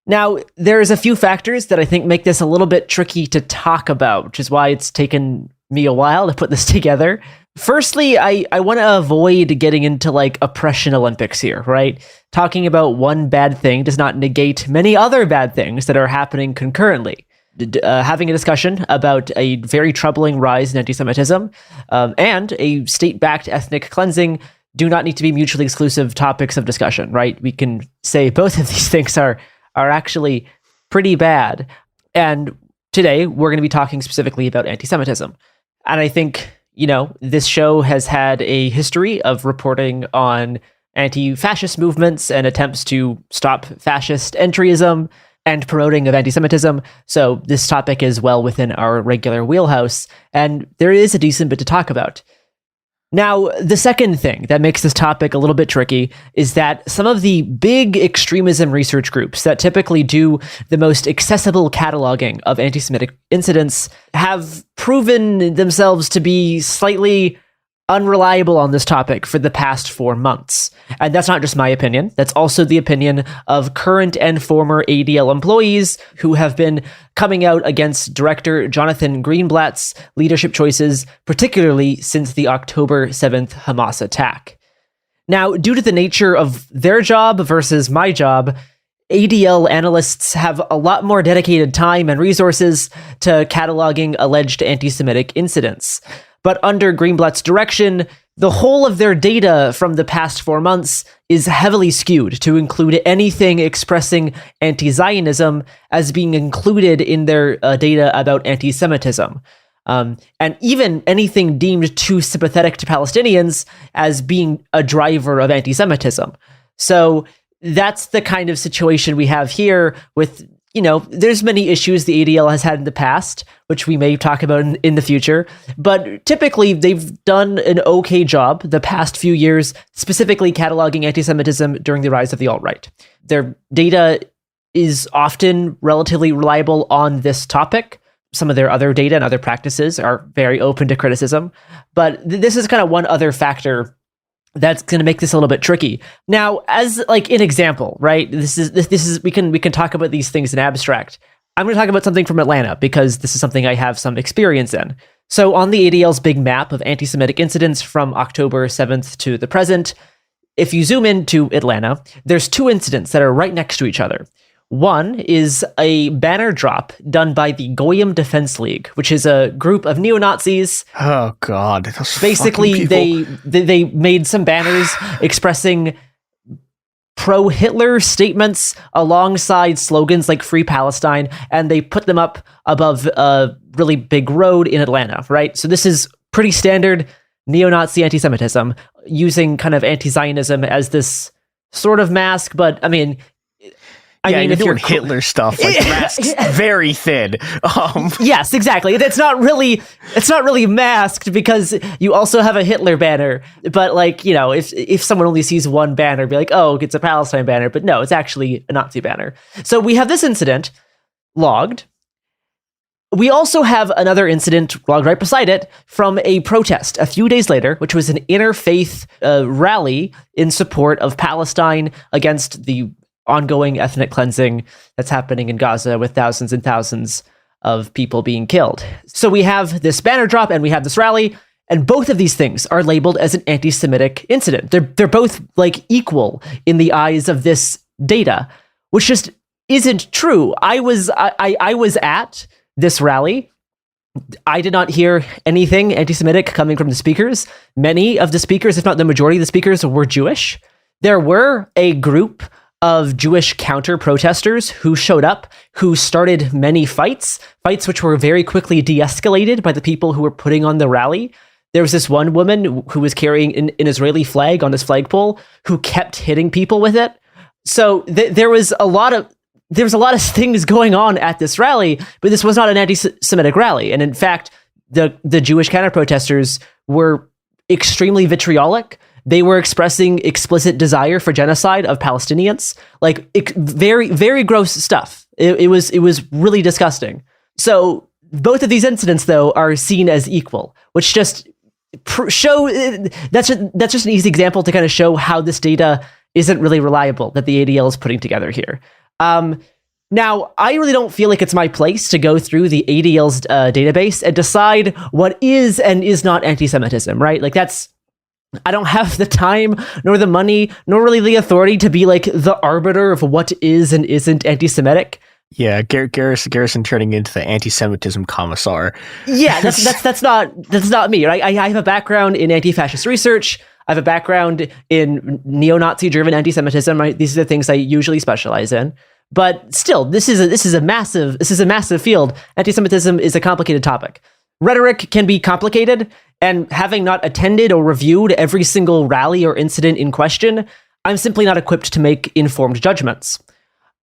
Now, there's a few factors that I think make this a little bit tricky to talk about, which is why it's taken me a while to put this together. Firstly, I want to avoid getting into like oppression Olympics here, right? Talking about one bad thing does not negate many other bad things that are happening concurrently. Having a discussion about a very troubling rise in anti-Semitism and a state-backed ethnic cleansing do not need to be mutually exclusive topics of discussion, right? We can say both of these things are actually pretty bad. And today, we're going to be talking specifically about anti-Semitism. And I think, this show has had a history of reporting on anti-fascist movements and attempts to stop fascist entryism and promoting of anti-Semitism. So this topic is well within our regular wheelhouse, and there is a decent bit to talk about. Now, the second thing that makes this topic a little bit tricky is that some of the big extremism research groups that typically do the most accessible cataloging of anti-Semitic incidents have proven themselves to be slightly unreliable on this topic for the past 4 months. And that's not just my opinion. That's also the opinion of current and former ADL employees who have been coming out against director Jonathan Greenblatt's leadership choices, particularly since the October 7th Hamas attack. Now, due to the nature of their job versus my job, ADL analysts have a lot more dedicated time and resources to cataloging alleged anti-Semitic incidents. But under Greenblatt's direction, the whole of their data from the past 4 months is heavily skewed to include anything expressing anti-Zionism as being included in their data about anti-Semitism. And even anything deemed too sympathetic to Palestinians as being a driver of anti-Semitism. So that's the kind of situation we have here with, there's many issues the ADL has had in the past, which we may talk about in the future, but typically they've done an okay job the past few years, specifically cataloging anti-Semitism during the rise of the alt-right. Their data is often relatively reliable on this topic. Some of their other data and other practices are very open to criticism, but this is kind of one other factor that's going to make this a little bit tricky. Now, as like an example, right? This is we can talk about these things in abstract. I'm going to talk about something from Atlanta because this is something I have some experience in. So on the ADL's big map of anti-Semitic incidents from October 7th to the present, if you zoom into Atlanta, there's 2 incidents that are right next to each other. One is a banner drop done by the Goyim Defense League, which is a group of neo-Nazis. Oh God! Basically, they made some banners expressing pro-Hitler statements alongside slogans like "Free Palestine," and they put them up above a really big road in Atlanta. Right, so this is pretty standard neo-Nazi anti-Semitism, using kind of anti-Zionism as this sort of mask, but I mean. I mean, if you're Hitler stuff, like masks very thin. Yes, exactly. It's not really masked because you also have a Hitler banner. But like, if someone only sees one banner, be like, oh, it's a Palestine banner. But no, it's actually a Nazi banner. So we have this incident logged. We also have another incident logged right beside it from a protest a few days later, which was an interfaith rally in support of Palestine against the ongoing ethnic cleansing that's happening in Gaza with thousands and thousands of people being killed. So we have this banner drop and we have this rally, and both of these things are labeled as an anti-Semitic incident. They're both like equal in the eyes of this data, which just isn't true. I was at this rally. I did not hear anything anti-Semitic coming from the speakers. Many of the speakers, if not the majority of the speakers, were Jewish. There were a group of Jewish counter-protesters who showed up, who started many fights which were very quickly de-escalated by the people who were putting on the rally. There was this one woman who was carrying an Israeli flag on his flagpole who kept hitting people with it. So there was a lot of things going on at this rally, but this was not an anti-Semitic rally. And in fact, the Jewish counter-protesters were extremely vitriolic. They were expressing explicit desire for genocide of Palestinians, like very, very gross stuff. It was really disgusting. So both of these incidents, though, are seen as equal, which just show that's just an easy example to kind of show how this data isn't really reliable that the ADL is putting together here. Now, I really don't feel like it's my place to go through the ADL's database and decide what is and is not anti-Semitism, right? Like I don't have the time, nor the money, nor really the authority to be like the arbiter of what is and isn't anti-Semitic. Yeah, Garrison turning into the anti-Semitism commissar. Yeah, that's not me, right? I have a background in anti-fascist research. I have a background in neo-Nazi-driven anti-Semitism. Right? These are the things I usually specialize in. But still, this is a massive field. Anti-Semitism is a complicated topic. Rhetoric can be complicated, and having not attended or reviewed every single rally or incident in question, I'm simply not equipped to make informed judgments.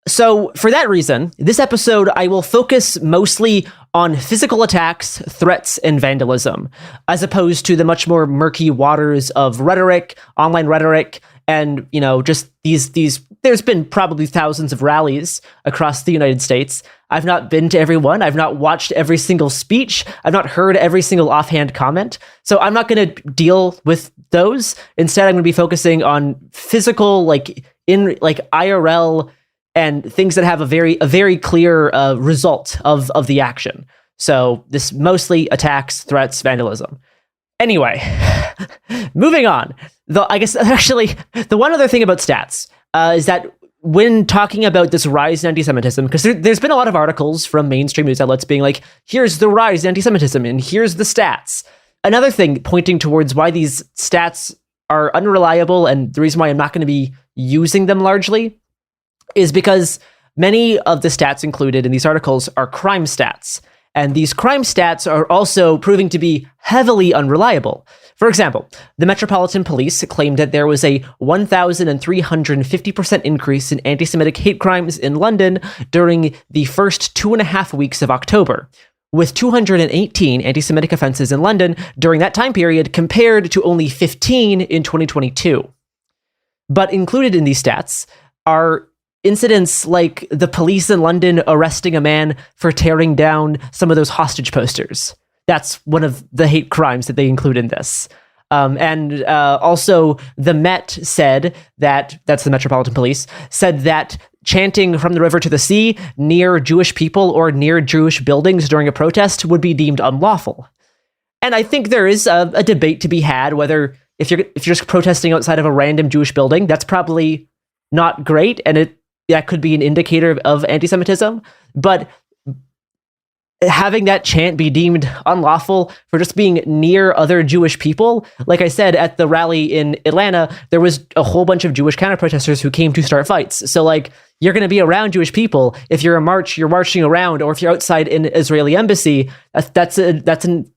So for that reason, this episode, I will focus mostly on physical attacks, threats, and vandalism, as opposed to the much more murky waters of rhetoric, online rhetoric, and, just these, there's been probably thousands of rallies across the United States. I've not been to every one. I've not watched every single speech. I've not heard every single offhand comment. So I'm not going to deal with those. Instead, I'm going to be focusing on physical, IRL and things that have a very clear result of the action. So this mostly attacks, threats, vandalism. Anyway, moving on. I guess actually the one other thing about stats is that when talking about this rise in anti-Semitism, because there's been a lot of articles from mainstream news outlets being like, here's the rise in anti-Semitism and here's the stats. Another thing pointing towards why these stats are unreliable and the reason why I'm not going to be using them largely is because many of the stats included in these articles are crime stats. And these crime stats are also proving to be heavily unreliable. For example, the Metropolitan Police claimed that there was a 1,350% increase in anti-Semitic hate crimes in London during the first 2.5 weeks of October, with 218 anti-Semitic offenses in London during that time period compared to only 15 in 2022. But included in these stats are incidents like the police in London arresting a man for tearing down some of those hostage posters. That's one of the hate crimes that they include in this. And also the Met said that's the Metropolitan Police, said that chanting from the river to the sea near Jewish people or near Jewish buildings during a protest would be deemed unlawful. And I think there is a debate to be had whether if you're just protesting outside of a random Jewish building, that's probably not great, and that could be an indicator of anti-Semitism, but having that chant be deemed unlawful for just being near other Jewish people, like I said, at the rally in Atlanta, there was a whole bunch of Jewish counter-protesters who came to start fights. So you're going to be around Jewish people. If you're you're marching around, or if you're outside an Israeli embassy, that's in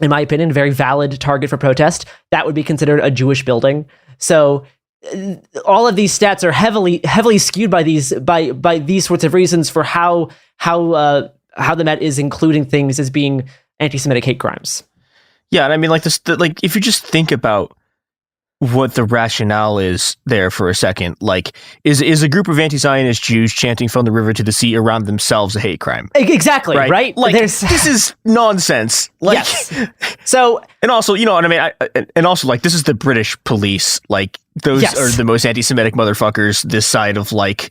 my opinion, a very valid target for protest. That would be considered a Jewish building. So all of these stats are heavily skewed by these sorts of reasons for how the Met is including things as being anti-Semitic hate crimes. Yeah, and I mean, if you just think about what the rationale is there for a second. Like, is a group of anti-Zionist Jews chanting from the river to the sea around themselves a hate crime? Exactly, right? Like, this is nonsense. Like, yes. So, and also, you know what I mean? And also, like, this is the British police. Like, those are the most anti-Semitic motherfuckers this side of, like,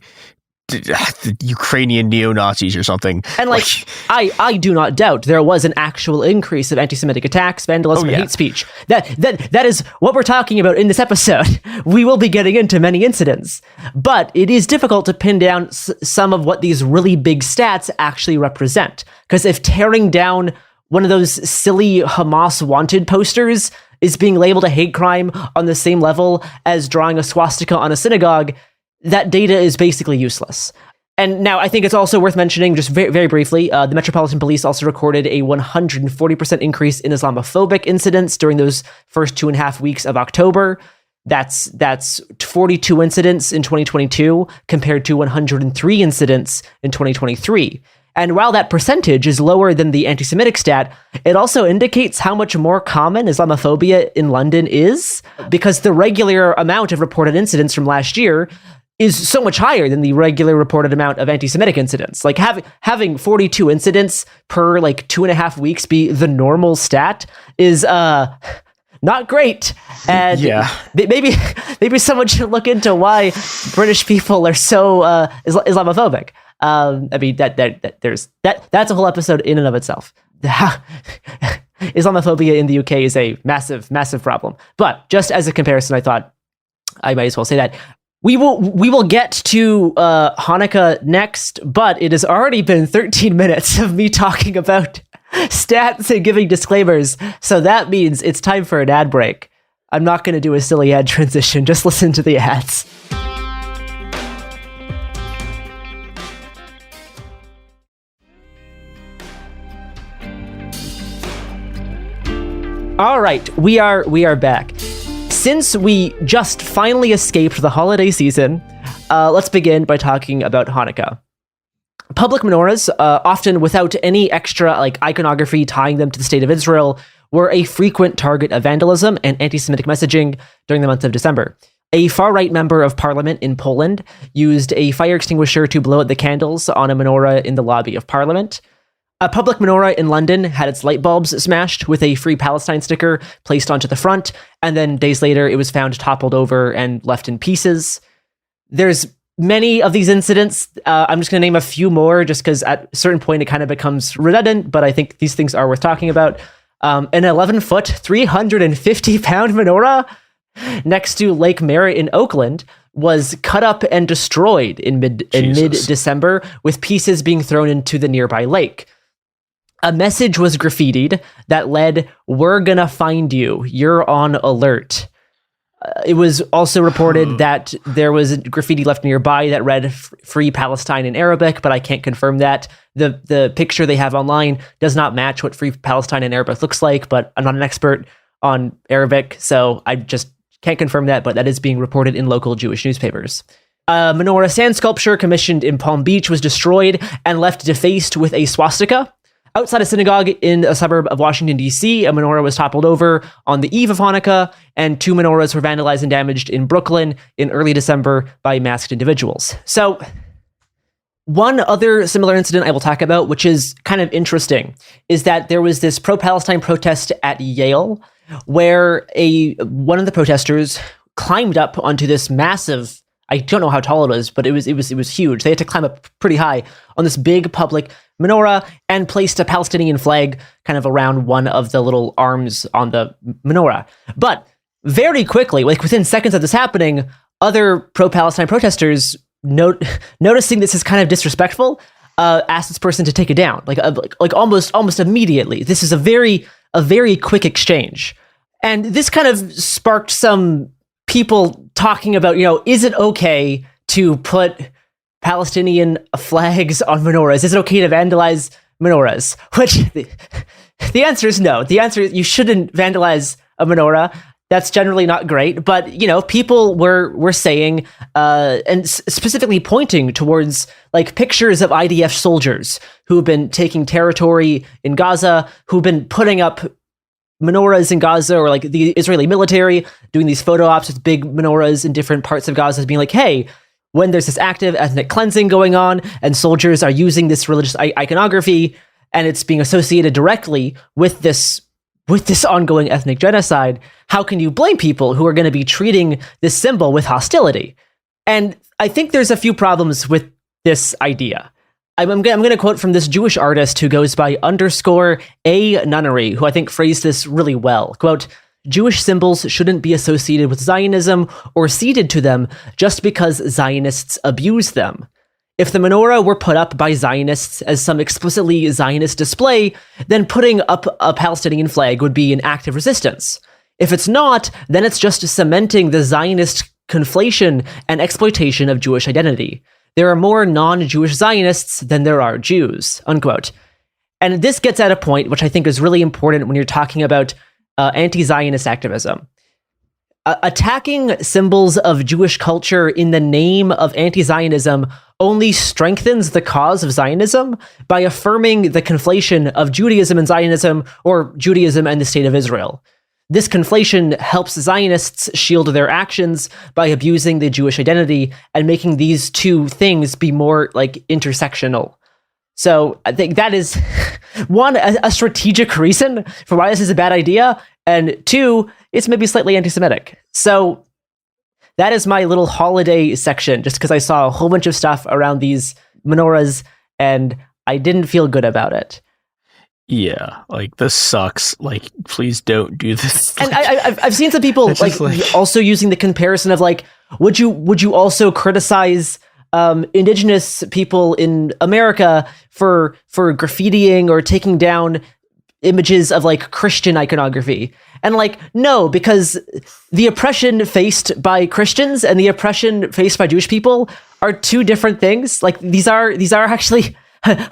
the Ukrainian neo-Nazis or something. And like I do not doubt there was an actual increase of anti-Semitic attacks, vandalism, and hate speech. That is what we're talking about in this episode. We will be getting into many incidents, but it is difficult to pin down some of what these really big stats actually represent. Because if tearing down one of those silly Hamas wanted posters is being labeled a hate crime on the same level as drawing a swastika on a synagogue, that data is basically useless. And now I think it's also worth mentioning, just very, very briefly, the Metropolitan Police also recorded a 140% increase in Islamophobic incidents during those first 2.5 weeks of October. That's 42 incidents in 2022 compared to 103 incidents in 2023. And while that percentage is lower than the anti-Semitic stat, it also indicates how much more common Islamophobia in London is, because the regular amount of reported incidents from last year is so much higher than the regular reported amount of anti-Semitic incidents. Like having 42 incidents per like 2.5 weeks be the normal stat is not great. And maybe someone should look into why British people are so Islamophobic. I mean that's a whole episode in and of itself. Islamophobia in the UK is a massive, massive problem. But just as a comparison, I thought I might as well say that. We will get to Hanukkah next, but it has already been 13 minutes of me talking about stats and giving disclaimers, so that means it's time for an ad break. I'm not going to do a silly ad transition, just listen to the ads. All right, we are back. Since we just finally escaped the holiday season, let's begin by talking about Hanukkah. Public menorahs, often without any extra iconography tying them to the state of Israel, were a frequent target of vandalism and anti-Semitic messaging during the month of December. A far-right member of parliament in Poland used a fire extinguisher to blow out the candles on a menorah in the lobby of parliament. A public menorah in London had its light bulbs smashed with a Free Palestine sticker placed onto the front, and then days later it was found toppled over and left in pieces. There's many of these incidents. I'm just going to name a few more just because at a certain point it kind of becomes redundant, but I think these things are worth talking about. An 11-foot, 350-pound menorah next to Lake Merritt in Oakland was cut up and destroyed in mid-December, with pieces being thrown into the nearby lake. A message was graffitied that led, "We're gonna find you. You're on alert." It was also reported that there was graffiti left nearby that read "Free Palestine" in Arabic, but I can't confirm that. The picture they have online does not match what Free Palestine in Arabic looks like, but I'm not an expert on Arabic, so I just can't confirm that, but that is being reported in local Jewish newspapers. A menorah sand sculpture commissioned in Palm Beach was destroyed and left defaced with a swastika. Outside a synagogue in a suburb of Washington, D.C., a menorah was toppled over on the eve of Hanukkah, and 2 menorahs were vandalized and damaged in Brooklyn in early December by masked individuals. So, one other similar incident I will talk about, which is kind of interesting, is that there was this pro-Palestine protest at Yale, where one of the protesters climbed up onto this massive, I don't know how tall it was, but it was huge. They had to climb up pretty high on this big public menorah and placed a Palestinian flag kind of around one of the little arms on the menorah. But very quickly, within seconds of this happening, other pro-Palestine protesters, noticing this is kind of disrespectful, asked this person to take it down, almost immediately. This is a very quick exchange. And this kind of sparked some people talking about, is it okay to put Palestinian flags on menorahs? Is it okay to vandalize menorahs? Which the answer is no. The answer is you shouldn't vandalize a menorah. That's generally not great. But, people were saying, and specifically pointing towards pictures of IDF soldiers who've been taking territory in Gaza, who've been putting up menorahs in Gaza, or like the Israeli military doing these photo ops with big menorahs in different parts of Gaza, being like, hey, when there's this active ethnic cleansing going on and soldiers are using this religious iconography and it's being associated directly with this ongoing ethnic genocide, how can you blame people who are going to be treating this symbol with hostility? And I think there's a few problems with this idea. I'm going to quote from this Jewish artist who goes by _A Nunnery, who I think phrased this really well. Quote, Jewish symbols shouldn't be associated with Zionism or ceded to them just because Zionists abuse them. If the menorah were put up by Zionists as some explicitly Zionist display, then putting up a Palestinian flag would be an act of resistance. If it's not, then it's just cementing the Zionist conflation and exploitation of Jewish identity. There are more non-Jewish Zionists than there are Jews, unquote. And this gets at a point which I think is really important when you're talking about anti-Zionist activism. Attacking symbols of Jewish culture in the name of anti-Zionism only strengthens the cause of Zionism by affirming the conflation of Judaism and Zionism, or Judaism and the State of Israel. This conflation helps Zionists shield their actions by abusing the Jewish identity and making these two things be more like intersectional. So I think that is one, a strategic reason for why this is a bad idea, and two, it's maybe slightly anti-Semitic. So that is my little holiday section, just because I saw a whole bunch of stuff around these menorahs and I didn't feel good about it. Yeah, like this sucks. Like, please don't do this. And I've seen some people like also using the comparison of like, would you also criticize indigenous people in America for graffitiing or taking down images of like Christian iconography? And like, no, because the oppression faced by Christians and the oppression faced by Jewish people are two different things. Like these are actually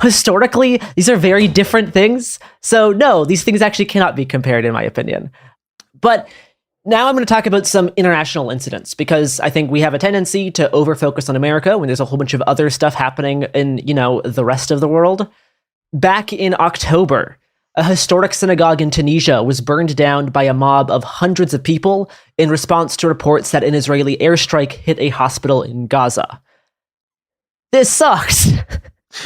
historically, these are very different things. So no, these things actually cannot be compared, in my opinion. But now I'm going to talk about some international incidents, because I think we have a tendency to overfocus on America when there's a whole bunch of other stuff happening in, the rest of the world. Back in October, a historic synagogue in Tunisia was burned down by a mob of hundreds of people in response to reports that an Israeli airstrike hit a hospital in Gaza. This sucks.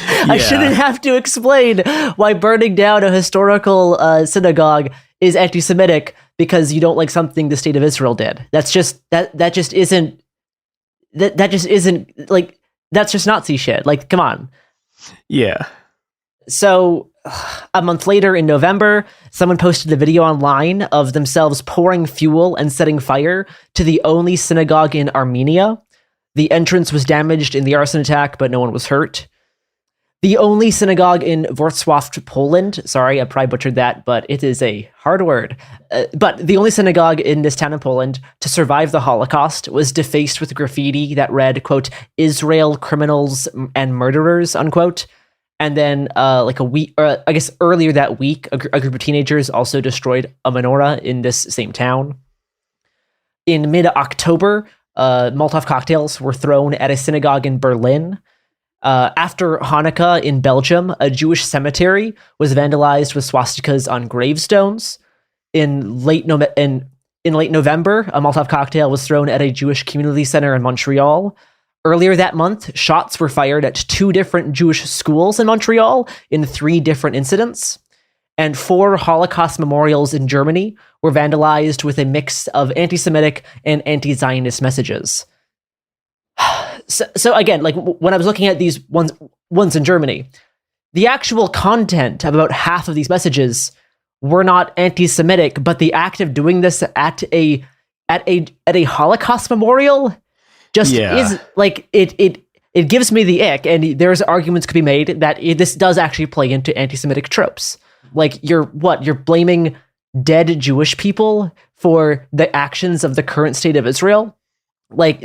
I shouldn't have to explain why burning down a historical synagogue is anti-Semitic because you don't like something the State of Israel did. That's just isn't like, that's just Nazi shit. Like, come on. Yeah. So a month later in November, someone posted a video online of themselves pouring fuel and setting fire to the only synagogue in Armenia. The entrance was damaged in the arson attack, but no one was hurt. The only synagogue in Wrocław, Poland, sorry, I probably butchered that, but it is a hard word. But the only synagogue in this town in Poland to survive the Holocaust was defaced with graffiti that read, quote, Israel criminals and murderers, unquote. And then like a week, or I guess earlier that week, a group of teenagers also destroyed a menorah in this same town. In mid-October, Molotov cocktails were thrown at a synagogue in Berlin. After Hanukkah in Belgium, a Jewish cemetery was vandalized with swastikas on gravestones. In late November, a Molotov cocktail was thrown at a Jewish community center in Montreal. Earlier that month, shots were fired at 2 different Jewish schools in Montreal in 3 different incidents. And 4 Holocaust memorials in Germany were vandalized with a mix of anti-Semitic and anti-Zionist messages. So again, like when I was looking at these ones in Germany, the actual content of about half of these messages were not anti-Semitic, but the act of doing this at a Holocaust memorial just is like it gives me the ick. And there's arguments could be made that this does actually play into anti-Semitic tropes. Like you're blaming dead Jewish people for the actions of the current state of Israel. Like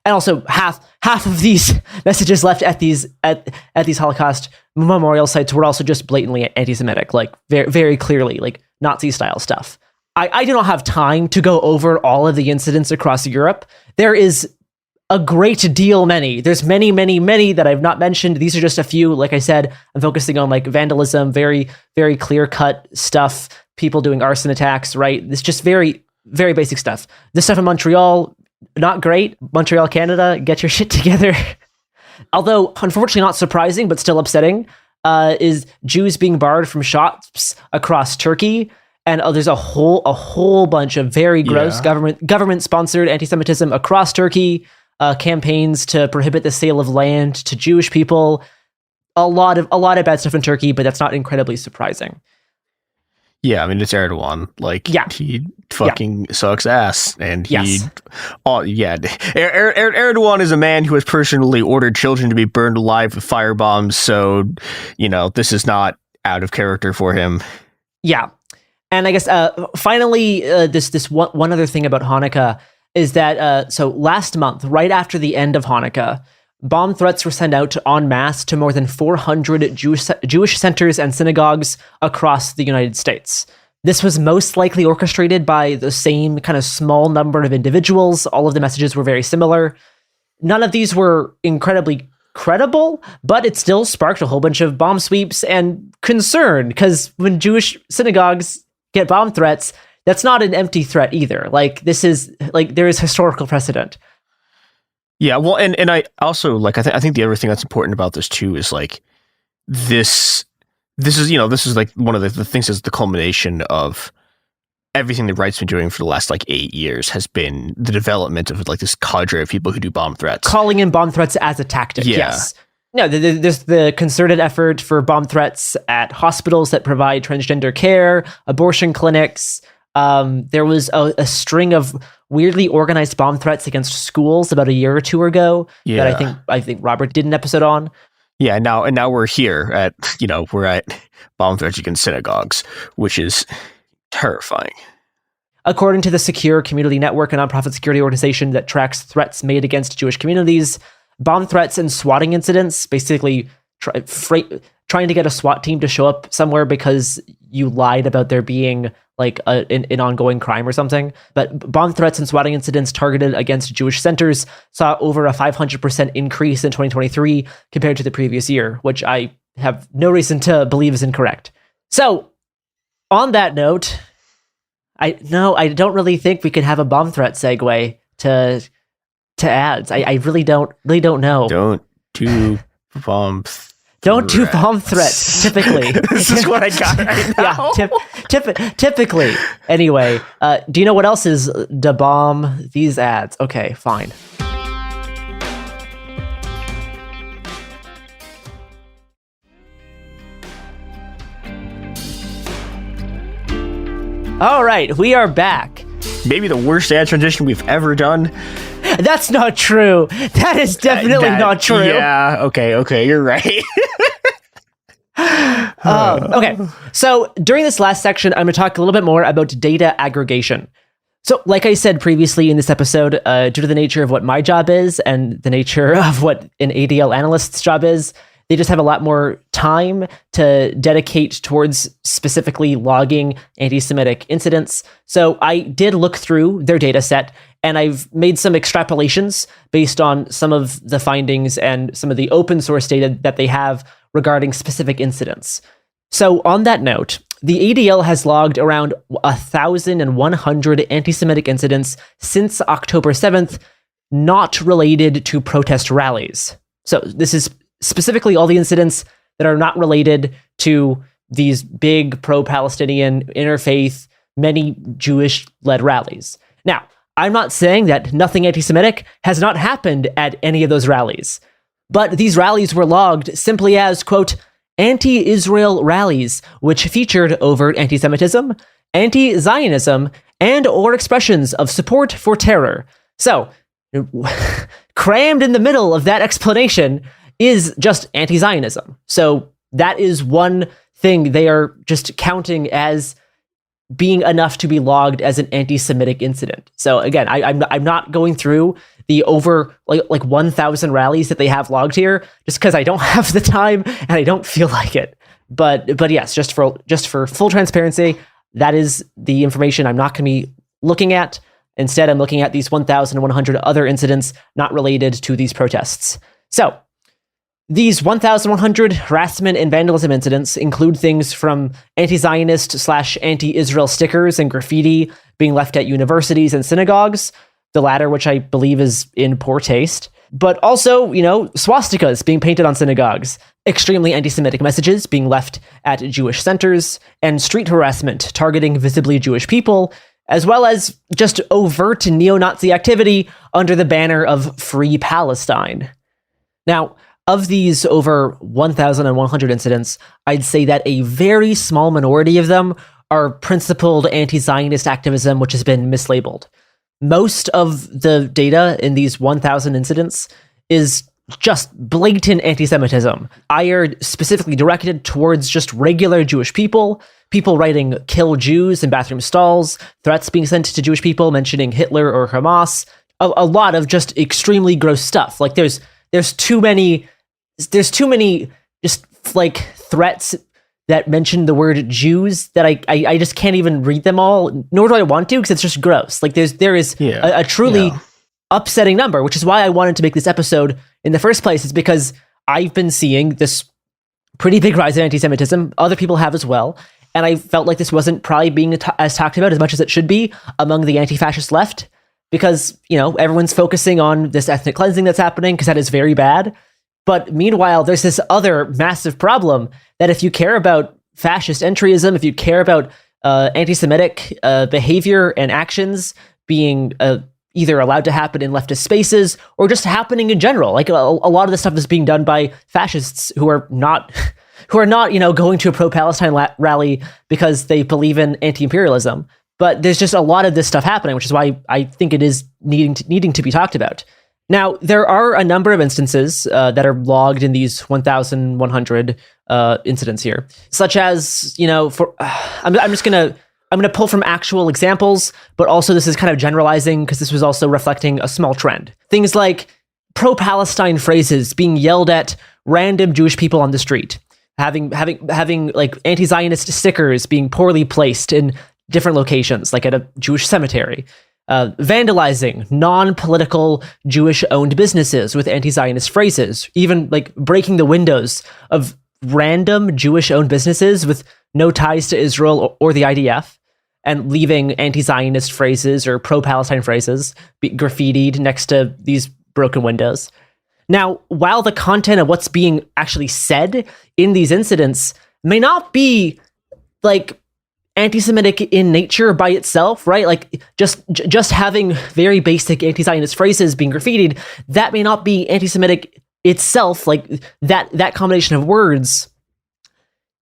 and also half of these messages left at these Holocaust memorial sites were also just blatantly anti-Semitic, like very, very clearly, like Nazi style stuff. I do not have time to go over all of the incidents across Europe. There is a great deal many. There's many, many, many that I've not mentioned. These are just a few. Like I said, I'm focusing on like vandalism, very, very clear cut stuff. people doing arson attacks, right? It's just very, very basic stuff. This stuff in Montreal, not great. Montreal, Canada, get your shit together. Although, unfortunately not surprising, but still upsetting, is Jews being barred from shops across Turkey. And there's a whole bunch of very gross government-sponsored anti-Semitism across Turkey, campaigns to prohibit the sale of land to Jewish people. A lot of bad stuff in Turkey, but that's not incredibly surprising. Yeah, I mean, it's Erdogan. Like, he fucking sucks ass. And Erdogan is a man who has personally ordered children to be burned alive with firebombs. So, this is not out of character for him. Yeah. And I guess, finally, this one other thing about Hanukkah is that, so last month, right after the end of Hanukkah, bomb threats were sent out en masse to more than 400 Jewish centers and synagogues across the United States. This was most likely orchestrated by the same kind of small number of individuals. All of the messages were very similar. None of these were incredibly credible, but it still sparked a whole bunch of bomb sweeps and concern, because when Jewish synagogues get bomb threats, that's not an empty threat either. Like, this is, like, there is historical precedent. Yeah, well, and I also, like, I think the other thing that's important about this too is, like, this is like one of the things is the culmination of everything the right's been doing for the last, like, 8 years has been the development of, like, this cadre of people who do bomb threats. Calling in bomb threats as a tactic, yes. No, there's the concerted effort for bomb threats at hospitals that provide transgender care, abortion clinics. There was a string of weirdly organized bomb threats against schools about a year or two ago that I think Robert did an episode on. Yeah, and now we're here at, we're at bomb threats against synagogues, which is terrifying. According to the Secure Community Network, a nonprofit security organization that tracks threats made against Jewish communities, bomb threats and swatting incidents, basically trying to get a SWAT team to show up somewhere because you lied about there being like an ongoing crime or something. But bomb threats and swatting incidents targeted against Jewish centers saw over a 500% increase in 2023 compared to the previous year, which I have no reason to believe is incorrect. So, on that note, I don't really think we could have a bomb threat segue to ads. I really don't know. Don't do bomb Don't do bomb threats, typically. This is what I got right now. Yeah, typically. Anyway, do you know what else is da bomb these ads? Okay, fine. All right, we are back. Maybe the worst ad transition we've ever done. That's not true. That is definitely not true. Yeah, okay, you're right. Okay, so during this last section, I'm going to talk a little bit more about data aggregation. So like I said previously in this episode, due to the nature of what my job is and the nature of what an ADL analyst's job is, they just have a lot more time to dedicate towards specifically logging anti-Semitic incidents. So I did look through their data set, and I've made some extrapolations based on some of the findings and some of the open source data that they have regarding specific incidents. So on that note, the ADL has logged around 1,100 anti-Semitic incidents since October 7th, not related to protest rallies. So this is specifically all the incidents that are not related to these big pro-Palestinian, interfaith, many Jewish-led rallies. Now, I'm not saying that nothing anti-Semitic has not happened at any of those rallies, but these rallies were logged simply as, quote, anti-Israel rallies, which featured overt anti-Semitism, anti-Zionism, and or expressions of support for terror. So, crammed in the middle of that explanation is just anti-Zionism. So that is one thing they are just counting as being enough to be logged as an anti-Semitic incident. So again, I'm not going through the over like 1,000 rallies that they have logged here, just because I don't have the time and I don't feel like it. But yes, just for full transparency, that is the information I'm not going to be looking at. Instead, I'm looking at these 1,100 other incidents not related to these protests. So These 1,100 harassment and vandalism incidents include things from anti-Zionist/anti-Israel stickers and graffiti being left at universities and synagogues, the latter which I believe is in poor taste, but also, swastikas being painted on synagogues, extremely anti-Semitic messages being left at Jewish centers, and street harassment targeting visibly Jewish people, as well as just overt neo-Nazi activity under the banner of Free Palestine. Now, of these over 1,100 incidents, I'd say that a very small minority of them are principled anti-Zionist activism, which has been mislabeled. Most of the data in these 1,000 incidents is just blatant anti-Semitism, ire specifically directed towards just regular Jewish people writing "kill Jews" in bathroom stalls, threats being sent to Jewish people mentioning Hitler or Hamas, a lot of just extremely gross stuff. Like there's too many just like threats that mention the word Jews that I just can't even read them all, nor do I want to, because it's just gross. Like there is a truly upsetting number, which is why I wanted to make this episode in the first place, is because I've been seeing this pretty big rise in anti-Semitism. Other people have as well. And I felt like this wasn't probably being as talked about as much as it should be among the anti-fascist left, because, everyone's focusing on this ethnic cleansing that's happening, because that is very bad. But meanwhile, there's this other massive problem that if you care about fascist entryism, if you care about anti-Semitic behavior and actions being either allowed to happen in leftist spaces or just happening in general, like a lot of the stuff is being done by fascists who are not, going to a pro-Palestine rally because they believe in anti-imperialism. But there's just a lot of this stuff happening, which is why I think it is needing to be talked about. Now, there are a number of instances that are logged in these 1,100 incidents here, such as, I'm gonna pull from actual examples, but also this is kind of generalizing because this was also reflecting a small trend. Things like pro-Palestine phrases being yelled at random Jewish people on the street, having like anti-Zionist stickers being poorly placed in different locations, like at a Jewish cemetery. Vandalizing non-political Jewish-owned businesses with anti-Zionist phrases, even like breaking the windows of random Jewish-owned businesses with no ties to Israel or the IDF, and leaving anti-Zionist phrases or pro-Palestine phrases graffitied next to these broken windows. Now, while the content of what's being actually said in these incidents may not be like anti-Semitic in nature by itself, right? Like just having very basic anti-Zionist phrases being graffitied, that may not be anti-Semitic itself, like that combination of words.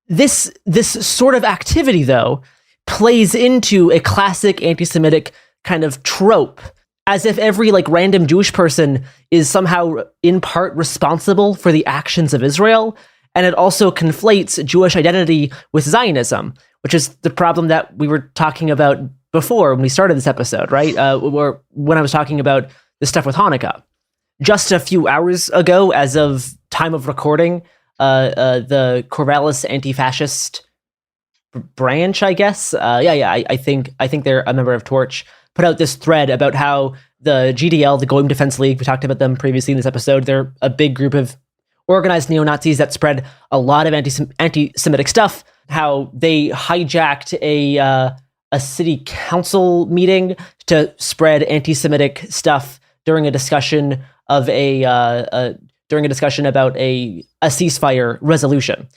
This sort of activity, though, plays into a classic anti-Semitic kind of trope, as if every like random Jewish person is somehow in part responsible for the actions of Israel, and it also conflates Jewish identity with Zionism, which is the problem that we were talking about before when we started this episode, right? Or when I was talking about the stuff with Hanukkah. Just a few hours ago, as of time of recording, the Corvallis anti-fascist branch, I guess. I think they're a member of Torch, put out this thread about how the GDL, the Goyim Defense League, we talked about them previously in this episode, they're a big group of organized neo-Nazis that spread a lot of anti-Semitic stuff, how they hijacked a city council meeting to spread anti-Semitic stuff during a discussion of about a ceasefire resolution.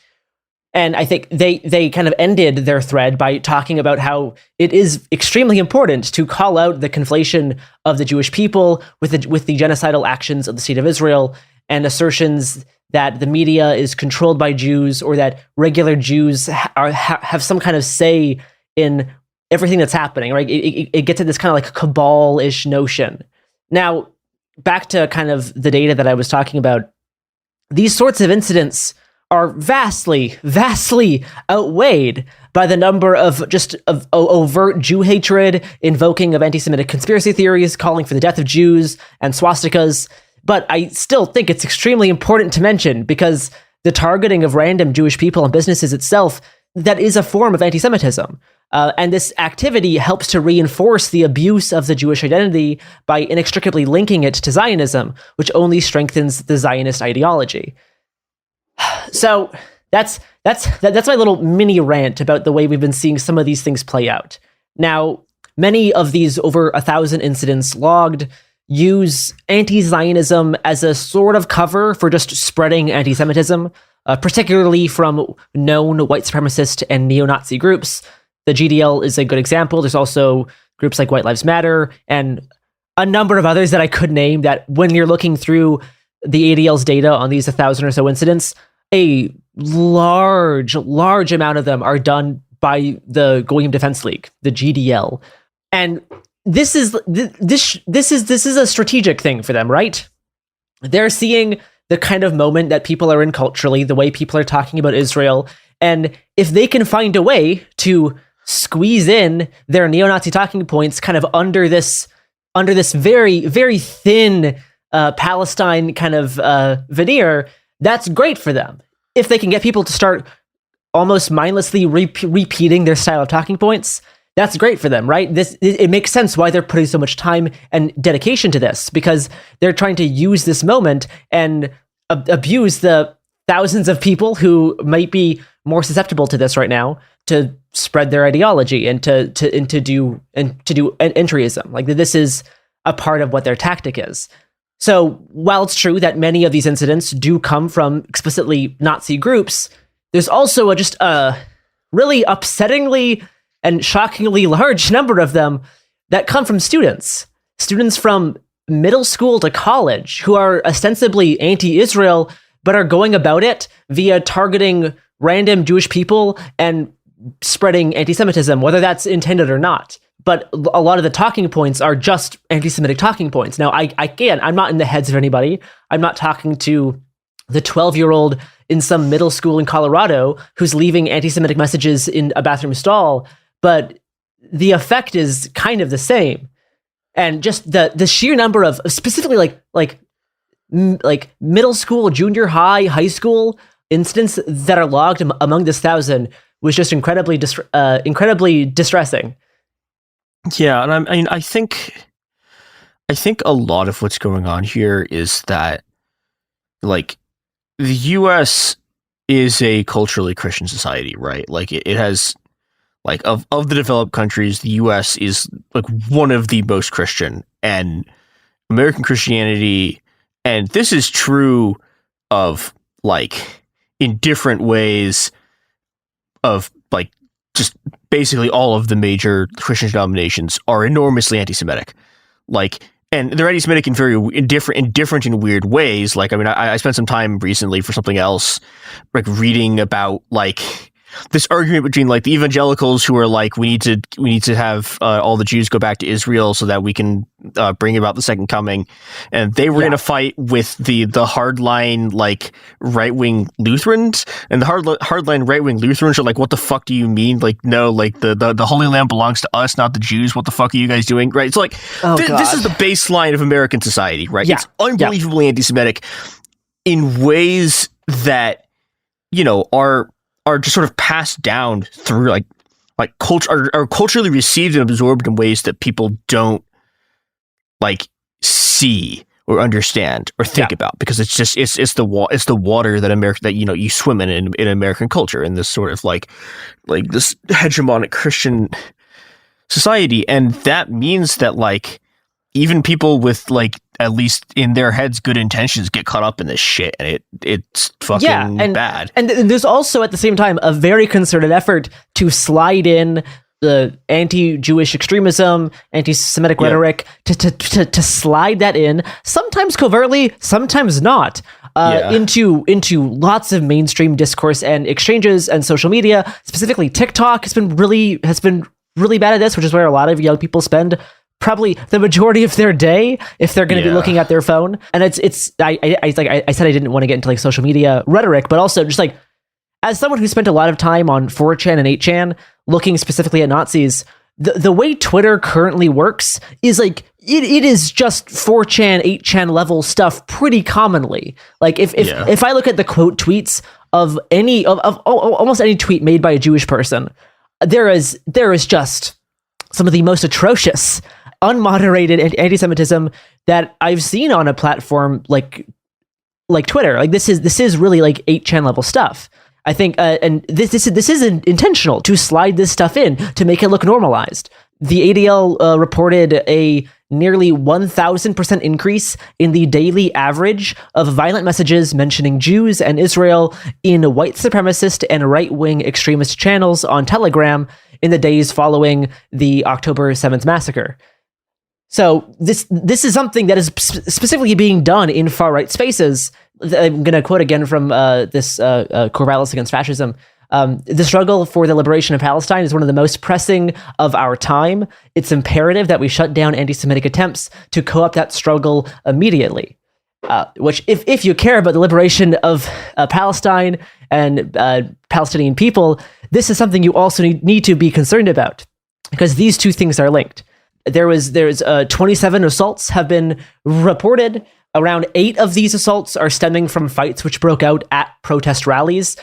And I think they kind of ended their thread by talking about how it is extremely important to call out the conflation of the Jewish people with the genocidal actions of the state of Israel, and assertions that the media is controlled by Jews, or that regular Jews have some kind of say in everything that's happening, right? It gets at this kind of like cabal-ish notion. Now, back to kind of the data that I was talking about, these sorts of incidents are vastly outweighed by the number of overt Jew hatred, invoking of anti-Semitic conspiracy theories, calling for the death of Jews, and swastikas. But I still think it's extremely important to mention, because the targeting of random Jewish people and businesses itself, that is a form of anti-Semitism. And this activity helps to reinforce the abuse of the Jewish identity by inextricably linking it to Zionism, which only strengthens the Zionist ideology. So that's my little mini rant about the way we've been seeing some of these things play out. Now, many of these over 1,000 incidents logged use anti-Zionism as a sort of cover for just spreading anti-Semitism, particularly from known white supremacist and neo-Nazi groups. The GDL is a good example. There's also groups like White Lives Matter and a number of others that I could name that when you're looking through the ADL's data on these 1,000 or so incidents, a large amount of them are done by the Goyim Defense League, the GDL. And this is a strategic thing for them, right? They're seeing the kind of moment that people are in culturally, the way people are talking about Israel, and if they can find a way to squeeze in their neo-Nazi talking points kind of under this very, very thin Palestine kind of veneer, that's great for them. If they can get people to start almost mindlessly repeating their style of talking points, that's great for them, right? It makes sense why they're putting so much time and dedication to this, because they're trying to use this moment and abuse the thousands of people who might be more susceptible to this right now to spread their ideology and to do entryism. Like, this is a part of what their tactic is. So while it's true that many of these incidents do come from explicitly Nazi groups, there's also just a really upsettingly and shockingly large number of them that come from students from middle school to college who are ostensibly anti-Israel, but are going about it via targeting random Jewish people and spreading anti-Semitism, whether that's intended or not. But a lot of the talking points are just anti-Semitic talking points. Now, I'm not in the heads of anybody. I'm not talking to the 12-year-old in some middle school in Colorado who's leaving anti-Semitic messages in a bathroom stall, but the effect is kind of the same. And just the sheer number of specifically like middle school, junior high, high school incidents that are logged among this 1,000 was just incredibly distressing. Yeah, and I think a lot of what's going on here is that, like, the U.S. is a culturally Christian society, right? Like, it has, like, of the developed countries, the U.S. is, like, one of the most Christian, and American Christianity, and this is true of, like, in different ways of, like, just basically all of the major Christian denominations are enormously anti-Semitic. Like, and they're anti-Semitic in very different in weird ways. Like, I mean, I spent some time recently for something else, like, reading about, like, this argument between, like, the evangelicals who are like, we need to have all the Jews go back to Israel so that we can bring about the second coming, and they were in a fight with the hardline, like, right-wing Lutherans, and the hardline right-wing Lutherans are like, what the fuck do you mean? Like, no, like, the Holy Land belongs to us, not the Jews. What the fuck are you guys doing? Right? It's like, this is the baseline of American society, right? Yeah. It's unbelievably anti-Semitic in ways that, you know, are just sort of passed down through like culture, are culturally received and absorbed in ways that people don't, like, see or understand or think about, because it's just it's the water that you know, you swim in American culture, in this sort of like this hegemonic Christian society. And that means that, like, even people with, like, at least in their heads good intentions get caught up in this shit, and it's fucking bad. And there's also at the same time a very concerted effort to slide in the anti-Jewish extremism, anti-Semitic rhetoric, to slide that in, sometimes covertly, sometimes not, into lots of mainstream discourse and exchanges and social media. Specifically, TikTok has been really bad at this, which is where a lot of young people spend probably the majority of their day if they're going to be looking at their phone. And I said I didn't want to get into, like, social media rhetoric, but also just, like, as someone who spent a lot of time on 4chan and 8chan looking specifically at Nazis, the way Twitter currently works is, like, it is just 4chan, 8chan level stuff pretty commonly. Like, if I look at the quote tweets of almost any tweet made by a Jewish person, there is just some of the most atrocious, unmoderated anti-Semitism that I've seen on a platform like like Twitter. Like this is really like 8chan level stuff. I think, and this is intentional to slide this stuff in to make it look normalized. The ADL reported a nearly 1,000% increase in the daily average of violent messages mentioning Jews and Israel in white supremacist and right-wing extremist channels on Telegram in the days following the October 7th massacre. So this is something that is specifically being done in far-right spaces. I'm going to quote again from this Corvallis Against Fascism. The struggle for the liberation of Palestine is one of the most pressing of our time. It's imperative that we shut down anti-Semitic attempts to co-opt that struggle immediately. Which, if you care about the liberation of Palestine and Palestinian people, this is something you also need to be concerned about, because these two things are linked. There's 27 assaults have been reported. Around 8 of these assaults are stemming from fights which broke out at protest rallies.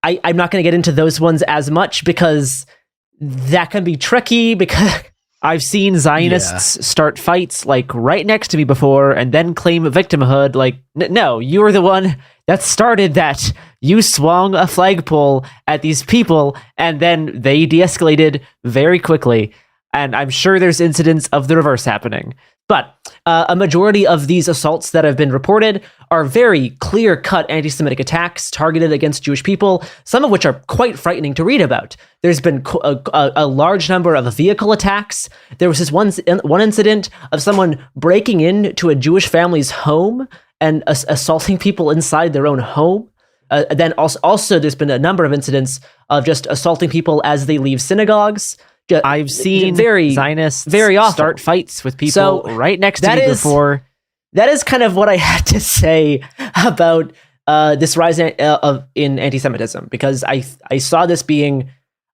I'm not going to get into those ones as much because that can be tricky, because I've seen Zionists start fights like right next to me before and then claim victimhood. Like, no, you were the one that started that. You swung a flagpole at these people and then they de-escalated very quickly. And I'm sure there's incidents of the reverse happening. But a majority of these assaults that have been reported are very clear-cut anti-Semitic attacks targeted against Jewish people, some of which are quite frightening to read about. There's been a large number of vehicle attacks. There was this one incident of someone breaking into a Jewish family's home and assaulting people inside their own home. Then also there's been a number of incidents of just assaulting people as they leave synagogues. I've seen Zionists very often start fights with people right next to me before. That is kind of what I had to say about this rise in anti-Semitism, because I saw this being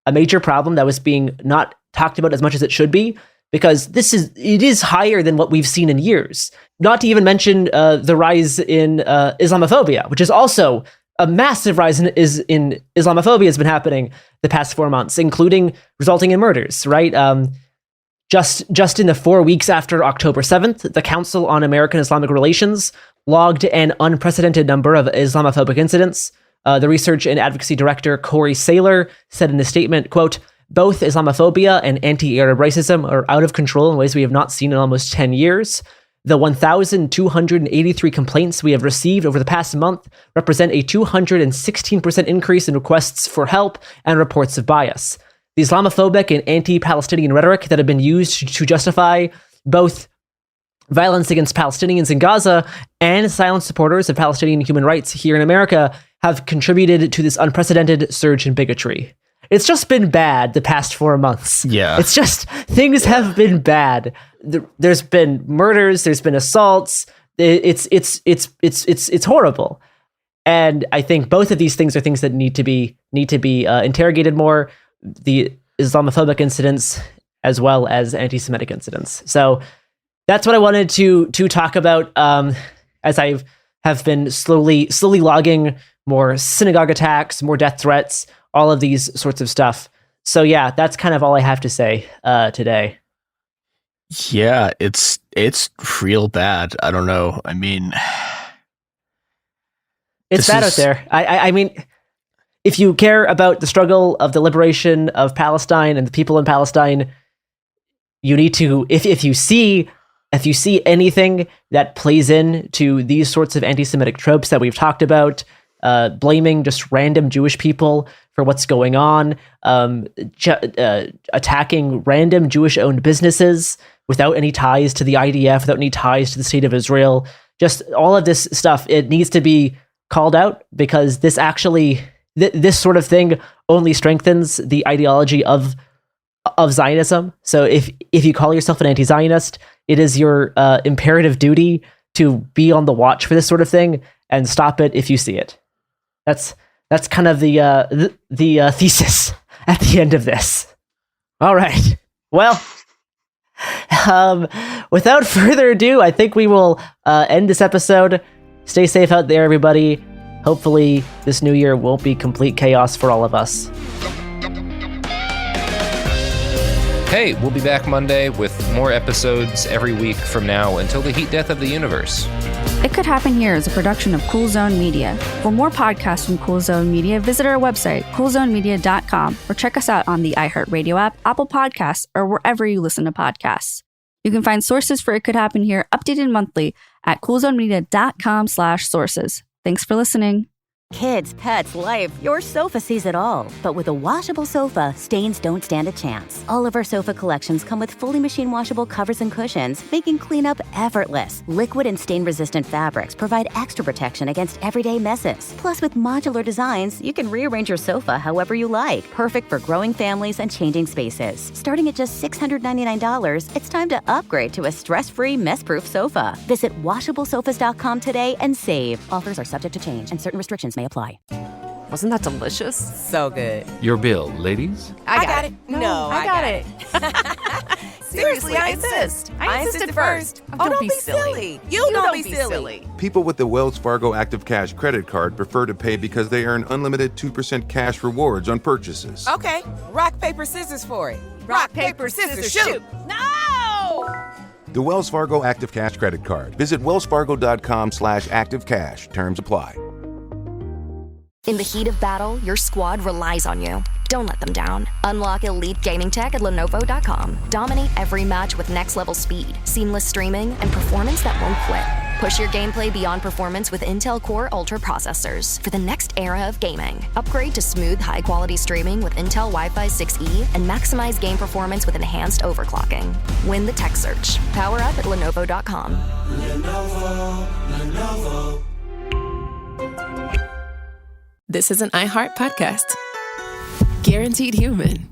a major problem that was being not talked about as much as it should be, because it is higher than what we've seen in years. Not to even mention the rise in Islamophobia, which is also a massive rise in Islamophobia has been happening the past 4 months, including resulting in murders, right? Just in the 4 weeks after October 7th, the Council on American Islamic Relations logged an unprecedented number of Islamophobic incidents. The research and advocacy director, Corey Saylor, said in a statement, quote, "Both Islamophobia and anti-Arab racism are out of control in ways we have not seen in almost 10 years. The 1,283 complaints we have received over the past month represent a 216% increase in requests for help and reports of bias. The Islamophobic and anti-Palestinian rhetoric that have been used to justify both violence against Palestinians in Gaza and silent supporters of Palestinian human rights here in America have contributed to this unprecedented surge in bigotry." It's just been bad the past 4 months. Yeah. It's just, things have been bad. There's been murders, there's been assaults. It's horrible. And I think both of these things are things that need to be interrogated more. The Islamophobic incidents as well as anti-Semitic incidents. So that's what I wanted to talk about as I have been slowly logging more synagogue attacks, more death threats, all of these sorts of stuff. So yeah, that's kind of all I have to say today. Yeah, it's real bad. I don't know. I mean, it's bad out there. I mean, if you care about the struggle of the liberation of Palestine and the people in Palestine, you need to, if you see anything that plays into these sorts of anti-Semitic tropes that we've talked about, blaming just random Jewish people for what's going on, attacking random Jewish-owned businesses without any ties to the IDF, without any ties to the state of Israel, just all of this stuff, it needs to be called out, because this actually, this sort of thing only strengthens the ideology of Zionism. So if you call yourself an anti-Zionist, it is your imperative duty to be on the watch for this sort of thing and stop it if you see it. That's kind of the thesis at the end of this. All right. Well, without further ado, I think we will end this episode. Stay safe out there, everybody. Hopefully, this new year won't be complete chaos for all of us. Hey, we'll be back Monday with more episodes every week from now until the heat death of the universe. It Could Happen Here is a production of Cool Zone Media. For more podcasts from Cool Zone Media, visit our website, coolzonemedia.com, or check us out on the iHeartRadio app, Apple Podcasts, or wherever you listen to podcasts. You can find sources for It Could Happen Here updated monthly at coolzonemedia.com/sources. Thanks for listening. Kids, pets, life, your sofa sees it all. But with a washable sofa, stains don't stand a chance. All of our sofa collections come with fully machine washable covers and cushions, making cleanup effortless. Liquid and stain-resistant fabrics provide extra protection against everyday messes. Plus, with modular designs, you can rearrange your sofa however you like. Perfect for growing families and changing spaces. Starting at just $699, it's time to upgrade to a stress-free, mess-proof sofa. Visit washablesofas.com today and save. Offers are subject to change, and certain restrictions may apply. Wasn't that delicious? So good. Your bill, ladies. I got it. No, I got it. Seriously, I insist. I insisted first. Oh, don't be silly. You don't be silly. People with the Wells Fargo Active Cash credit card prefer to pay because they earn unlimited 2% cash rewards on purchases. Okay, rock, paper, scissors for it. Rock, paper, scissors, shoot. No! The Wells Fargo Active Cash credit card. Visit wellsfargo.com/activecash. Terms apply. In the heat of battle, your squad relies on you. Don't let them down. Unlock elite gaming tech at Lenovo.com. Dominate every match with next-level speed, seamless streaming, and performance that won't quit. Push your gameplay beyond performance with Intel Core Ultra processors for the next era of gaming. Upgrade to smooth, high-quality streaming with Intel Wi-Fi 6E and maximize game performance with enhanced overclocking. Win the tech search. Power up at Lenovo.com. Lenovo. This is an iHeart podcast. Guaranteed Human.